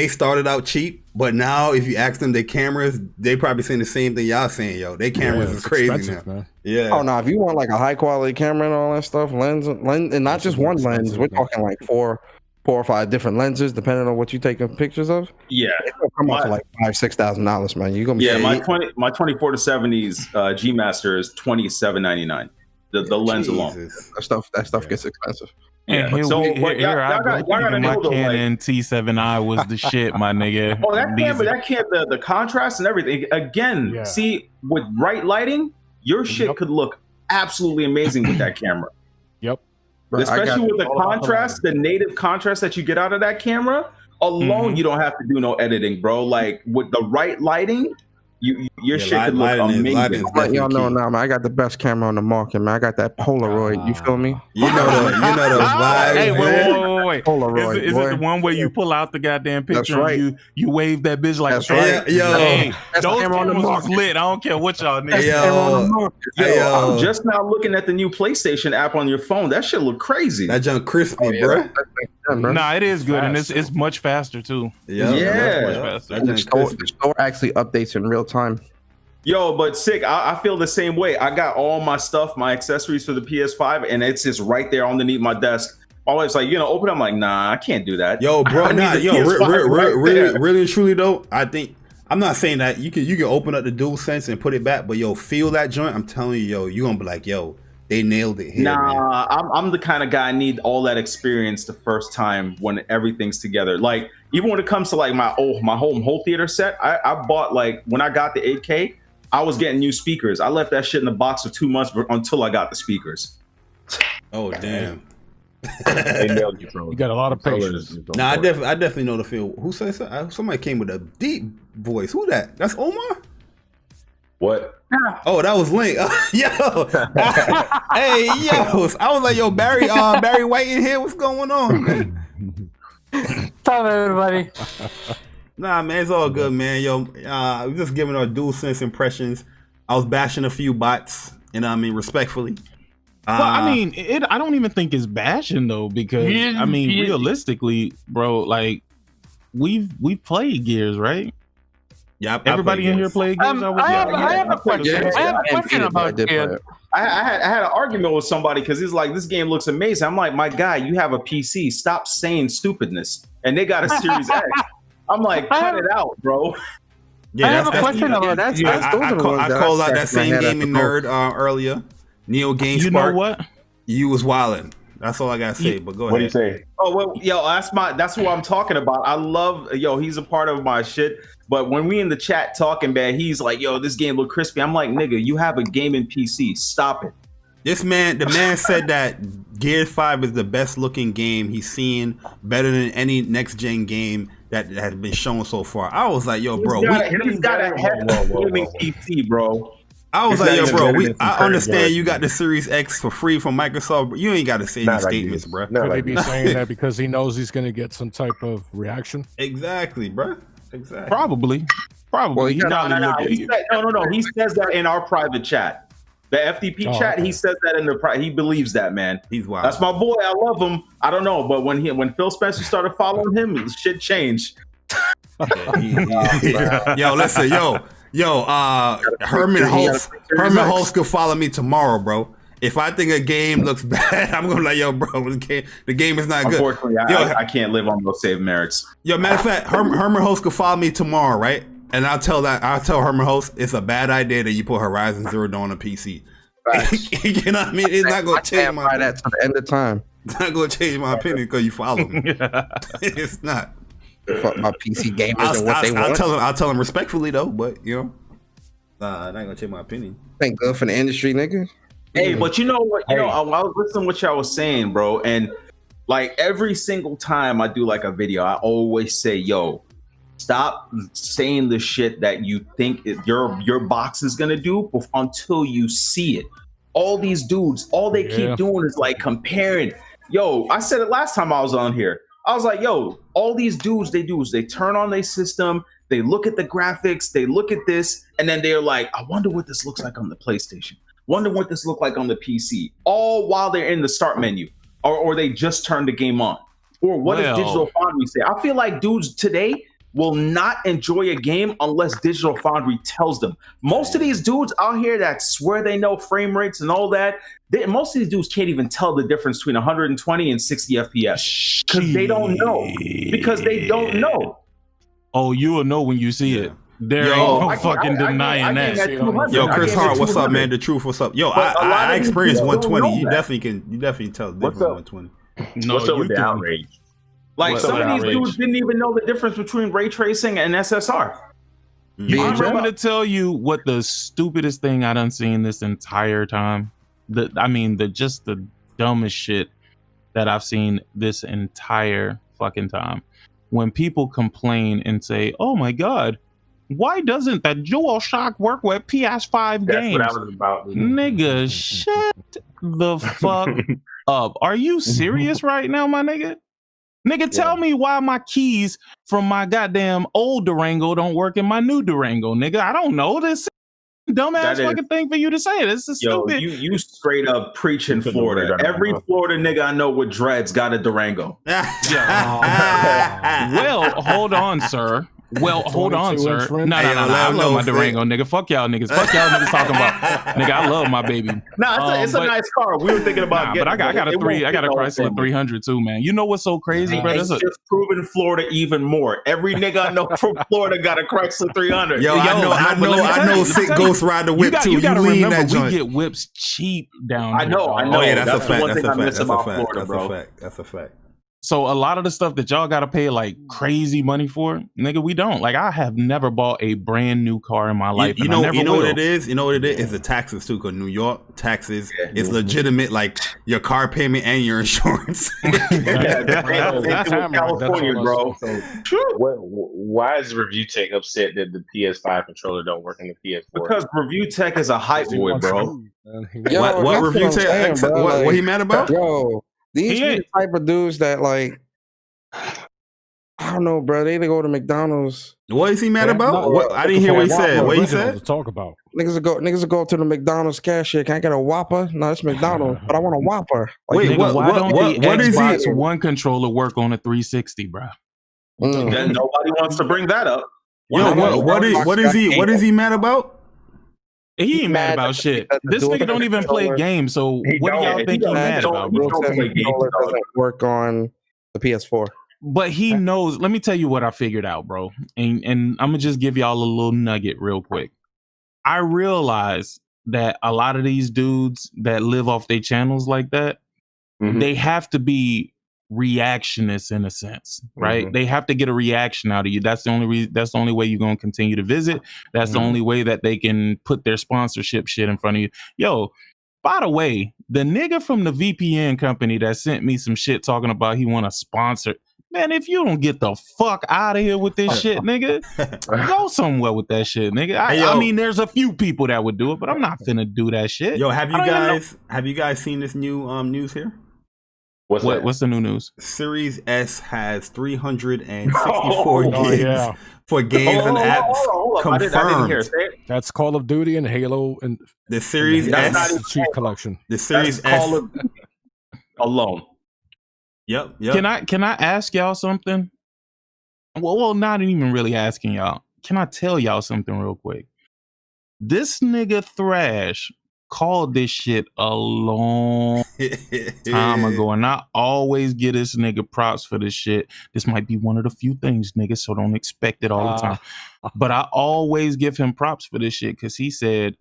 started out cheap, but now if you ask them their cameras, they probably saying the same thing y'all saying. Yo, their cameras is crazy now. Man. Yeah. Oh no, if you want like a high quality camera and all that stuff, lens, and not just one lens, we're talking like four or five different lenses, depending on what you taking pictures of. Yeah, it's gonna come out to like $5,000-$6,000, man. You gonna be my 24-70s G Master is $2,799. The lens alone. That stuff gets expensive. Yeah, here I go. My Canon T7i was the shit, my nigga. Oh, that camera, the contrast and everything. Again, see, with right lighting, your shit could look absolutely amazing with that camera. Yep. Especially with the contrast, the native contrast that you get out of that camera alone, you don't have to do no editing, bro. Like with the right lighting, your shit could look amazing. Y'all know now, man. I got the best camera on the market, man. I got that Polaroid. You feel me? You know the vibe. Hey, wait. Polaroid. Is it the one where you pull out the goddamn picture? That's right. And you wave that bitch like that's right. Yo, hey, those cameras was lit. I don't care what y'all niggas. Yo, I'm just now looking at the new PlayStation app on your phone. That shit look crazy. That junk crispy, bro. Nah, it is good, and it's much faster too. Yeah. The store actually updates in real time. Yo, but sick. I feel the same way. I got all my stuff, my accessories for the PS5, and it's just right there underneath my desk. My wife's like, open it. I'm like, nah, I can't do that. Yo, bro, really and truly though, I think I'm not saying that you can open up the DualSense and put it back, but yo, feel that joint. I'm telling you, yo, you gonna be like, yo, they nailed it here. Nah, I'm the kind of guy I need all that experience the first time when everything's together. Like even when it comes to like my home theater set, I bought like when I got the 8K, I was getting new speakers. I left that shit in the box for 2 months until I got the speakers. Oh damn. They nailed you, bro. You got a lot of patience. Nah, I definitely know the feel. Who says that? Somebody came with a deep voice. Who that? That's Omar? What? Oh, that was Link. Yo. Hey, yo. I was like, yo, Barry White in here. What's going on? What's up, everybody? Nah, man, it's all good, man. Yo, we're just giving our DualSense impressions. I was bashing a few bots, respectfully. Well, I mean, I don't even think it's bashing though, because I mean, realistically, bro, like we've played Gears, right? Yeah, Everybody in here play games? I have a question. I have a question about it. I had an argument with somebody because he's like, this game looks amazing. I'm like, my guy, you have a PC. Stop saying stupidness. And they got a Series X. I'm like, cut it out, bro. Yeah, I have a question about that. I called out that same gaming nerd earlier. Neo Game You Spark. know what? You was wildin'. That's all I gotta say. But go ahead. What do you say? Oh well, yo, that's who I'm talking about. I love, he's a part of my shit. But when we in the chat talking, man, he's like, yo, this game look crispy. I'm like, nigga, you have a gaming PC. Stop it. The man said that Gears 5 is the best looking game he's seen, better than any next gen game that has been shown so far. I was like, yo, bro, he's got a hefty gaming PC, bro. I was like, yo, bro, I understand you got the Series X for free from Microsoft, but you ain't got to say these statements, bro. Could he be saying that because he knows he's going to get some type of reaction? Exactly, bro. Exactly. Probably. No. He says that in our private chat. The FTP chat, okay. He says that in the he believes that, man. He's wild. That's my boy. I love him. I don't know, but when Phil Spencer started following him, shit changed. Yo, listen, Herman Holtz could follow me tomorrow, bro. If I think a game looks bad, I'm gonna be like, yo, bro, the game is not good. Unfortunately, I can't live on those saved merits. Yo, matter of fact, Herman Holtz could follow me tomorrow, right? And I'll tell Herman Holtz it's a bad idea that you put Horizon Zero Dawn on a PC. You know what I mean? It's not gonna change my that to the end of time. It's not gonna change my opinion because you follow me. It's not. Fuck my PC gamers and what they want. I'll tell him respectfully though, but you know, not gonna change my opinion. Thank God for the industry, nigga. Hey, but you know what? I was listening to what y'all was saying, bro, and like every single time I do like a video, I always say, yo, stop saying the shit that you think your box is gonna do until you see it. All these dudes, all they keep doing is like comparing. Yo, I said it last time I was on here. I was like, yo, all these dudes, they do is they turn on their system, they look at the graphics, they look at this, and then they're like, I wonder what this looks like on the PlayStation. Wonder what this look like on the PC. All while they're in the start menu, or they just turned the game on. Or what does Digital Foundry say? I feel like dudes today will not enjoy a game unless Digital Foundry tells them. Most of these dudes out here that swear they know frame rates and all that, most of these dudes can't even tell the difference between 120 and 60 FPS because they don't know. Because they don't know. Oh, you will know when you see it. There ain't no fucking denying that. Yo, Chris Hart, what's up, man? The truth, what's up? Yo, I experienced 120. You definitely tell the difference from 120. No, what's up with the outrage? Like some of these dudes didn't even know the difference between ray tracing and SSR. I'm going to tell you what the stupidest thing I done seen this entire time. Just the dumbest shit that I've seen this entire fucking time. When people complain and say, "Oh my god, why doesn't that DualShock work with PS5 games?" That's what I was about. Nigga, shut the fuck up. Are you serious right now, my nigga? Nigga, tell me why my keys from my goddamn old Durango don't work in my new Durango, nigga. I don't know. This dumbass fucking thing for you to say. This is stupid. You straight up preaching Florida. Every Florida nigga I know with dreads got a Durango. Well, hold on, sir. Well, hold on, sir. No, I love my Durango, nigga. Fuck y'all niggas. Fuck y'all niggas talking about. Nigga, I love my baby. It's a nice car. We were thinking about getting. But I got a Chrysler 300 too, man. You know what's so crazy, bro? It's just proving Florida even more. Every nigga I know from Florida got a Chrysler 300. Yo, I know sick Ghost ride the whip too. You gotta remember, we get whips cheap down here. I know. Oh yeah, that's a fact. One thing I miss about Florida, bro. That's a fact. So a lot of the stuff that y'all gotta pay like crazy money for, nigga, we don't. Like, I have never bought a brand new car in my life. You know what it is? You know what it is? It's the taxes too, because New York taxes is legitimate, like your car payment and your insurance. That's California, bro. Why is Review Tech upset that the PS5 controller don't work in the PS4? Because Review Tech is a hype boy, bro. What Review Tech? What he mad about? Yo. These are the type of dudes that, like, I don't know, bro. They go to McDonald's. What is he mad about? I didn't hear what he said. What he said? To talk about niggas will go to the McDonald's cashier. Can I get a Whopper? No, it's McDonald's, but I want a Whopper. Like, wait, nigga, why don't the Xbox One controller work on a 360, bro? Then nobody wants to bring that up. What is he mad about? He ain't mad about shit. This nigga don't even play games. So what do y'all think he's mad about, bro? Doesn't work on the PS4. But he knows. Let me tell you what I figured out, bro. And I'm gonna just give y'all a little nugget real quick. I realized that a lot of these dudes that live off their channels like that, they have to be reactionists in a sense, right? They have to get a reaction out of you. That's the only way you're gonna continue to visit. That's the only way that they can put their sponsorship shit in front of you. Yo, by the way, the nigga from the VPN company that sent me some shit talking about he want to sponsor. Man, if you don't get the fuck out of here with this shit, nigga, go somewhere with that shit, nigga. I mean, there's a few people that would do it, but I'm not finna do that shit. Yo, have you guys seen this new news here? What's the new news? Series S has 364 gigs for games and apps confirmed. That's Call of Duty and Halo and the Series S Chief Collection. The Series S Call of alone. Yep. Can I ask y'all something? Well, not even really asking y'all. Can I tell y'all something real quick? This nigga Thrash called this shit a long time ago, and I always give this nigga props for this shit. This might be one of the few things, nigga, so don't expect it all the time. But I always give him props for this shit because he said,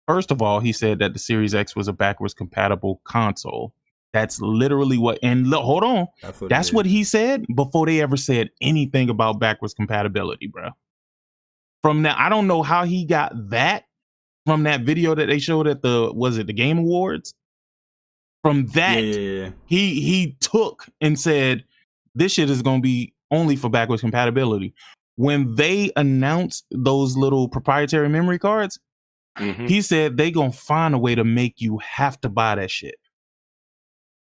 first of all, he said that the Series X was a backwards compatible console. That's literally what, and look, hold on. That's what he said before they ever said anything about backwards compatibility, bro. From that, I don't know how he got that from that video that they showed at the Game Awards. From that, he took and said, this shit is going to be only for backwards compatibility. When they announced those little proprietary memory cards, he said they going to find a way to make you have to buy that shit.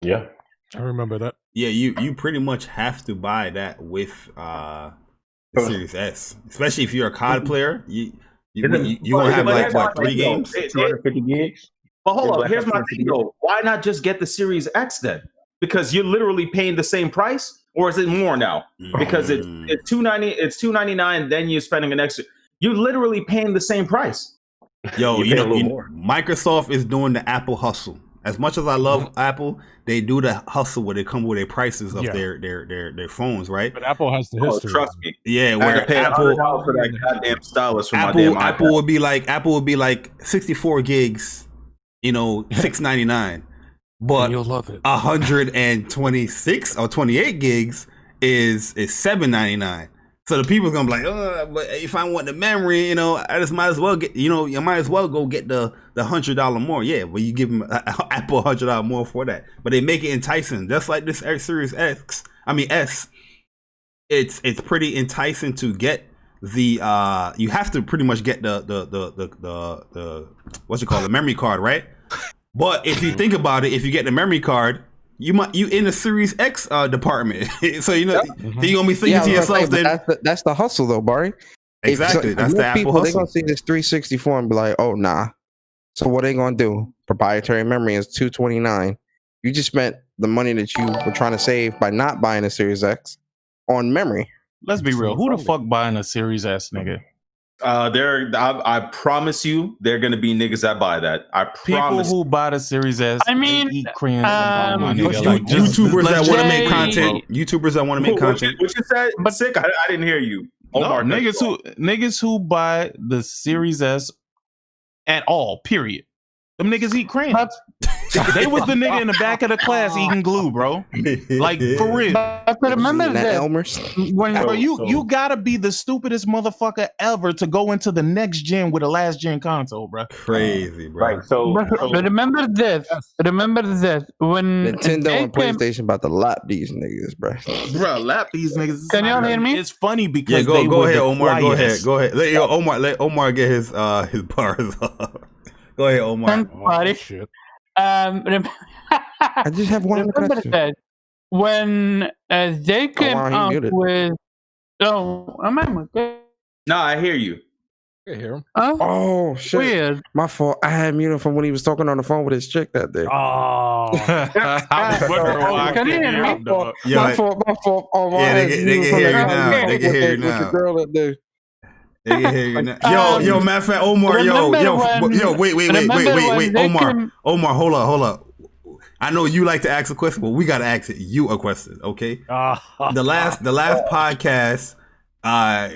Yeah, I remember that. Yeah, you pretty much have to buy that with the Series S, especially if you're a COD player. You gonna have like what 3 games? 250 gigs. But hold up, here's my thing though. Why not just get the Series X then? Because you're literally paying the same price, or is it more now? Because it's $299, then you're spending an extra. You're literally paying the same price. Yo, Microsoft is doing the Apple hustle. As much as I love Apple, they do the hustle where they come with their prices of their phones, right? But Apple has the history. Trust me. Yeah, where Apple for that goddamn stylus for my damn iPad. Apple would be like 64 gigs, $699. But you'll love it. 126 or 28 gigs is $799. So the people's gonna be like, but if I want the memory, I just might as well get, you might as well go get the $100 more. Yeah, but you give them Apple $100 more for that. But they make it enticing, just like this Series S. It's pretty enticing to get the. You have to pretty much get the the memory card, right? But if you think about it, if you get the memory card, you in the Series X department, so you're gonna be thinking to yourself. That's the hustle, though, Barry. Exactly, that's the Apple hustle. They're gonna see this 364 and be like, "Oh, nah." So what they gonna do? Proprietary memory is $229. You just spent the money that you were trying to save by not buying a Series X on memory. Let's be real. Who the fuck buying a Series S, nigga? I promise you, they're gonna be niggas that buy that. I promise. People who buy the Series S, eat crayons. YouTubers that want to make content. YouTubers that want to make content. What you said? But sick. I didn't hear you. Omar, niggas who buy the Series S at all. Period. Them niggas eat crayons. They was the nigga in the back of the class eating glue, bro. Like, for real. But remember that Elmer's. Bro, you gotta be the stupidest motherfucker ever to go into the next gen with a last gen console, bro. Crazy, bro. Right. So remember this. Remember this. When Nintendo and PlayStation about to lap these niggas, bro. Bro, lap these niggas. Can y'all hear me? It's funny because go ahead, Omar. Go ahead. Let Omar get his bars up. Go ahead, Omar. Shit. I just have one question. That when they came up with, am I muted? No, I hear you. I hear him. Oh shit! Weird. My fault. I had muted from when he was talking on the phone with his chick that day. Oh, can you hear me? My fault. Oh, yeah, they can hear you now. They can hear you now. With the girl that day. Yo, matter of fact, Omar, wait, Omar, hold up. I know you like to ask a question, but we gotta ask you a question, okay? The last podcast, I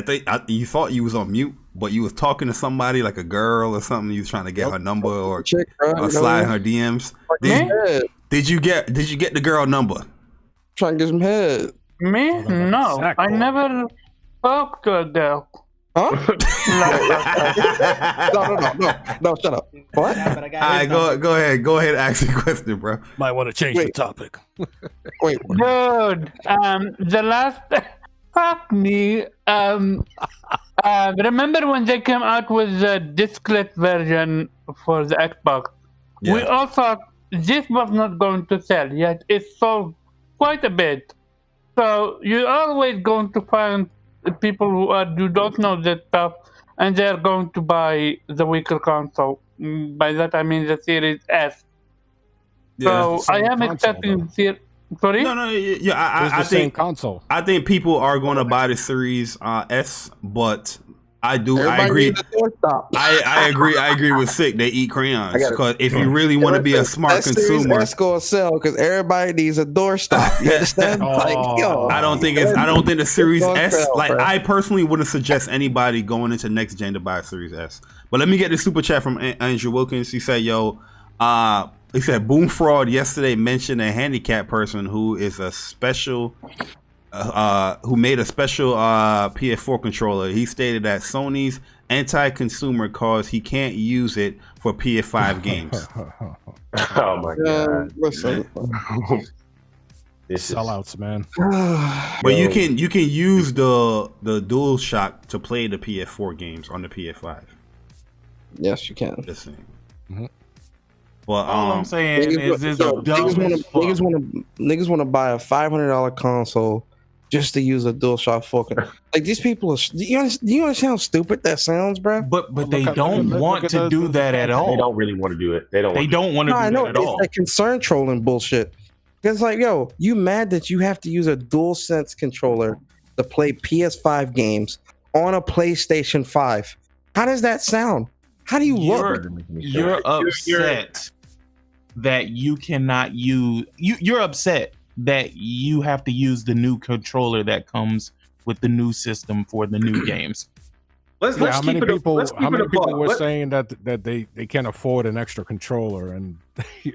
think you thought you was on mute, but you was talking to somebody like a girl or something. You was trying to get her number or slide her DMs. Did you get the girl number? Trying to get some head. Me? No, I never spoke to a girl. Huh? No, shut up. What? All right, go ahead, ask your question, bro. Might want to change the topic. Wait. Dude, the last fuck me. Remember when they came out with the discless version for the Xbox? Yeah. We all thought this was not going to sell, yet it sold quite a bit. So you're always going to find people who don't know that stuff, and they're going to buy the weaker console. By that I mean the Series S. Yeah, so I am expecting Sorry? No, I think same console. I think people are going to buy the Series S, but I agree. I agree with Sick. They eat crayons because if you really want to be a smart consumer, S gonna sell because everybody needs a doorstop. You understand? I don't think the Series S. Like I personally wouldn't suggest anybody going into next gen to buy a Series S. But let me get the super chat from Andrew Wilkins. He said, he said, Boom Fraud yesterday mentioned a handicapped person who is a special, who made a special PS4 controller. He stated that Sony's anti-consumer cause he can't use it for PS5 games. Oh my god! Listen, sellouts, man. But you can use the DualShock to play the PS4 games on the PS5. Yes, you can. Just saying. Mm-hmm. Well, all I'm saying is niggas want to buy a $500 console just to use a DualShock 4. Like these people are. Do you understand how stupid that sounds, bro? But they don't want to do that at all. They don't really want to do it. They don't want to do I know that at all. it's like concern trolling bullshit. Because like, yo, you mad that you have to use a DualSense controller to play PS5 games on a PlayStation 5? How does that sound? How do you look? You're upset that you cannot use. You're upset that you have to use the new controller that comes with the new system for the new games. How many people were saying that they can't afford an extra controller? And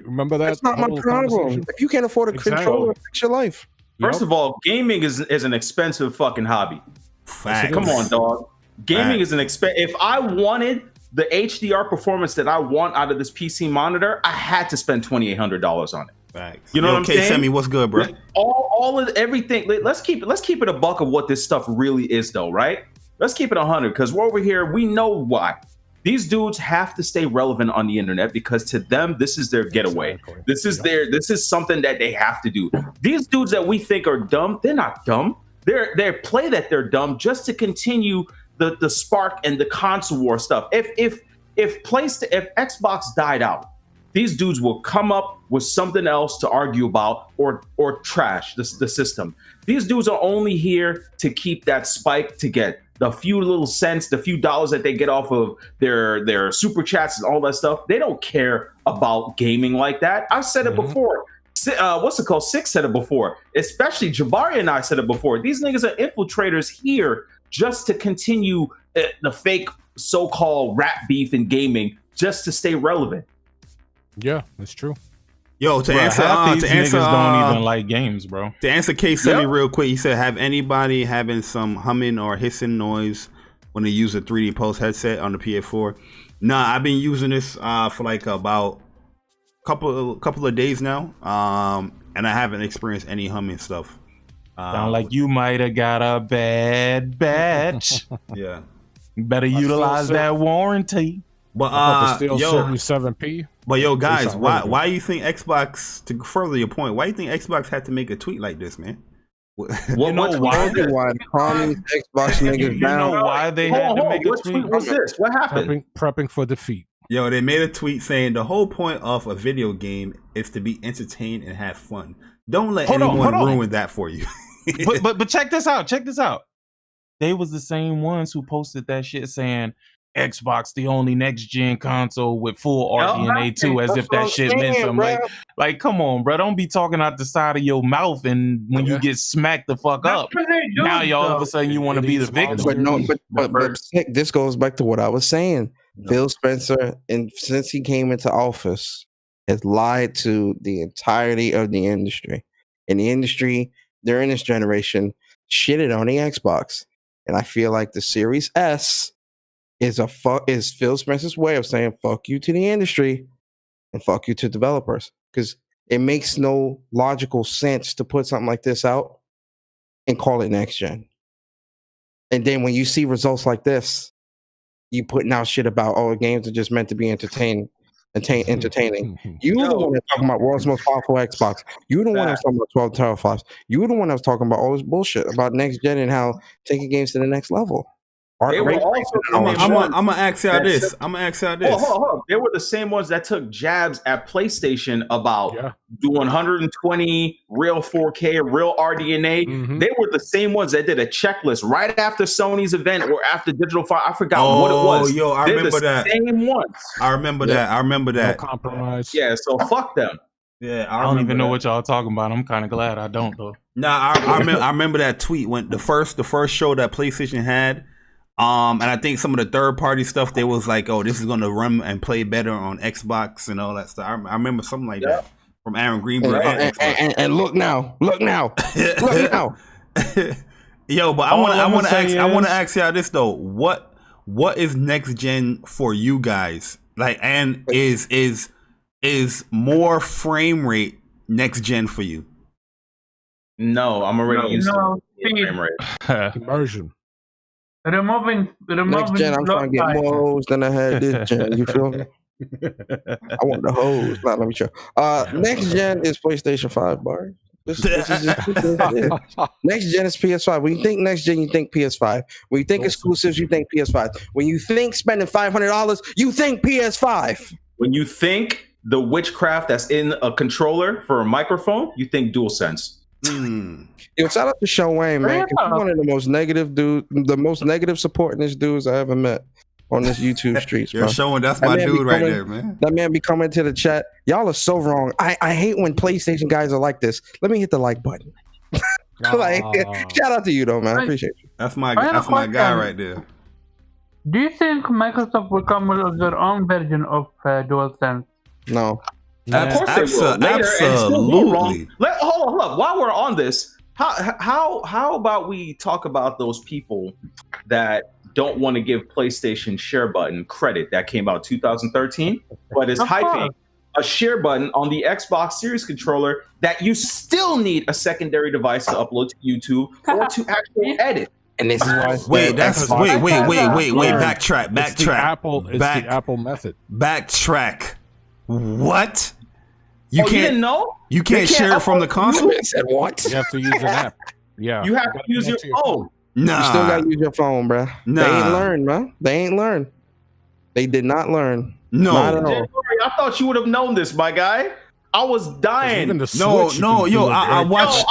remember that? That's not my problem. If you can't afford a controller, fix your life. First of all, gaming is an expensive fucking hobby. Come on, dog. Gaming is an expensive. If I wanted the HDR performance that I want out of this PC monitor, I had to spend $2,800 on it. Facts. You know what I'm saying? Sammy, what's good, bro? All of everything. Let's keep it a buck of what this stuff really is, though, right? Let's keep it 100 because we're over here. We know why. These dudes have to stay relevant on the internet because to them, this is their getaway. This is something that they have to do. These dudes that we think are dumb, they're not dumb. They play that they're dumb just to continue the spark and the console war stuff. If Xbox died out, these dudes will come up with something else to argue about or trash the system. These dudes are only here to keep that spike, to get the few little cents, the few dollars that they get off of their super chats and all that stuff. They don't care about gaming like that. I've said it before. Six said it before. Especially Jabari and I said it before. These niggas are infiltrators here just to continue the fake so-called rap beef in gaming just to stay relevant. Yeah, that's true. Yo, to answer, these niggas don't even like games, bro. To answer K Semi real quick, he said, have anybody having some humming or hissing noise when they use a 3D Pulse headset on the PS4? Nah, I've been using this for like about couple of days now, and I haven't experienced any humming stuff. Sound like you might have got a bad batch. Yeah, better utilize that warranty. But yo, 77p. But yo, guys, why you think Xbox? To further your point, why you think Xbox had to make a tweet like this, man? Why the commies Xbox niggas down? You know why they had to make a tweet? What's this? What happened? Prepping for defeat. Yo, they made a tweet saying the whole point of a video game is to be entertained and have fun. Don't let anyone ruin that for you. but check this out. they was the same ones who posted that shit saying Xbox the only next gen console with full RDNA 2, as if that shit meant something. Like, come on, bro. Don't be talking out the side of your mouth, and when you get smacked the fuck up, now you all of a sudden you want to be the victim. But this goes back to what I was saying. Phil Spencer, and since he came into office, has lied to the entirety of the industry. And the industry during this generation shitted on the Xbox. And I feel like the Series S is Phil Spencer's way of saying fuck you to the industry and fuck you to developers, because it makes no logical sense to put something like this out and call it next gen. And then when you see results like this, you putting out shit about games are just meant to be entertaining. You were the one that's talking about world's most powerful Xbox. You were the one that was talking about 12 teraflops. You were the one that was talking about all this bullshit about next gen and how taking games to the next level. I'm gonna ask y'all this. Hold on. They were the same ones that took jabs at PlayStation about doing 120 real 4K, real RDNA. Mm-hmm. They were the same ones that did a checklist right after Sony's event or after Digital Fire. I forgot what it was. I remember that. Same ones. I remember that. No compromise. Yeah, so fuck them. Yeah, I don't even know what y'all talking about. I'm kind of glad I don't though. Nah, I remember that tweet when the first show that PlayStation had. And I think some of the third party stuff, they was like, oh, this is gonna run and play better on Xbox and all that stuff. I remember something like that from Aaron Greenberg. And look now. Yo, but I want to ask y'all this though. What is next gen for you guys? Like, and is more frame rate next gen for you? No, I'm already used to frame rate. Immersion. Removing next gen, I'm trying to get more hoes than I had this gen. You feel me? I want the hoes. Let me show. Next gen is PlayStation 5, bar. This is next gen is PS5. When you think next gen, you think PS5. When you think exclusives, you think PS5. When you think spending $500, you think PS5. When you think the witchcraft that's in a controller for a microphone, you think DualSense. Yo, shout out to Sean Wayne, man. He's one of the most negative supportingest dudes I ever met on this YouTube streets, bro. You're showing that's my dude right there, man. That man be coming to the chat. Y'all are so wrong. I hate when PlayStation guys are like this. Let me hit the like button. Shout out to you though, man. I appreciate you. That's my guy right there. Do you think Microsoft will come with their own version of DualSense? No. Of course they will. Absolutely. Hold up. While we're on this, how about we talk about those people that don't want to give PlayStation share button credit that came out 2013, but is hyping a share button on the Xbox Series controller that you still need a secondary device to upload to YouTube or to actually edit. And this is why. Wait, backtrack. It's the Apple method. Backtrack. What? You you didn't know? You can't share it from the console? Said what? You have to use an app. Yeah. You have to use your phone. Nah. You still gotta use your phone, bro. Nah. They ain't learned, man. They ain't learned. They did not learn. No. Not at all. I thought you would have known this, my guy. I was dying. I watched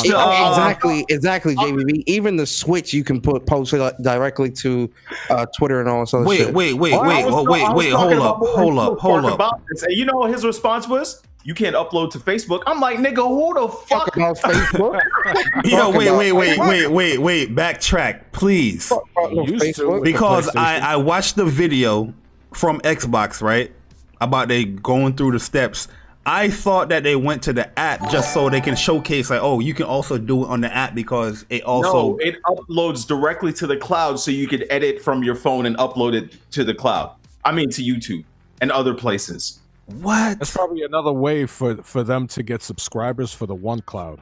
the exactly, JBB. Even the Switch you can post it directly to Twitter and all that other shit. Wait, hold up. And you know what his response was? You can't upload to Facebook. I'm like, nigga, who the fuck about Facebook? Yo, wait. Backtrack, please. Because I watched the video from Xbox, right? About they going through the steps. I thought that they went to the app just so they can showcase, like, oh, you can also do it on the app because it also... No, it uploads directly to the cloud so you could edit from your phone and upload it to the cloud. I mean, to YouTube and other places. What? That's probably another way for them to get subscribers for the OneCloud,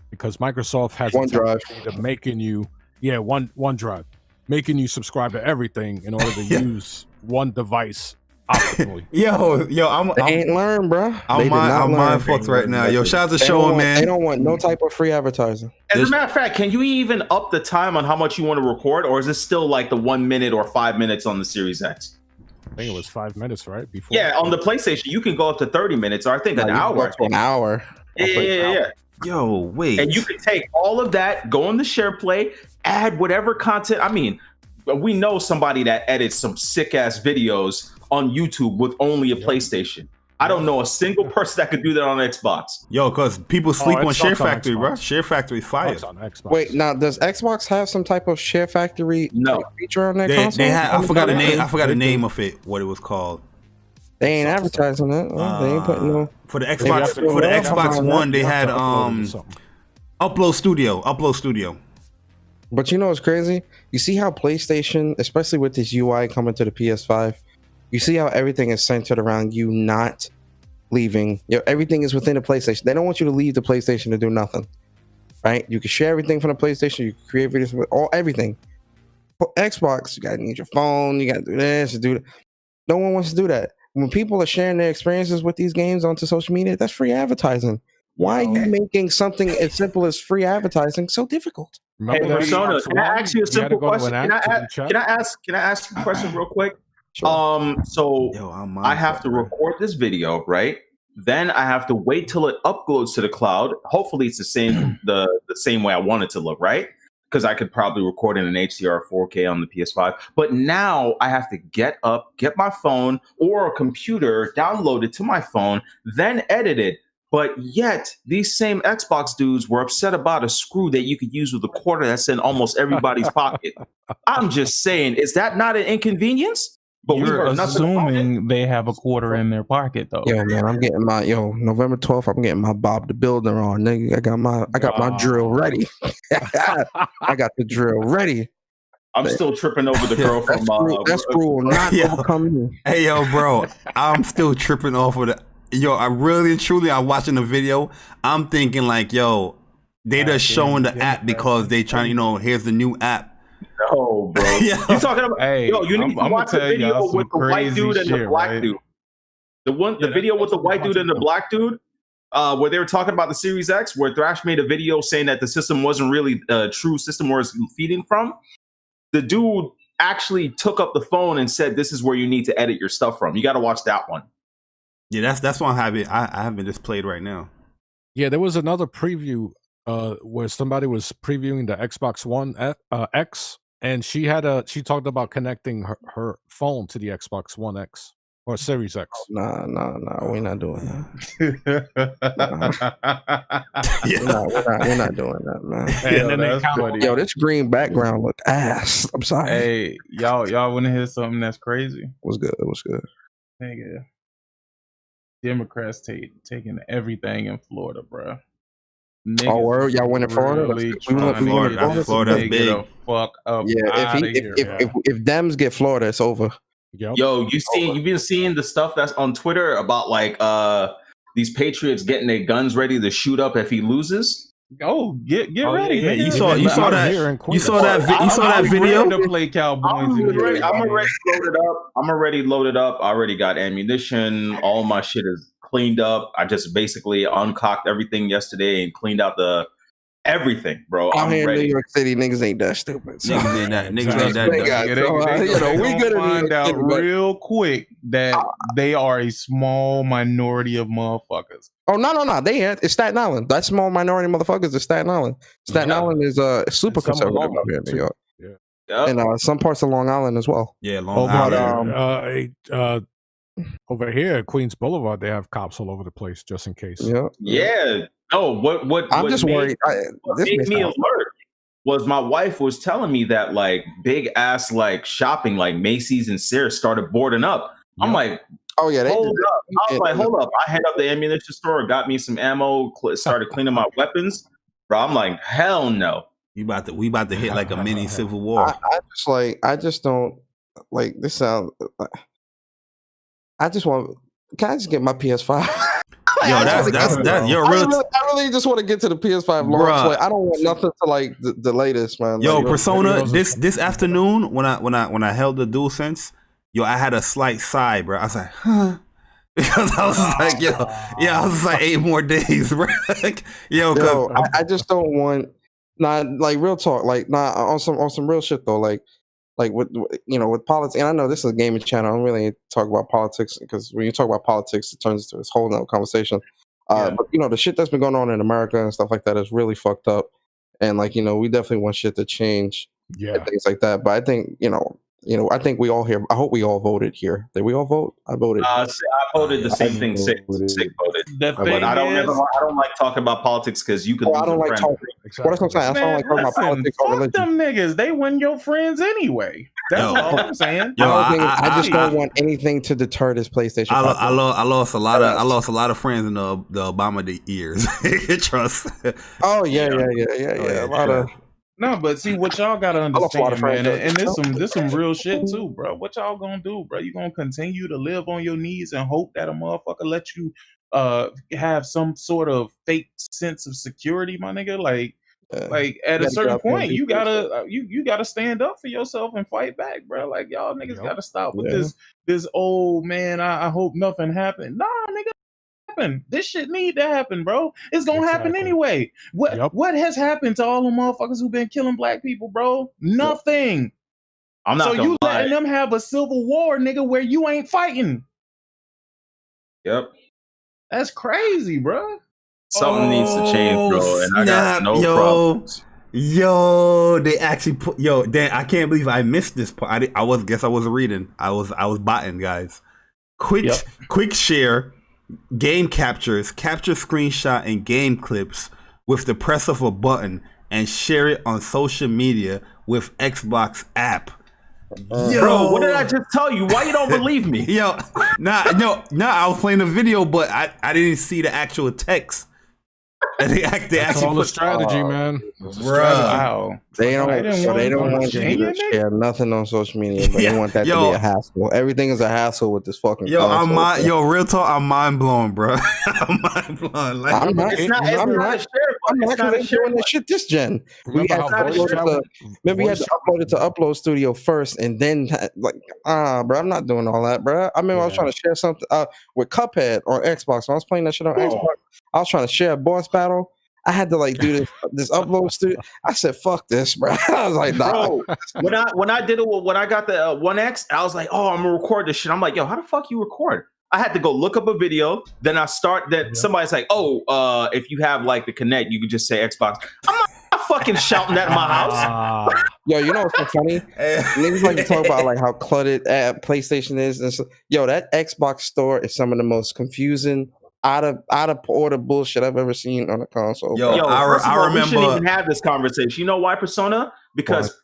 because Microsoft has OneDrive making you, OneDrive, making you subscribe to everything in order to use one device optimally. Yo, they ain't learned, bro. I'm mind fucked right now. Yo, shout out to Sean, man. They don't want no type of free advertising. As a matter of fact, can you even up the time on how much you want to record, or is it still like the 1 minute or 5 minutes on the Series X? I think it was 5 minutes, right? Before. Yeah, on the PlayStation, you can go up to 30 minutes, or I think an hour. An hour. Yeah. Yo, wait. And you can take all of that, go in the share play, add whatever content. I mean, we know somebody that edits some sick ass videos on YouTube with only a PlayStation. I don't know a single person that could do that on Xbox. Yo, because people sleep on it Share sucks on Factory, bro. Xbox. Share Factory fire. It's on Xbox. Wait, now does Xbox have some type of Share Factory No. feature on their They console? had. I forgot the name. I forgot the They name do. of it. What it was called. They ain't advertising it. They ain't putting no. For the Maybe Xbox. after- For the Yeah, Xbox something One, they You have had to upload it or something. Upload Studio. Upload Studio. But you know what's crazy? You see how PlayStation, especially with this UI coming to the PS5, you see how everything is centered around you not leaving. Everything is within the PlayStation. They don't want you to leave the PlayStation to do nothing, right? You can share everything from the PlayStation. You can create videos with everything. For Xbox, you gotta need your phone. You gotta do this, do that. No one wants to do that. When people are sharing their experiences with these games onto social media, that's free advertising. Why are you making something as simple as free advertising so difficult? Hey, Remember that Persona, Xbox can I One? ask you a You had to simple go to question? an app to do chat? Can I ask you a question real quick? Sure. So Yo, I'm I have to record this video, right? Then I have to wait till it uploads to the cloud. Hopefully, it's the same the same way I want it to look, right? Because I could probably record in an HDR 4K on the PS5. But now I have to get up, get my phone or a computer, download it to my phone, then edit it. But yet, these same Xbox dudes were upset about a screw that you could use with a quarter that's in almost everybody's pocket. I'm just saying, is that not an inconvenience? But we You're heard nothing about it. assuming they have a quarter in their pocket, though. Yo, man, I'm getting my November 12th. I'm getting my Bob the Builder on, nigga. I got my drill ready. I got the drill ready. I'm still tripping over the girl from That screw will not overcome me. Hey, yo, bro. I'm still tripping off of it. Yo, I really and truly, I'm watching the video. I'm thinking like, yo, they just showing the app because they trying, here's the new app. No, bro. Yo. You talking about? Hey, Yo, you need to I'ma watch the tell y'all video some with the white crazy dude and the shit, black right? dude. The video with the white dude and the black dude, where they were talking about the Series X, where Thrash made a video saying that the system wasn't really a true system where it's feeding from. The dude actually took up the phone and said, "This is where you need to edit your stuff from." You got to watch that one. Yeah, that's why I haven't just played right now. Yeah, there was another preview where somebody was previewing the Xbox One X, and she talked about connecting her phone to the Xbox One X or Series X. Nah, we're not doing that. We're not doing that, man. And then they comment, Yo, this green background look ass. I'm sorry. Hey, y'all want to hear something that's crazy? It was good. Nigga, Democrats taking everything in Florida, bro. Oh, word? Y'all went in Florida? Really We went in Florida. That's big. big. The fuck up. Yeah, if Dems get Florida, it's over. Yep. Yo, you've been seeing the stuff that's on Twitter about like these patriots getting their guns ready to shoot up if he loses. Oh, get ready. Yeah, nigga. you saw that I'm video. ready to play Cowboys. I'm already loaded up. I already got ammunition. All my shit is cleaned up. I just basically uncocked everything yesterday and cleaned out everything, bro. I'm here in ready. New York City, niggas ain't that stupid. So. Niggas ain't that. Niggas ain't that. We gonna good find out real quick that they are a small minority of motherfuckers. Oh no! It's Staten Island. That small minority motherfuckers is Staten Island. Staten Island is super conservative up here in New York. Yeah. And some parts of Long Island as well. Yeah, Long Island. Over here at Queens Boulevard, they have cops all over the place just in case. Yeah. Oh, what? I'm just worried. What made me alert was my wife was telling me that like big ass like shopping like Macy's and Sears started boarding up. I'm like, oh yeah, hold up. I was like, hold up. I head up the ammunition store, got me some ammo, started cleaning my weapons. Bro, I'm like, hell no. We about to hit like a mini civil war. I just don't like this sound. I just want. Can I just get my PS5? Yo, that's you're real. I really just want to get to the PS5 launch. Like, I don't want nothing to like the latest, man. Yo, like, Persona. This afternoon when I held the DualSense, yo, I had a slight sigh, bro. I was like, huh. Because I was like, I was like 8 more days, bro. I just don't want. Like real talk. Like on some real shit though. Like with politics, and I know this is a gaming channel. I don't really talk about politics because when you talk about politics, it turns into this whole nother conversation. But you know, the shit that's been going on in America and stuff like that is really fucked up. And like, you know, we definitely want shit to change and things like that. But I think, I think we all here. I hope we all voted here. Did we all vote? I voted. I voted the same thing. Sick voted. But I don't like talking about politics because you could. I don't like talking. What I'm saying, I don't like talking about politics or religion. Fuck them niggas. They win your friends anyway. That's all I'm saying. I just don't want anything to deter this PlayStation. I lost a lot of friends in the Obama years. Trust. Oh yeah. A lot of. No, but see what y'all gotta understand, man, and there's some real shit too, bro. What y'all gonna do, bro? You gonna continue to live on your knees and hope that a motherfucker let you have some sort of fake sense of security, my nigga? Like at a certain point, you gotta stand up for yourself and fight back, bro. Like y'all niggas gotta stop with this old man. I hope nothing happened. Nah, nigga. This shit need to happen, bro. It's gonna happen anyway. What has happened to all the motherfuckers who've been killing black people, bro? Nothing. I'm not. So you letting them have a civil war, nigga, where you ain't fighting? Yep. That's crazy, bro. Something needs to change, bro. And I got no problems. Yo, they actually put Dan. I can't believe I missed this part. I was reading. I was botting, guys. Quick share. Game capture screenshot and game clips with the press of a button and share it on social media with Xbox app. Bro, what did I just tell you? Why you don't believe me? I was playing the video, but I didn't see the actual text. And they That's all the strategy, man. Wow. They don't want you to share nothing on social media, but they want that to be a hassle. Everything is a hassle with this fucking console. Real talk, I'm mind blown, bro. I'm mind blown. Like, I'm not sharing this shit this gen. We had to upload it to Upload Studio first, and then bro, I'm not doing all that, bro. I mean, I was trying to share something with Cuphead on Xbox. When I was playing that shit on Xbox, I was trying to share a boss battle. I had to do this Upload Studio. I said, "Fuck this, bro." I was like, "Nah." Bro, when I did it, when I got the 1X, I was like, "Oh, I'm gonna record this shit." I'm like, "Yo, how the fuck you record?" I had to go look up a video. Then I start that somebody's like, "Oh, if you have the Kinect, you could just say Xbox." I'm not fucking shouting that in my house. Yo, you know what's so funny? Niggas like to talk about how cluttered PlayStation is, and so, that Xbox store is some of the most confusing, out of order bullshit I've ever seen on a console. Yo, I remember. We shouldn't even have this conversation. You know why, Persona? Because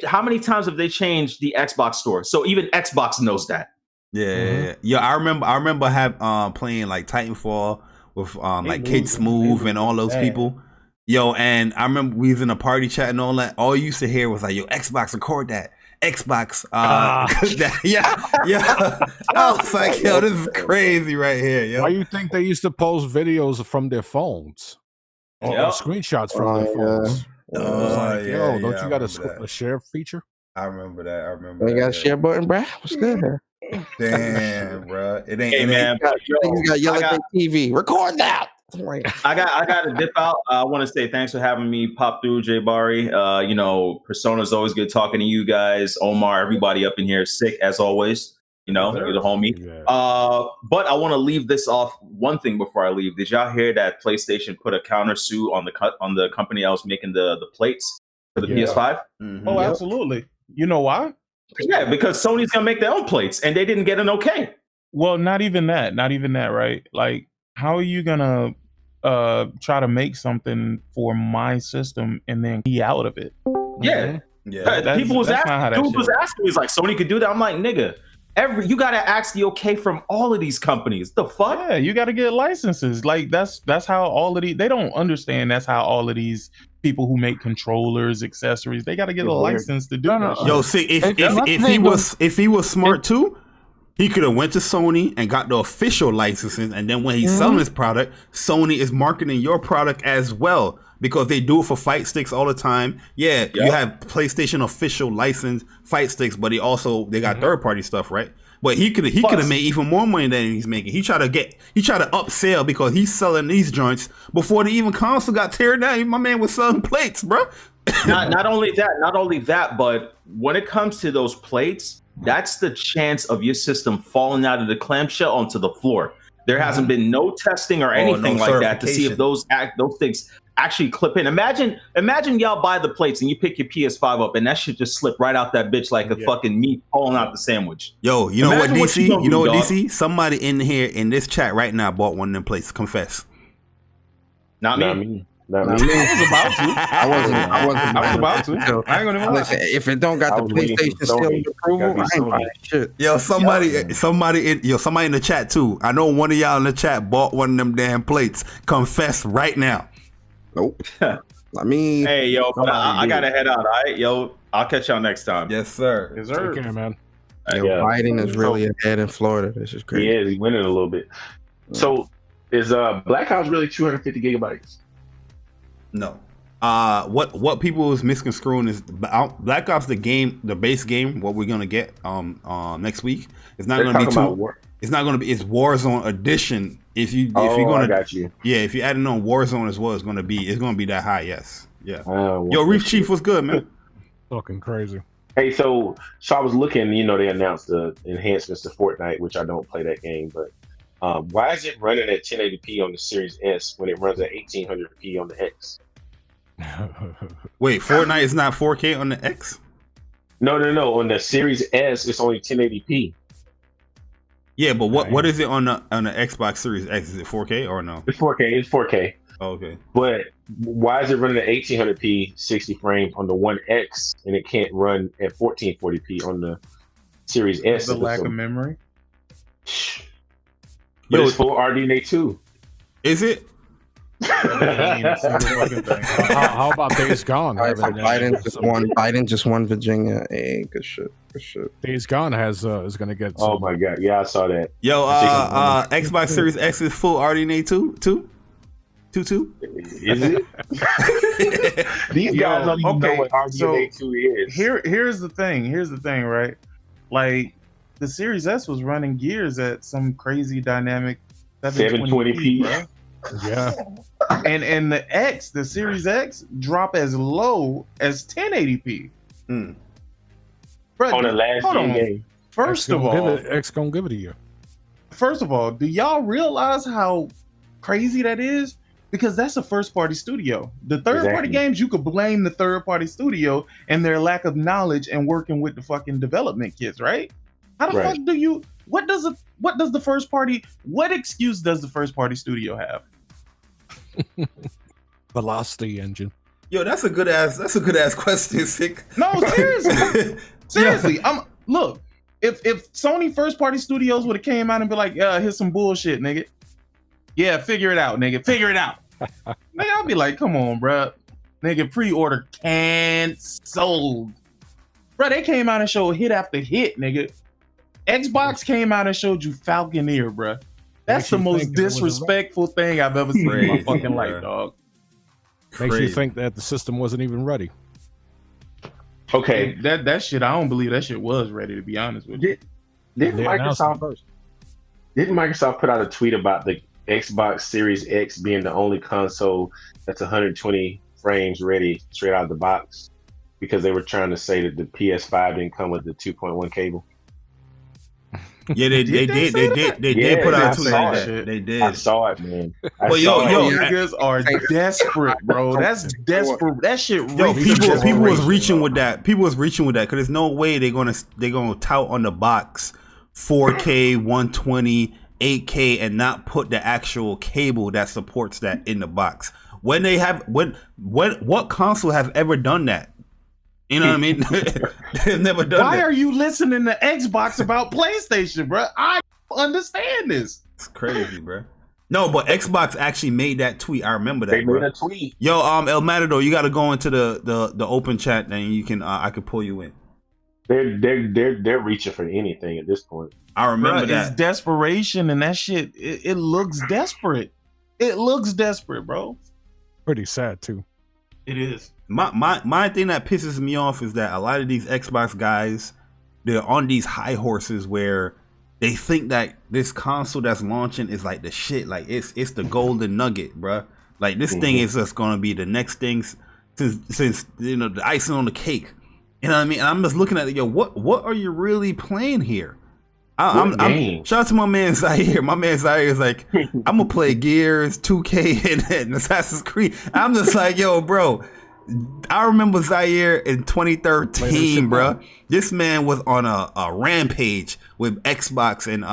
how many times have they changed the Xbox store? So even Xbox knows that. Yeah. I remember playing Titanfall with Kid Smooth and all those people. Yo, and I remember we was in a party chat and all that. All you used to hear was yo, Xbox, record that. Xbox, I was like, yo, this is crazy right here, yo. Why you think they used to post videos from their phones or screenshots from their phones? Don't you got a share feature? I remember that. You got a share button, bruh? What's good here? Damn, bro. It ain't. Hey, man. You got yellow TV. Record that. I got to dip out. I want to say thanks for having me pop through, Jay Bari. Persona's always good talking to you guys. Omar, everybody up in here, sick as always. You're the homie. Yeah. But I want to leave this off. One thing before I leave, did y'all hear that PlayStation put a countersuit on the company that was making the plates for the PS5? Mm-hmm. Oh, absolutely. You know why? Yeah, because Sony's gonna make their own plates, and they didn't get an okay. Well, not even that, right? How are you gonna try to make something for my system and then be out of it? Yeah. People was asking. Dude was asking me, like, Sony could do that. I'm like, nigga, you gotta ask the okay from all of these companies. The fuck? Yeah, you gotta get licenses. That's how all of these. They don't understand. That's how all of these people who make controllers, accessories, they gotta get a license to do that. Yo, see, if he was smart too, he could have went to Sony and got the official licenses, and then when he's selling his product, Sony is marketing your product as well, because they do it for fight sticks all the time. You have PlayStation official licensed fight sticks, but they got third party stuff, right? But he could have made even more money than he's making. He tried to upsell because he's selling these joints before the even console got teared down. My man was selling plates, bro. not only that, but when it comes to those plates, that's the chance of your system falling out of the clamshell onto the floor. There hasn't been no testing or anything like that to see if those things actually clip in. Imagine y'all buy the plates and you pick your PS5 up and that shit just slip right out that bitch like a fucking meat falling out the sandwich. Yo, you know what, DC? You know what, DC? Somebody in here in this chat right now bought one of them plates. Confess. Not me. Not me. I was about to. I ain't gonna listen. If it don't got the PlayStation seal approval, I ain't buying shit. Yo, somebody in the chat too. I know one of y'all in the chat bought one of them damn plates. Confess right now. Nope. I mean, hey, yo, I gotta head out. All right, yo, I'll catch y'all next time. Yes, sir. Yes, sir. Take care, man. Biden is really ahead in Florida. This is crazy. Yeah, he's winning a little bit. So, is Black Ops really 250 gigabytes? No. What people is misconstruing is Black Ops, the base game. What we're gonna get next week. It's not gonna be it's not gonna be. It's Warzone edition. If you're gonna, I got you. Yeah, if you're adding on Warzone as well, it's gonna be that high. Yes. Yeah. Yo, Reef Chief, what's good, man? Fucking crazy. Hey, so I was looking. They announced the enhancements to Fortnite, which I don't play that game, but why is it running at 1080p on the Series S when it runs at 1800p on the X? Wait, Fortnite is not 4K on the X? No. On the Series S, it's only 1080p. Yeah, but what is it on the Xbox Series X? Is it 4K or no? It's 4K. It's 4K. Oh, okay. But why is it running at 1800p 60 frames on the One X and it can't run at 1440p on the Series S? The lack of memory. But it's full RDNA 2. Is it? How about Days Gone? Biden just won Virginia. Hey, good shit. Days Gone is gonna get. Oh my god! Yeah, I saw that. Yo, Xbox Series X is full RDNA 2. Is it? These guys don't even know what RDNA 2 is. Here's the thing, right? Like the Series S was running Gears at some crazy dynamic 720p. Bro. Yeah. And the Series X drop as low as 1080p. Bro, on the last game. First of all, X gonna give it to you. First of all, do y'all realize how crazy that is? Because that's a first-party studio. The third-party games, you could blame the third-party studio and their lack of knowledge and working with the fucking development kits, right? How the fuck do you? What excuse does the first-party studio have? Velocity engine. Yo, that's a good ass question, Sick. No, seriously. Look, if Sony first party studios would have came out and be like, here's some bullshit, nigga. Yeah, figure it out, nigga. Figure it out. Nigga, I'll be like, come on, bro. Nigga, pre-order canceled. Bro, they came out and showed hit after hit, nigga. Xbox came out and showed you Falconeer, bro. That's the most disrespectful thing I've ever seen in my fucking life, dog. Makes you think that the system wasn't even ready. Okay, that shit, I don't believe that shit was ready, to be honest with you. Didn't Microsoft put out a tweet about the Xbox Series X being the only console that's 120 frames ready straight out of the box because they were trying to say that the PS5 didn't come with the 2.1 cable? Yeah, they did put out a tweet like that. They did. I saw it, man. Niggas are desperate, bro. That's desperate. That shit. Yo, people was reaching with that. People was reaching with that because there's no way they're gonna tout on the box 4K, 120, 8K, and not put the actual cable that supports that in the box. What console have ever done that? You know what I mean? They've never done that. Why are you listening to Xbox about PlayStation, bro? I don't understand this. It's crazy, bro. No, but Xbox actually made that tweet. I remember that. They made a tweet. Yo, El Matador, you got to go into the open chat, and you can I can pull you in. They're reaching for anything at this point. I remember that. It's desperation, and that shit. It looks desperate. It looks desperate, bro. Pretty sad too. It is. My thing that pisses me off is that a lot of these Xbox guys, they're on these high horses where they think that this console that's launching is like the shit, like it's the golden nugget, bruh. Like this thing is just gonna be the next thing since the icing on the cake. You know what I mean? And I'm just looking at it, yo, what are you really playing here? Shout out to my man Zaire. My man Zaire is like, I'm gonna play Gears, 2K, and Assassin's Creed. I'm just like, yo, bro. I remember Zaire in 2013, bro. This man was on a rampage with Xbox and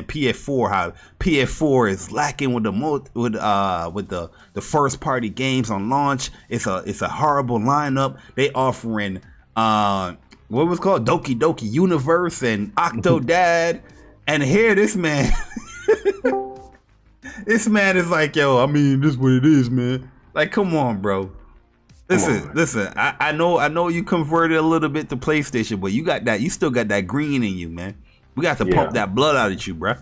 PS4. How PS4 is lacking with the first party games on launch. It's a horrible lineup. They offering what was it called Doki Doki Universe and Octodad, and here this man, this man is like, yo, I mean, this is what it is, man. Like, come on, bro. Listen. I know you converted a little bit to PlayStation, but you still got that green in you, man. We got to pump that blood out of you, bro.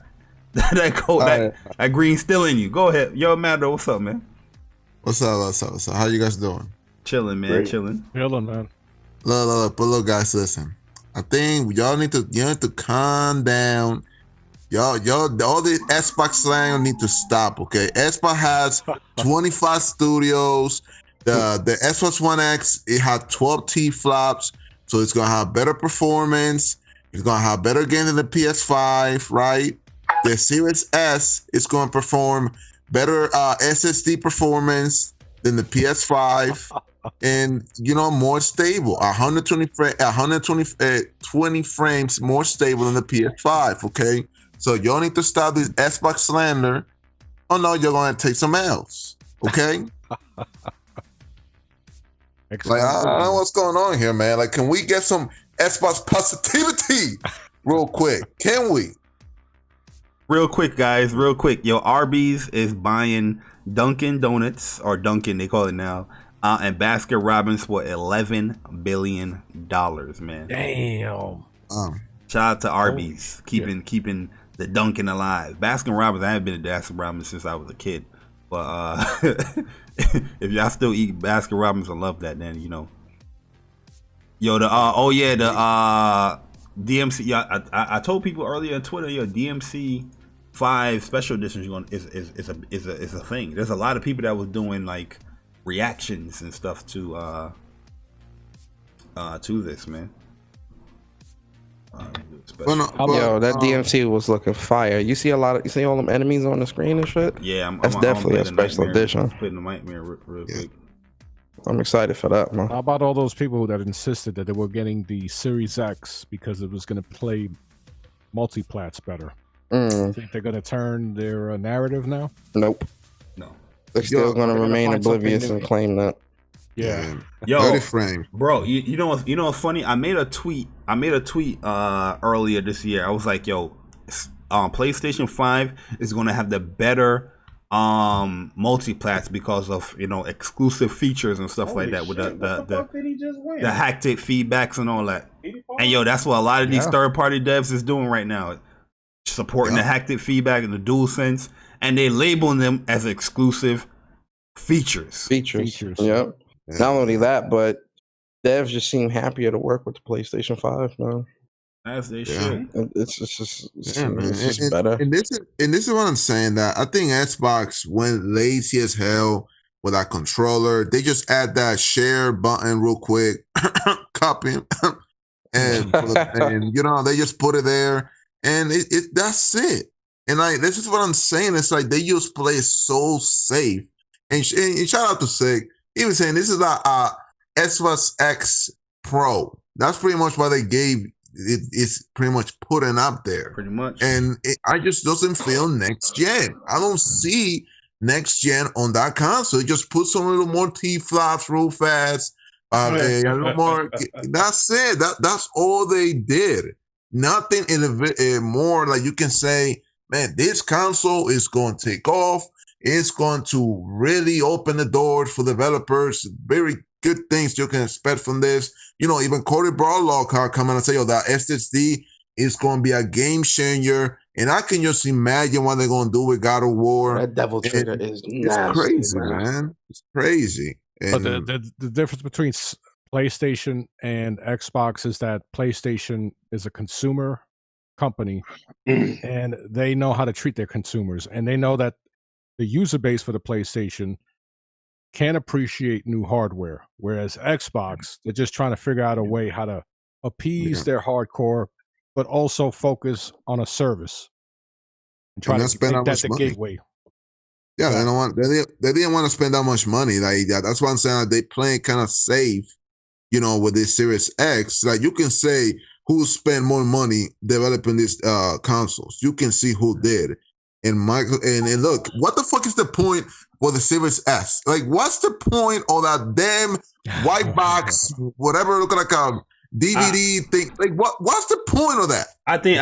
that green still in you. Go ahead, yo, Mando, what's up, man? What's up? How you guys doing? Chilling, man. Great. Chilling, man. Look, guys, listen. I think y'all need to calm down. Y'all, all the Xbox slang need to stop, okay? Xbox has 25 studios. The Xbox One X, it had 12 T-flops, so it's gonna have better performance. It's gonna have better games than the PS5, right? The Series S is gonna perform better SSD performance than the PS5, and more stable. 120 frames more stable than the PS5. Okay, so y'all need to stop this Xbox slander. Oh no, you're gonna take some L's. Okay. Like, I don't know what's going on here, man. Like, can we get some Xbox positivity real quick? Can we? Real quick, guys. Real quick. Yo, Arby's is buying Dunkin' Donuts, or Dunkin', they call it now, and Baskin Robbins for $11 billion, man. Damn. Shout out to Arby's, keeping the Dunkin' alive. Baskin Robbins, I haven't been to Baskin Robbins since I was a kid. But if y'all still eat Baskin Robbins and love that, then Yo, the DMC. Yeah, I told people earlier on Twitter, DMC 5 special edition is a thing. There's a lot of people that was doing like reactions and stuff to this, man. Yo, that DMC was looking fire. You see all them enemies on the screen and shit? Yeah, that's definitely a special edition. Putting the nightmare real quick. I'm excited for that, man. How about all those people that insisted that they were getting the Series X because it was going to play multiplats better? Think they're going to turn their narrative now? Nope. No. They're still going to remain oblivious and claim that. Yeah. Yo, 30 frames. Bro, you know what's funny? I made a tweet earlier this year. I was like, yo, PlayStation 5 is going to have the better multiplats because of exclusive features and stuff like that with the haptic feedbacks and all that. And yo, that's what a lot of these third-party devs is doing right now, supporting the haptic feedback and the DualSense, and they labeling them as exclusive features. Yep. Not only that, but devs just seem happier to work with the PlayStation 5 now. As they should. It's just better. And this is what I'm saying, that I think Xbox went lazy as hell with that controller. They just add that share button real quick, copy, and they just put it there, and that's it. And like, this is what I'm saying. It's like they just play so safe. And shout out to Sig. He was saying this is a Xbox X Pro. That's pretty much what they gave. It's pretty much putting up there. Pretty much. And I just doesn't feel next gen. I don't see next gen on that console. It just puts some little more T-flops real fast. A little more. That's it. That's all they did. Nothing more like you can say, man, this console is going to take off. It's going to really open the doors for developers. Very good things you can expect from this. Even Corey Barlog coming and say, that SSD is going to be a game changer. And I can just imagine what they're going to do with God of War. That Devil Trigger is crazy, man. It's crazy. But the difference between PlayStation and Xbox is that PlayStation is a consumer company, and they know how to treat their consumers. And they know that the user base for the PlayStation can appreciate new hardware, whereas Xbox, they're just trying to figure out a way how to appease their hardcore but also focus on a service and try And to not spend make that that much the money. gateway. Yeah, Exactly. they don't want. They didn't want to spend that much money. Like that. That's why I'm saying they playing kind of safe. With this Series X, like you can say who spent more money developing these consoles. You can see who did. And Michael and look, what the fuck is the point for the Series S? Like, what's the point of that damn white box, whatever, look like a DVD thing? Like, what's the point of that? I think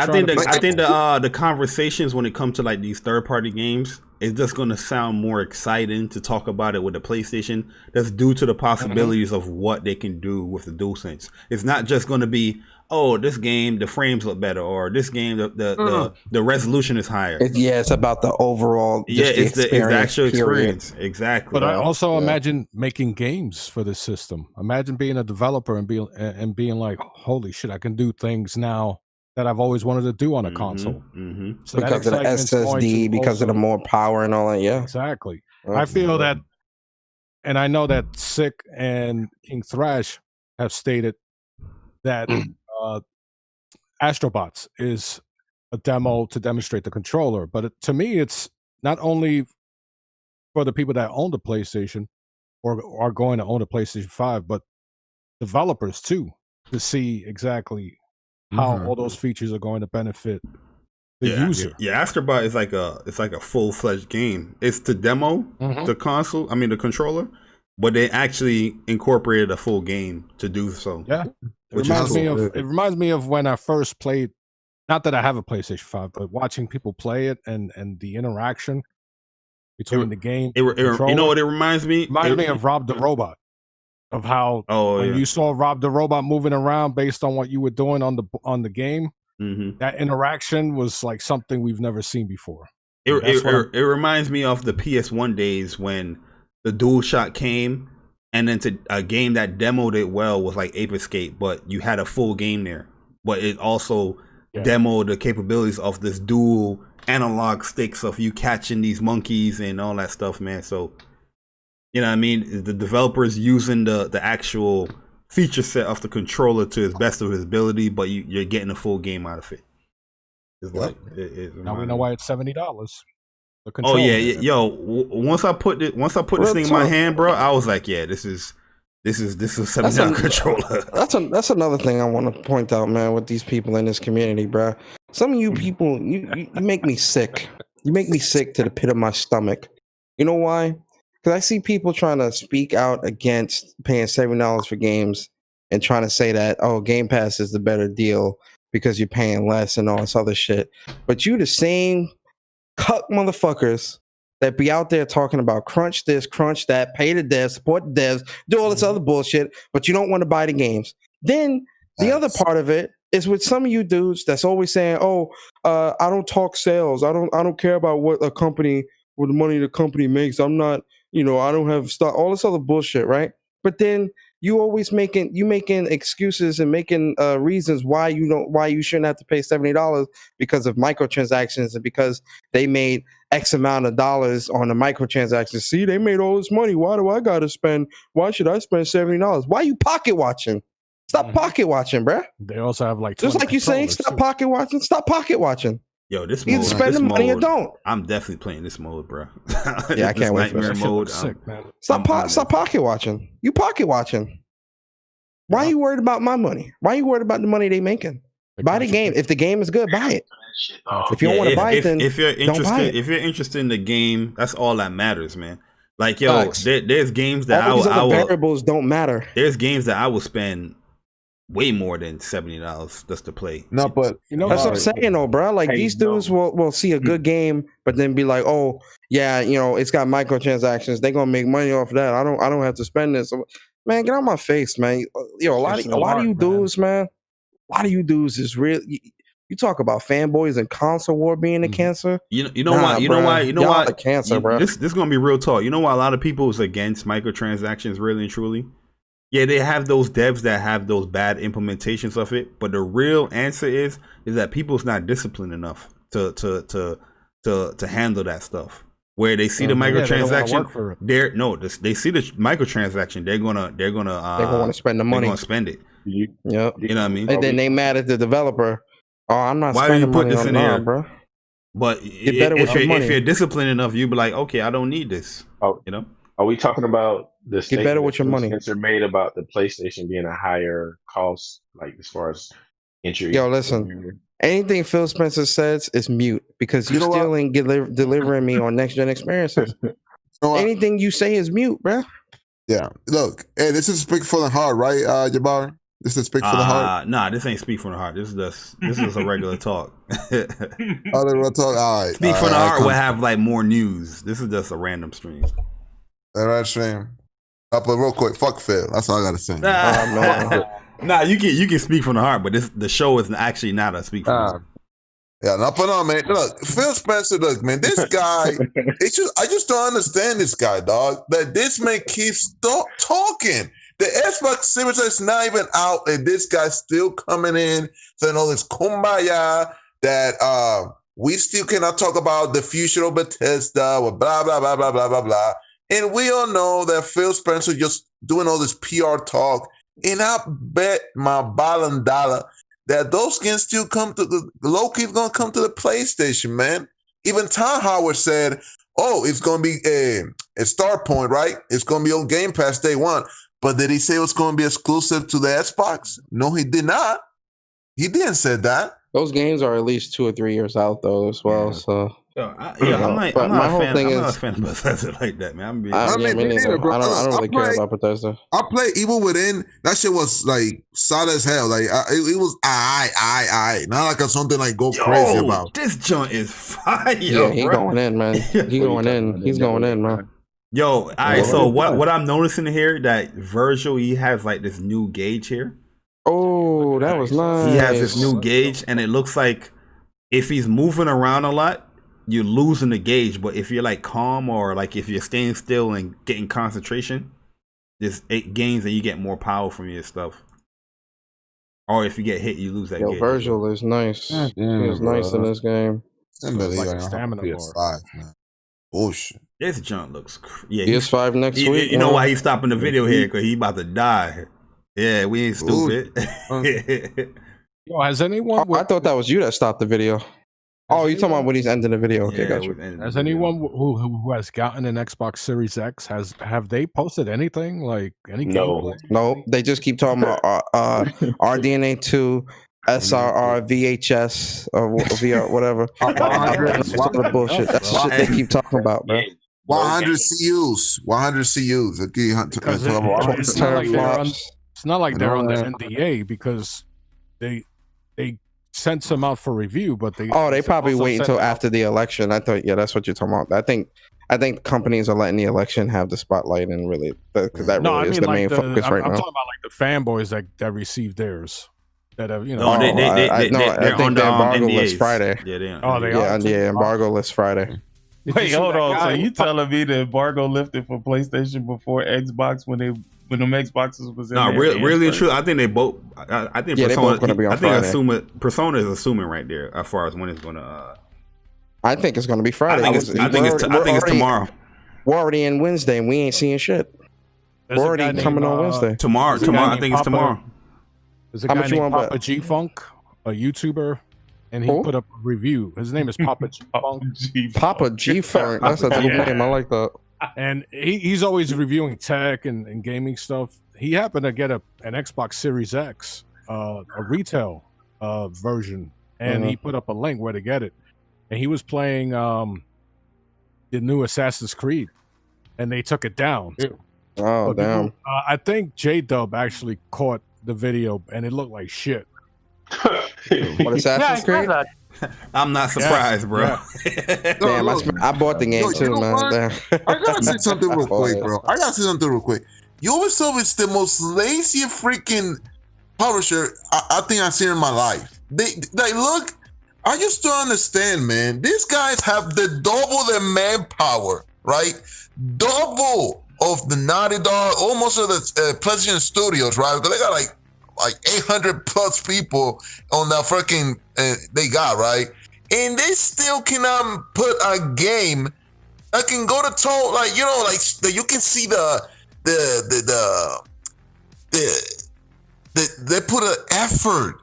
the conversations when it comes to like these third-party games is just going to sound more exciting to talk about it with the PlayStation. That's due to the possibilities of what they can do with the DualSense. It's not just going to be, oh, this game the frames look better, or this game the resolution is higher. It's about the overall. It's the actual experience. Exactly. But I also imagine making games for this system. Imagine being a developer and being like, holy shit, I can do things now that I've always wanted to do on a console. So because of the SSD, because of the more power and all that. Yeah, exactly. I feel that, and I know that Sick and King Thrash have stated that Astrobots is a demo to demonstrate the controller. But to me, it's not only for the people that own the PlayStation or are going to own a PlayStation 5, but developers too, to see exactly how all those features are going to benefit the user. Yeah, Astrobot is like a full-fledged game. It's to demo the console, the controller, but they actually incorporated a full game to do so. Yeah. It reminds me of when I first played, not that I have a PlayStation 5, but watching people play it and the interaction between the game. You know what it reminds me? It reminds me of Rob the Robot. Of how when you saw Rob the Robot moving around based on what you were doing on the game, that interaction was like something we've never seen before. It reminds me of the PS1 days when the DualShock came, and then to a game that demoed it well was like Ape Escape, but you had a full game there. But it also demoed the capabilities of this dual analog sticks of you catching these monkeys and all that stuff, man. So you know what I mean? The developer's using the actual feature set of the controller to his best of his ability, but you're getting a full game out of it. It's like now we know why it's $70. Oh yeah, yo! Once I put this thing in my hand, bro, I was like, yeah, this is a $70 controller. That's another thing I want to point out, man, with these people in this community, bro. Some of you people, you make me sick. You make me sick to the pit of my stomach. You know why? Because I see people trying to speak out against paying $70 for games and trying to say that, oh, Game Pass is the better deal because you're paying less and all this other shit. But you the same cuck motherfuckers that be out there talking about crunch this, crunch that, pay the devs, support the devs, do all this other bullshit, but you don't want to buy the games. Then the other part of it is with some of you dudes that's always saying, oh, I don't talk sales. I don't care about what the money the company makes. I'm not, I don't have stock, all this other bullshit, right? But then you always making excuses and making reasons why you shouldn't have to pay $70 because of microtransactions and because they made X amount of dollars on the microtransactions. See, they made all this money. Why should I spend $70? Why are you pocket watching? Stop pocket watching, bruh. They also have like just like you saying, stop pocket watching. Stop pocket watching. Yo, this either mode, spend the money or don't. I'm definitely playing this mode, bro. Yeah, I can't wait for nightmare that mode. Sick, man. Stop pocket watching. You pocket watching. Why are you worried about my money? Why are you worried about the money they making? Buy the game. If the game is good, buy it. If you don't want to buy it, then if you're interested, don't buy it. If you're interested in the game, that's all that matters, man. Like, yo, there's games that all these other variables don't matter. There's games that I will spend way more than $70 just to play. No, but that's what I'm saying, though, bro. Like these dudes will see a good game, but then be like, "Oh, yeah, it's got microtransactions. They're gonna make money off of that. I don't have to spend this." Man, get out my face, man. Yo, a lot of you dudes, man. A lot of you dudes is real. You talk about fanboys and console war being the cancer. You know why? The cancer, bro. This is gonna be real talk. You know why a lot of people is against microtransactions, really and truly. Yeah, they have those devs that have those bad implementations of it, but the real answer is that people's not disciplined enough to handle that stuff. Where they see the microtransaction, they see the microtransaction, they're gonna want to spend the money. They're gonna spend it. Yep. You know what I mean? And then they mad at the developer Oh, I'm not Why do you spending put money this on in nah, there? bro. But Get better with your money. if you're disciplined enough, you'd be like, okay, I don't need this. Oh, You know? are we talking about the Get statement better that with your Phil money. Spencer made about the PlayStation being a higher cost, like as far as entry? Yo, listen. Anything Phil Spencer says is mute because you You know what? still ain't delivering me on next gen experiences. You know what? Anything you say is mute, bro. Yeah. Look, hey, this is Speak for the Heart, right, Jabbar? This is Speak for the Heart. Nah, this ain't Speak from the Heart. This is a regular talk. Oh, we'll talk. All right. Speak from the Heart will have like more news. This is just a random stream. All right, stream. But real quick, fuck Phil. That's all I gotta say. Nah, you can speak from the heart, but the show is actually not a speak from the heart. Yeah, no, but no, man. Look, Phil Spencer. Look, man, this guy. I just don't understand this guy, dog. That this man keeps talking. The Xbox Series is not even out, and this guy's still coming in saying all this kumbaya that we still cannot talk about the future of Bethesda or blah blah blah blah blah blah blah. And we all know that Phil Spencer just doing all this PR talk. And I bet my bottom dollar that those games still come to the Loki's gonna come to the PlayStation, man. Even Tom Howard said, "Oh, it's gonna be a Star Point, right? It's gonna be on Game Pass day one." But did he say it was gonna be exclusive to the Xbox? No, he did not. He didn't say that. Those games are at least 2 or 3 years out though, as well. Yeah. So I'm not a fan of Bethesda like that, man. I don't really care about Bethesda. I played Evil Within. That shit was like solid as hell. Like it was I. Not like something like go crazy about. This joint is fire. Yeah, he going in, man. He's going in, man. Yo, all right. So what I'm noticing here that Virgil he has like this new gauge here. Oh, that was nice. He has this new gauge, and it looks like if he's moving around a lot, you're losing the gauge. But if you're like calm or like if you're staying still and getting concentration, this it gains and you get more power from your stuff. Or if you get hit, you lose that gauge. Virgil is nice. He is nice in this game. Like stamina bar. Bullshit. This junk looks PS5 next week. You know why he's stopping the video here? Because he about to die. Yeah, we ain't stupid. Yo, has anyone? I thought that was you that stopped the video. Oh, you talking about when he's ending the video? Okay, got you. Has anyone who has gotten an Xbox Series X have they posted anything like any gameplay? No, they just keep talking about RDNA 2, SRR, VHS, or VR, whatever. That's the bullshit. That's the shit they keep talking about, bro. 100 CUs. 100 CUs. It's not like they're on the NDA because they sent some out for review, but they probably wait until after the election. I thought, that's what you're talking about. I think companies are letting the election have the spotlight and really because that really is the main focus right now. I'm talking about like the fanboys that received theirs. That have I think the embargo list Friday. Yeah, they are. Embargo list Friday. Wait, hold on. So you telling me the embargo lifted for PlayStation before Xbox when them Xboxes was in there? Really true. I think they both. I think Persona. They're both gonna be on Friday. Persona is assuming right there as far as when it's gonna. I think it's gonna be Friday. I think it's tomorrow. We're already in Wednesday and we ain't seeing shit. We're already coming on Wednesday. Tomorrow. I think it's tomorrow. There's a guy named Papa G Funk, a YouTuber. And he put up a review. His name is Papa G Funk. Papa G Funk. That's a dope name. I like that. And he's always reviewing tech and gaming stuff. He happened to get an Xbox Series X, a retail version, and he put up a link where to get it. And he was playing the new Assassin's Creed, and they took it down. Oh, damn. I think J-Dub actually caught the video, and it looked like shit. What Assassin's Creed? I'm not surprised, bro. Damn, I bought the game too, man. I gotta say something real quick, bro. Ubisoft is the most lazy freaking publisher I think I've seen in my life. They look. I just don't understand, man. These guys have double the manpower, right? Double of the Naughty Dog, almost of the PlayStation Studios, right? Because they got like 800 plus people on that freaking they got, right? And they still cannot put a game that can go to toe, like, you know, like you can see they put an effort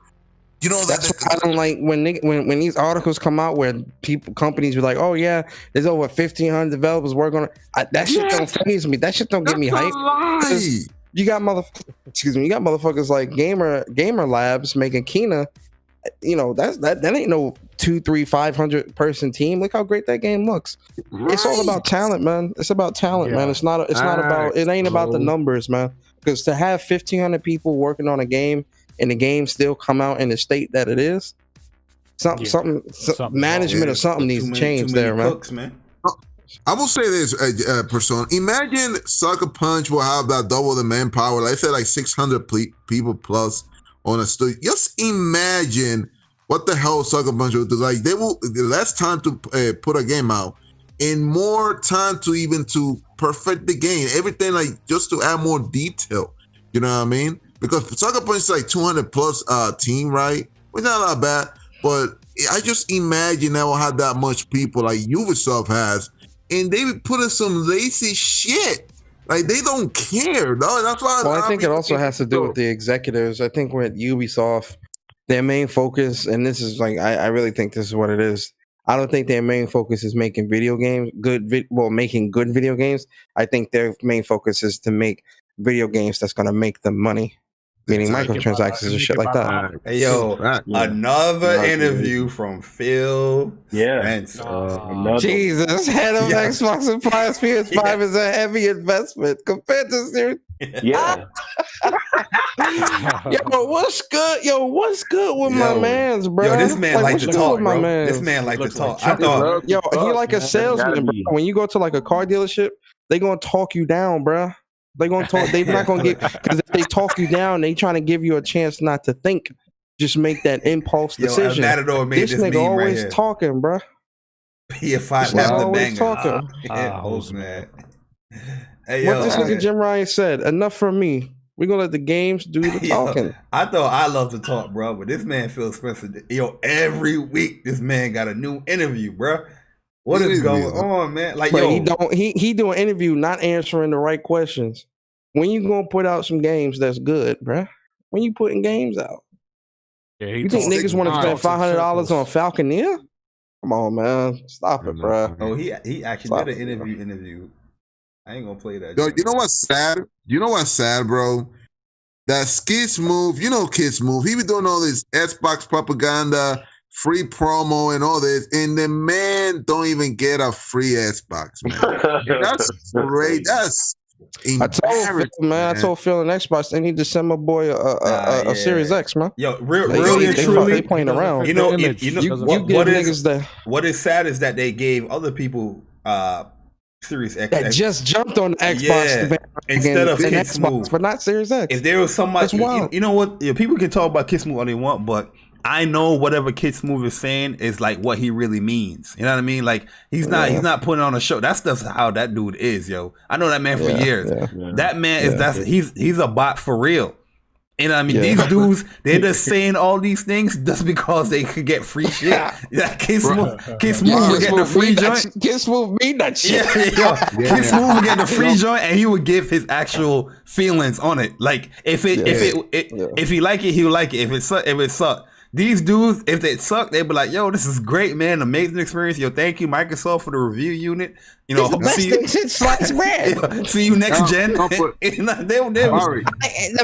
You know That's why I don't like when these articles come out where companies be like, oh yeah, there's over 1,500 developers working on it. That shit don't faze me. That shit don't get me hype. You got motherfuckers like Gamer Labs making Kena. You know, that ain't no 2, 3, 500 person team. Look how great that game looks. Right. It's all about talent, man. It's about talent, man. It ain't about the numbers, man. Because to have 1,500 people working on a game and the game still come out in the state that it is, something management or something needs to change there, man. Cooks, man. I will say this, Persona. Imagine Sucker Punch will have that double the manpower. Like I said, like 600 people plus on a studio. Just imagine what the hell Sucker Punch will do. Like they will less time to put a game out and more time to perfect the game. Everything, like just to add more detail. You know what I mean? Because Sucker Punch is like 200 plus team, right? Which not that bad, but I just imagine that will have that much people like Ubisoft has, and they be putting some lazy shit. Like they don't care. No, that's why. Well, I think it also has to do with the executives. I think with Ubisoft, their main focus, and this is like, I really think this is what it is. I don't think their main focus is making video games, making good video games. I think their main focus is to make video games that's going to make them money. Meaning microtransactions and shit like that. Hey, yo, another interview from Phil Spencer. Jesus, head of Xbox and PS5 is a heavy investment compared to Series. Yeah. Yo, what's good? What's good with my mans, bro? Yo, this man like to talk, bro. This man like to talk. I thought, he like a salesman, bro. When you go to like a car dealership, they gonna talk you down, bro. They're gonna talk. They're not gonna get, because if they talk you down, they trying to give you a chance not to think. Just make that impulse decision. This nigga always talking, bro. PS5 have the banger. Talking. Man. Hey, what this nigga Jim Ryan said. Enough from me. We gonna let the games do the talking. I thought I love to talk, bro, but this man Phil Spencer, every week this man got a new interview, bro. What is going on, man? Like, but he doing interview, not answering the right questions. When you gonna put out some games that's good, bruh? When you putting games out? Yeah, you think niggas want to spend $500 on Falconeer? Come on, man, stop it, bruh. Oh, he actually did an interview. I ain't gonna play that. Yo, you know what's sad? Bro? That Kids Move, Kids Move. He be doing all this Xbox propaganda, free promo and all this, and the man don't even get a free Xbox, man. That's great. That's embarrassing, I told Phil and Xbox they need to send my boy a Series X, man. Yo, really and truly, they playing around. What is sad is that they gave other people Series X that just jumped on Xbox instead of Kids Xbox, Move, but not Series X. If there was somebody, you know what? People can talk about Kids Move all they want, but I know whatever Kids Move is saying is like what he really means. You know what I mean? Like he's not putting on a show. That's just how that dude is, yo. I know that man for years. That man he's a bot for real. You know what I mean? These dudes, they're just saying all these things just because they could get free shit. Kids Move would get the free joint. Kids Move mean that shit. Kids Move would get the free joint, and he would give his actual feelings on it. Like if he like it, he would like it. If it suck. These dudes, if they suck, they'd be like, yo, this is great, man. Amazing experience. Yo, thank you, Microsoft, for the review unit. The best thing since sliced bread. See you next gen. The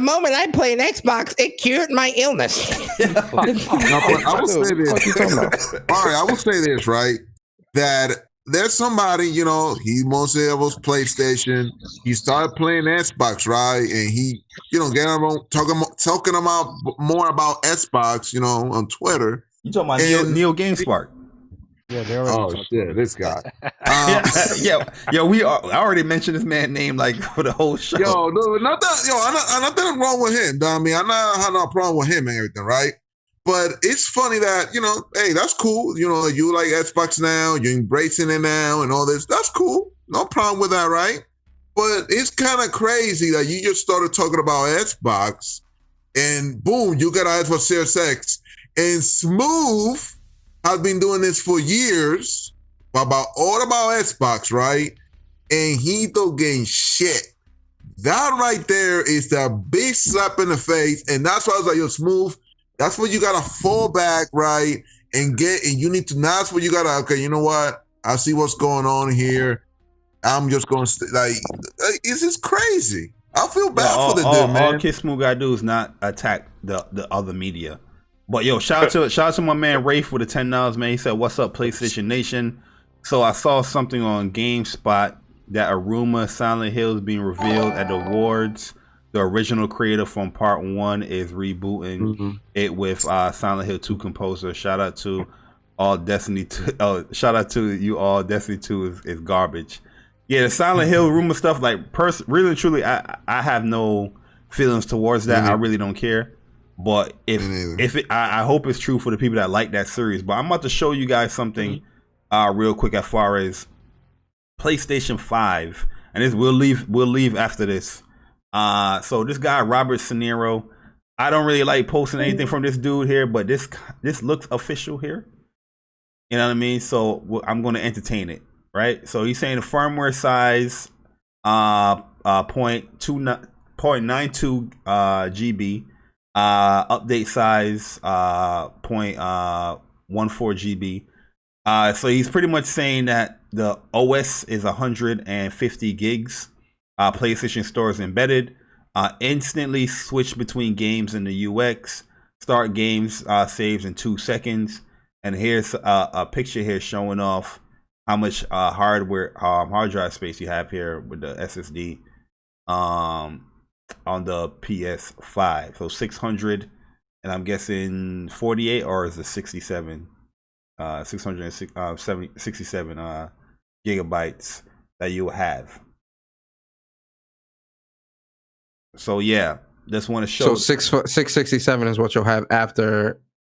moment I played Xbox, it cured my illness. I will say this. I will say this, right? That there's somebody, he mostly was PlayStation. He started playing Xbox, right? And he, talking about more about Xbox, on Twitter. You talking about Neil GameSpark? Yeah, they already this guy. I already mentioned this man's name like for the whole show. Nothing wrong with him. I mean, I have no problem with him and everything, right? But it's funny that, hey, that's cool. You like Xbox now, you're embracing it now and all this. That's cool. No problem with that, right? But it's kind of crazy that you just started talking about Xbox and boom, you got an Xbox Series X. And Smooth has been doing this for years about Xbox, right? And he don't gain shit. That right there is the big slap in the face. And that's why I was like, yo, Smooth, That's what you gotta fall back, right? And you need to. That's what you gotta. Okay, you know what? I see what's going on here. I'm just gonna it's just crazy. I feel bad for the dude, man. All Kid Smooth gotta do is not attack the other media. But yo, shout out to my man Rafe with the $10, man. He said, "What's up, PlayStation Nation?" So I saw something on GameSpot that a rumor Silent Hill is being revealed at the awards. The original creator from Part 1 is rebooting it with Silent Hill 2 composer. Shout out to all Destiny 2. Shout out to you all. Destiny 2 is garbage. Yeah, the Silent Hill rumor stuff, like really truly, I have no feelings towards that. I really don't care. But I hope it's true for the people that like that series. But I'm about to show you guys something real quick as far as PlayStation 5, and this we'll leave after this. So this guy Robert Sanero, I don't really like posting anything from this dude here, but this looks official here. You know what I mean? So I'm going to entertain it, right? So he's saying the firmware size 0.92 GB, update size 0.14 GB. So he's pretty much saying that the OS is 150 gigs. PlayStation Store is embedded. Instantly switch between games in the UX. Start games saves in 2 seconds. And here's a picture here showing off how much hard drive space you have here with the SSD on the PS5. So 600, and I'm guessing 48, or is it 67? 667 gigabytes that you have. So yeah, just want to show. So 667 is what you'll have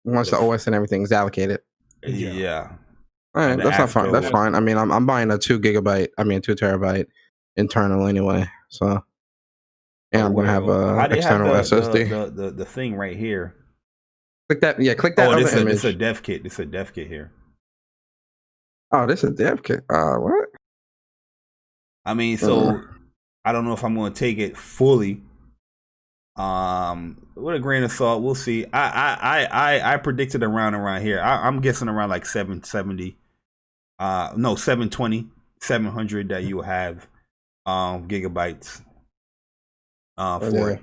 once the OS and everything is allocated. Yeah. All right, that's not fine. That's fine. I mean, I'm buying a 2 terabyte internal anyway. So, and I'm gonna have a external SSD. The thing right here. Click that. Yeah, click that. Oh, this is a dev kit. This is a dev kit here. Oh, this is a dev kit. What? I mean, so I don't know if I'm going to take it fully. With a grain of salt, we'll see. I predicted around here. I'm guessing around like 770. No, 720, 700 that you have gigabytes for it.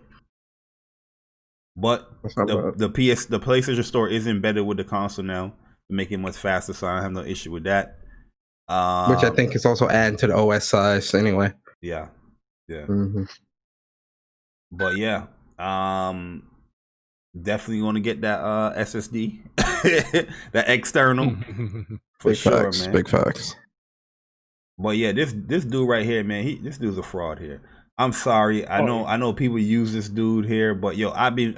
But the PlayStation Store is embedded with the console now to make it much faster, so I have no issue with that. Which I think is also adding to the OS size anyway. Yeah. Mm-hmm. But yeah, definitely going to get that SSD, that external for sure, man. Big facts. But yeah, this dude right here, man, this dude's a fraud here. I'm sorry. I know people use this dude here, but yo, I've been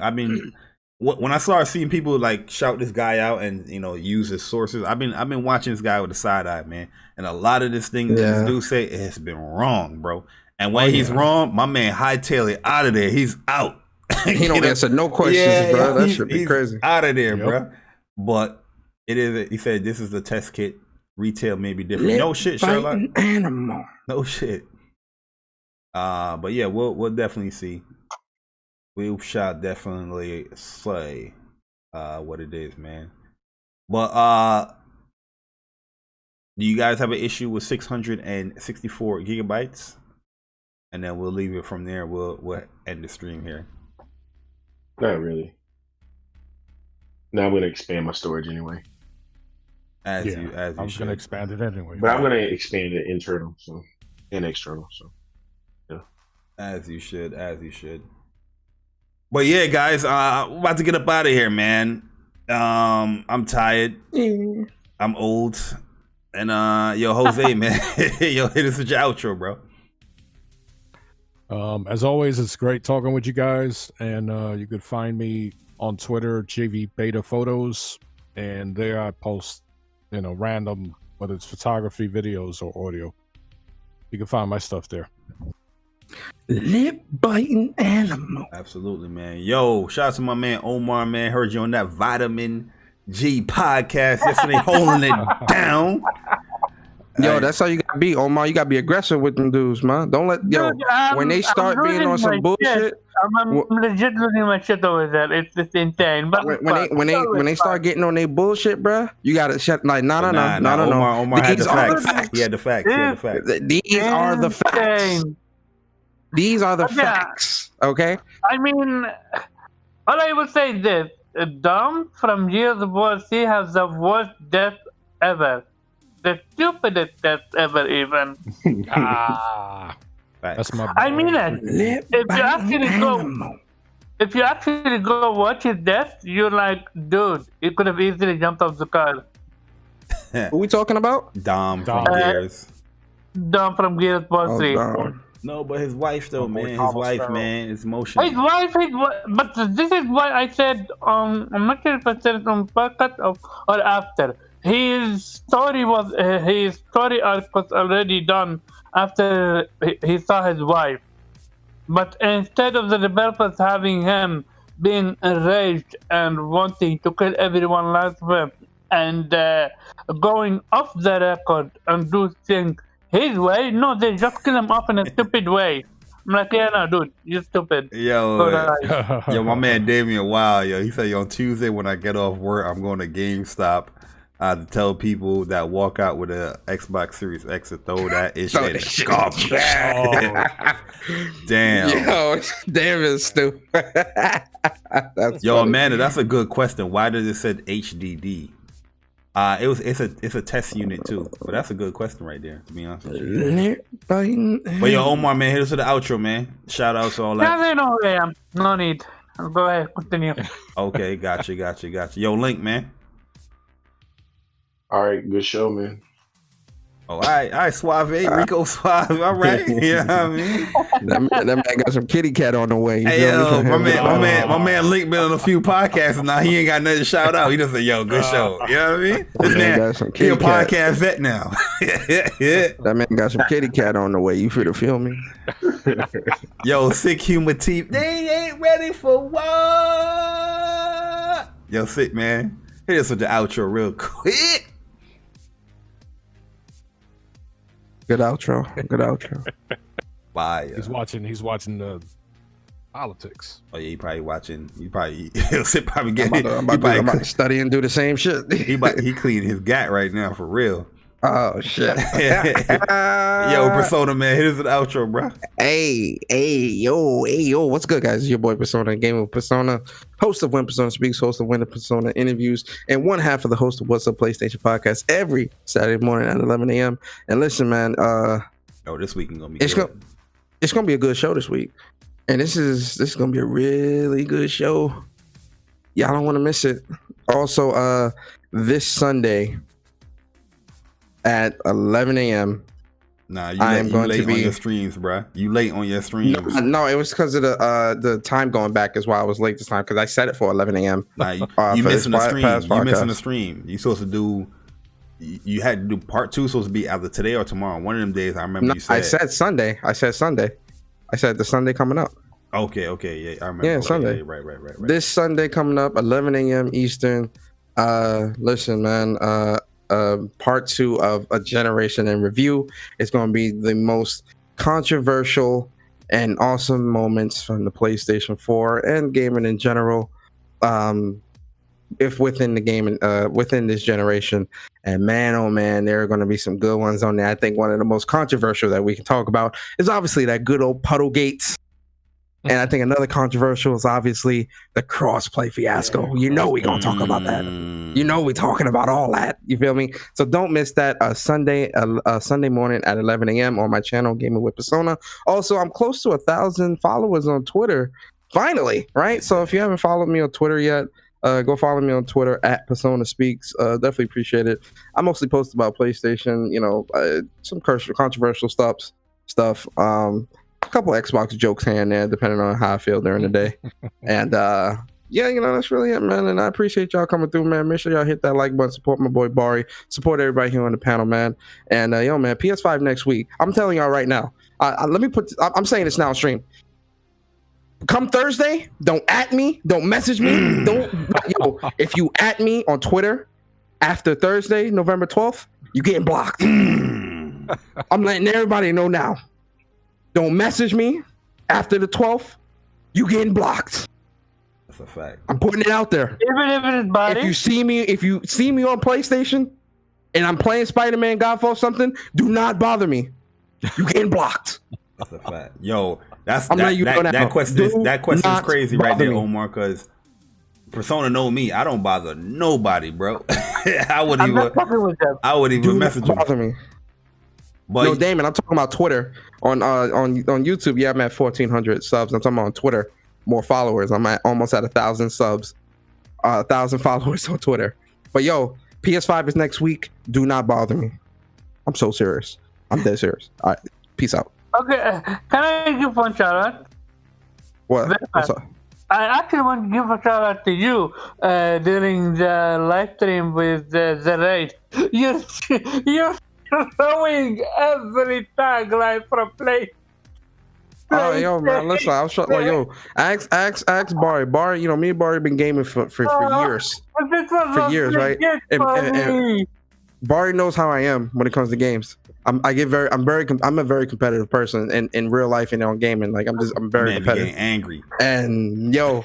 when I started seeing people like shout this guy out and use his sources, I've been watching this guy with a side eye, man. And a lot of this this dude say it's been wrong, bro. And when he's wrong, my man hightail it out of there. He's out. He don't answer no questions, bro. That should be crazy. Out of there, bro. But it is. He said this is the test kit. Retail may be different. No shit, Sherlock. Animal. No shit. But yeah, we'll definitely see. We shall definitely say what it is, man. But do you guys have an issue with 664 gigabytes? And then we'll leave it from there. We'll end the stream here. Not really. Now I'm gonna expand my storage anyway. As you I'm should. gonna expand it anyway. But I'm gonna expand it internal, and external. So yeah. As you should. But yeah, guys, we're about to get up out of here, man. I'm tired. I'm old. And yo, Jose, man, yo, hit us with your outro, bro. As always, it's great talking with you guys, and you could find me on Twitter, JV Beta Photos, and there I post, random, whether it's photography, videos, or audio. You can find my stuff there. Lip biting animal. Absolutely, man. Yo, shout out to my man Omar, man. Heard you on that Vitamin G podcast yesterday, holding it down. Yo, Hey. that's how you gotta be, Omar. You gotta be aggressive with them dudes, man. Don't let Dude, when they start I'm being losing on some my bullshit. shit. I'm legit losing my shit over there. It's just insane. But When they start getting on their bullshit, bruh, you gotta shut like no. Omar had the These are facts. He had the facts. These are the facts. These are the facts. Okay. I mean, all I will say is this: Dom from Gears of War C has the worst death ever, the stupidest death ever, even. That's my. I mean it. If you actually go watch his death, you're like, dude, you could have easily jumped off the car. Who we talking about? Dom from Gears. Dom from Gears of War C. No, but his wife though, man. His wife, man, is emotional. His wife, but this is why I said, I'm not sure if I said it on podcast or after. His story arc was already done after he saw his wife. But instead of the developers having him being enraged and wanting to kill everyone last week and going off the record and do things his way, no, they just kill him off in a stupid way. I'm like, yeah, no, dude, you're stupid. Yo, my man Damien, wow, yo, he said, yo, on Tuesday when I get off work, I'm going to GameStop to tell people that walk out with a Xbox Series X to throw that issue in the garbage. Damn. Yo, damn is stupid. Yo, Amanda, that's a good question. Why does it say HDD? It's a test unit too, but that's a good question right there. To be honest with you. But yo, Omar, man, hit us with the outro, man. Shout out to all that. Yeah, they know who I am. No need. Go ahead, continue. Okay, gotcha. Yo, Link, man. All right, good show, man. Oh, all right, Suave, Rico Suave, all right. You know what I mean? That man got some kitty cat on the way. Hey, yo, my man Link been on a few podcasts, and now he ain't got nothing to shout out. He just said, yo, good show. You know what I mean? This man, he a podcast vet now. That man got some kitty cat on the way. You feel me? Yo, sick humor teeth. They ain't ready for what? Yo, sick, man. Hit us with the outro real quick. Good outro. Bye. He's watching the politics. Oh yeah, he probably watching. He'll probably get. I'm about to study and do the same shit. he cleaning his gat right now for real. Oh shit. Yo, Persona, man, hit us with the outro, bro. Hey, yo, what's good, guys? It's your boy Persona, Gaming with Persona, host of When Persona Speaks, host of When the Persona Interviews, and one half of the host of What's Up PlayStation podcast every Saturday morning at 11 a.m. And listen, man, this week is gonna be good. It's gonna be a good show this week, and this is gonna be a really good show. Y'all don't want to miss it. Also, this Sunday at 11 a.m. Nah, you late on your streams, bro. You late on your streams. No, it was because of the time going back is why I was late this time, because I set it for 11 a.m. Nah, you missing the stream. You missing the stream. You supposed to do. You had to do part 2. Supposed to be either today or tomorrow. One of them days. I remember you said. I said Sunday. I said the Sunday coming up. Okay, yeah, I remember. Yeah, Sunday. Yeah, right. This Sunday coming up, 11 a.m. Eastern. Listen, man. Part 2 of A Generation in Review. It's going to be the most controversial and awesome moments from the PlayStation 4 and gaming in general. If within the game, within this generation. And man, oh man, there are going to be some good ones on there. I think one of the most controversial that we can talk about is obviously that good old Puddlegate. And I think another controversial is obviously the crossplay fiasco. You know we're going to talk about that. You know we're talking about all that. You feel me? So don't miss that Sunday morning at 11 a.m. on my channel, Gaming with Persona. Also, I'm close to 1,000 followers on Twitter. Finally, right? So if you haven't followed me on Twitter yet, go follow me on Twitter at Persona Speaks. Definitely appreciate it. I mostly post about PlayStation, some controversial stuff. A couple Xbox jokes here and there, depending on how I feel during the day. And that's really it, man. And I appreciate y'all coming through, man. Make sure y'all hit that like button, support my boy Bari, support everybody here on the panel, man. And man, PS5 next week. I'm telling y'all right now. I'm saying this now on stream. Come Thursday, don't at me, don't message me, if you at me on Twitter after Thursday, November 12th, you getting blocked. I'm letting everybody know now. Don't message me after the 12th. You getting blocked. That's a fact. I'm putting it out there. Even if it's body. If you see me on PlayStation and I'm playing Spider-Man, Godfall, something, do not bother me. You getting blocked. That's a fact. Yo, that question is crazy right there, Omar, because Persona know me. I don't bother nobody, bro. I wouldn't even message them. Bother me. But no, Damon, I'm talking about Twitter. On YouTube, yeah, I'm at 1,400 subs. I'm talking about on Twitter, more followers. I'm almost at 1,000 subs, 1,000 followers on Twitter. But yo, PS5 is next week. Do not bother me. I'm so serious. I'm dead serious. All right, peace out. Okay, can I give one shout out? What? What's up? I actually want to give a shout out to you during the live stream with the raid. You're throwing every tagline from play. Oh, yo, man, listen, I was like, yo, ask Barry. Barry, you know, me and Barry been gaming for years. For years, right? And Barry knows how I am when it comes to games. I'm a very competitive person in real life and on gaming. Like I'm very competitive. Getting angry. And yo,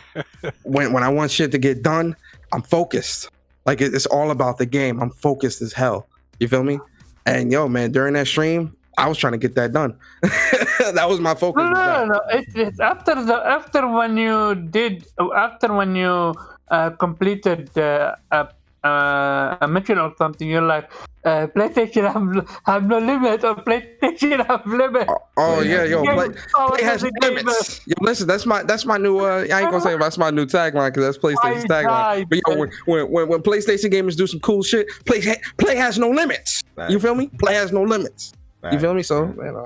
when I want shit to get done, I'm focused. Like it's all about the game. I'm focused as hell. You feel me? And yo, man, during that stream, I was trying to get that done. That was my focus. No. It's after when you completed a mission or something. You're like, PlayStation have no limit, or PlayStation have limit. Oh yeah, yo, play has limits. Yo, listen, that's my new. I ain't gonna say that's my new tagline because that's PlayStation's tagline. But yo, when PlayStation gamers do some cool shit, play has no limits. Right. You feel me? Play has no limits. Right. You feel me? So, you know.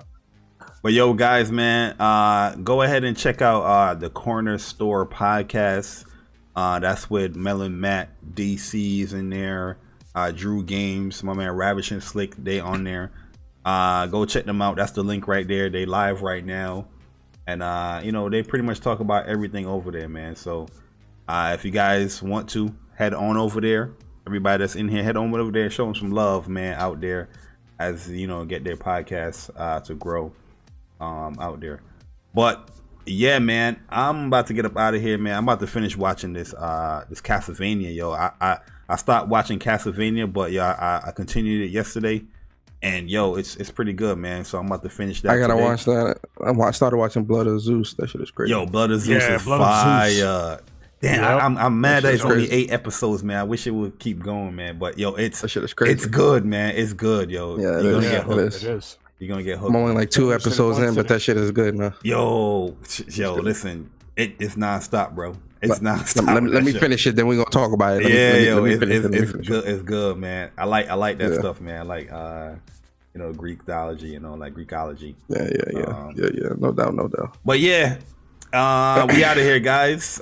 But yo, guys, man, go ahead and check out the Corner Store podcast. That's with Melon Matt, DC's in there, Drew Games, my man Ravish and Slick, they on there. Go check them out. That's the link right there. They live right now, and you know, they pretty much talk about everything over there, man. So if you guys want to head on over there, everybody that's in here, head on over there, show them some love, man, out there, as you know, get their podcasts to grow out there. But yeah, man, I'm about to get up out of here, man. I'm about to finish watching this Castlevania, yo. I stopped watching Castlevania, but yeah, I continued it yesterday, and yo, it's pretty good, man. So I'm about to finish that. I gotta watch that. I started watching Blood of Zeus. That shit is crazy. Yo, Blood of Zeus is fire. Damn, I'm mad that it's only 8 episodes, man. I wish it would keep going, man. But yo, that shit is crazy. It's good, man. It's good, yo. Yeah, you're gonna get hooked. It is. You're gonna get hooked. I'm only like 2 episodes in, but that shit is good, man. Yo, listen, it's nonstop, bro. It's nonstop. Let me finish it, then we're gonna talk about it. It's good, man. I like that stuff, man. I like you know, Greekology, you know, like Greekology. Yeah. No doubt. But yeah, we out of here, guys.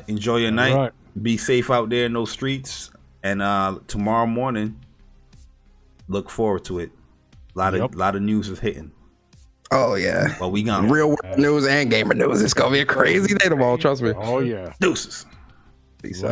Enjoy your night. Right. Be safe out there in those streets. And tomorrow morning, look forward to it. A lot of news is hitting. Oh yeah. Well, we got real world news and gamer news. It's gonna be a crazy day tomorrow. Trust me. Oh yeah. Deuces. Peace out.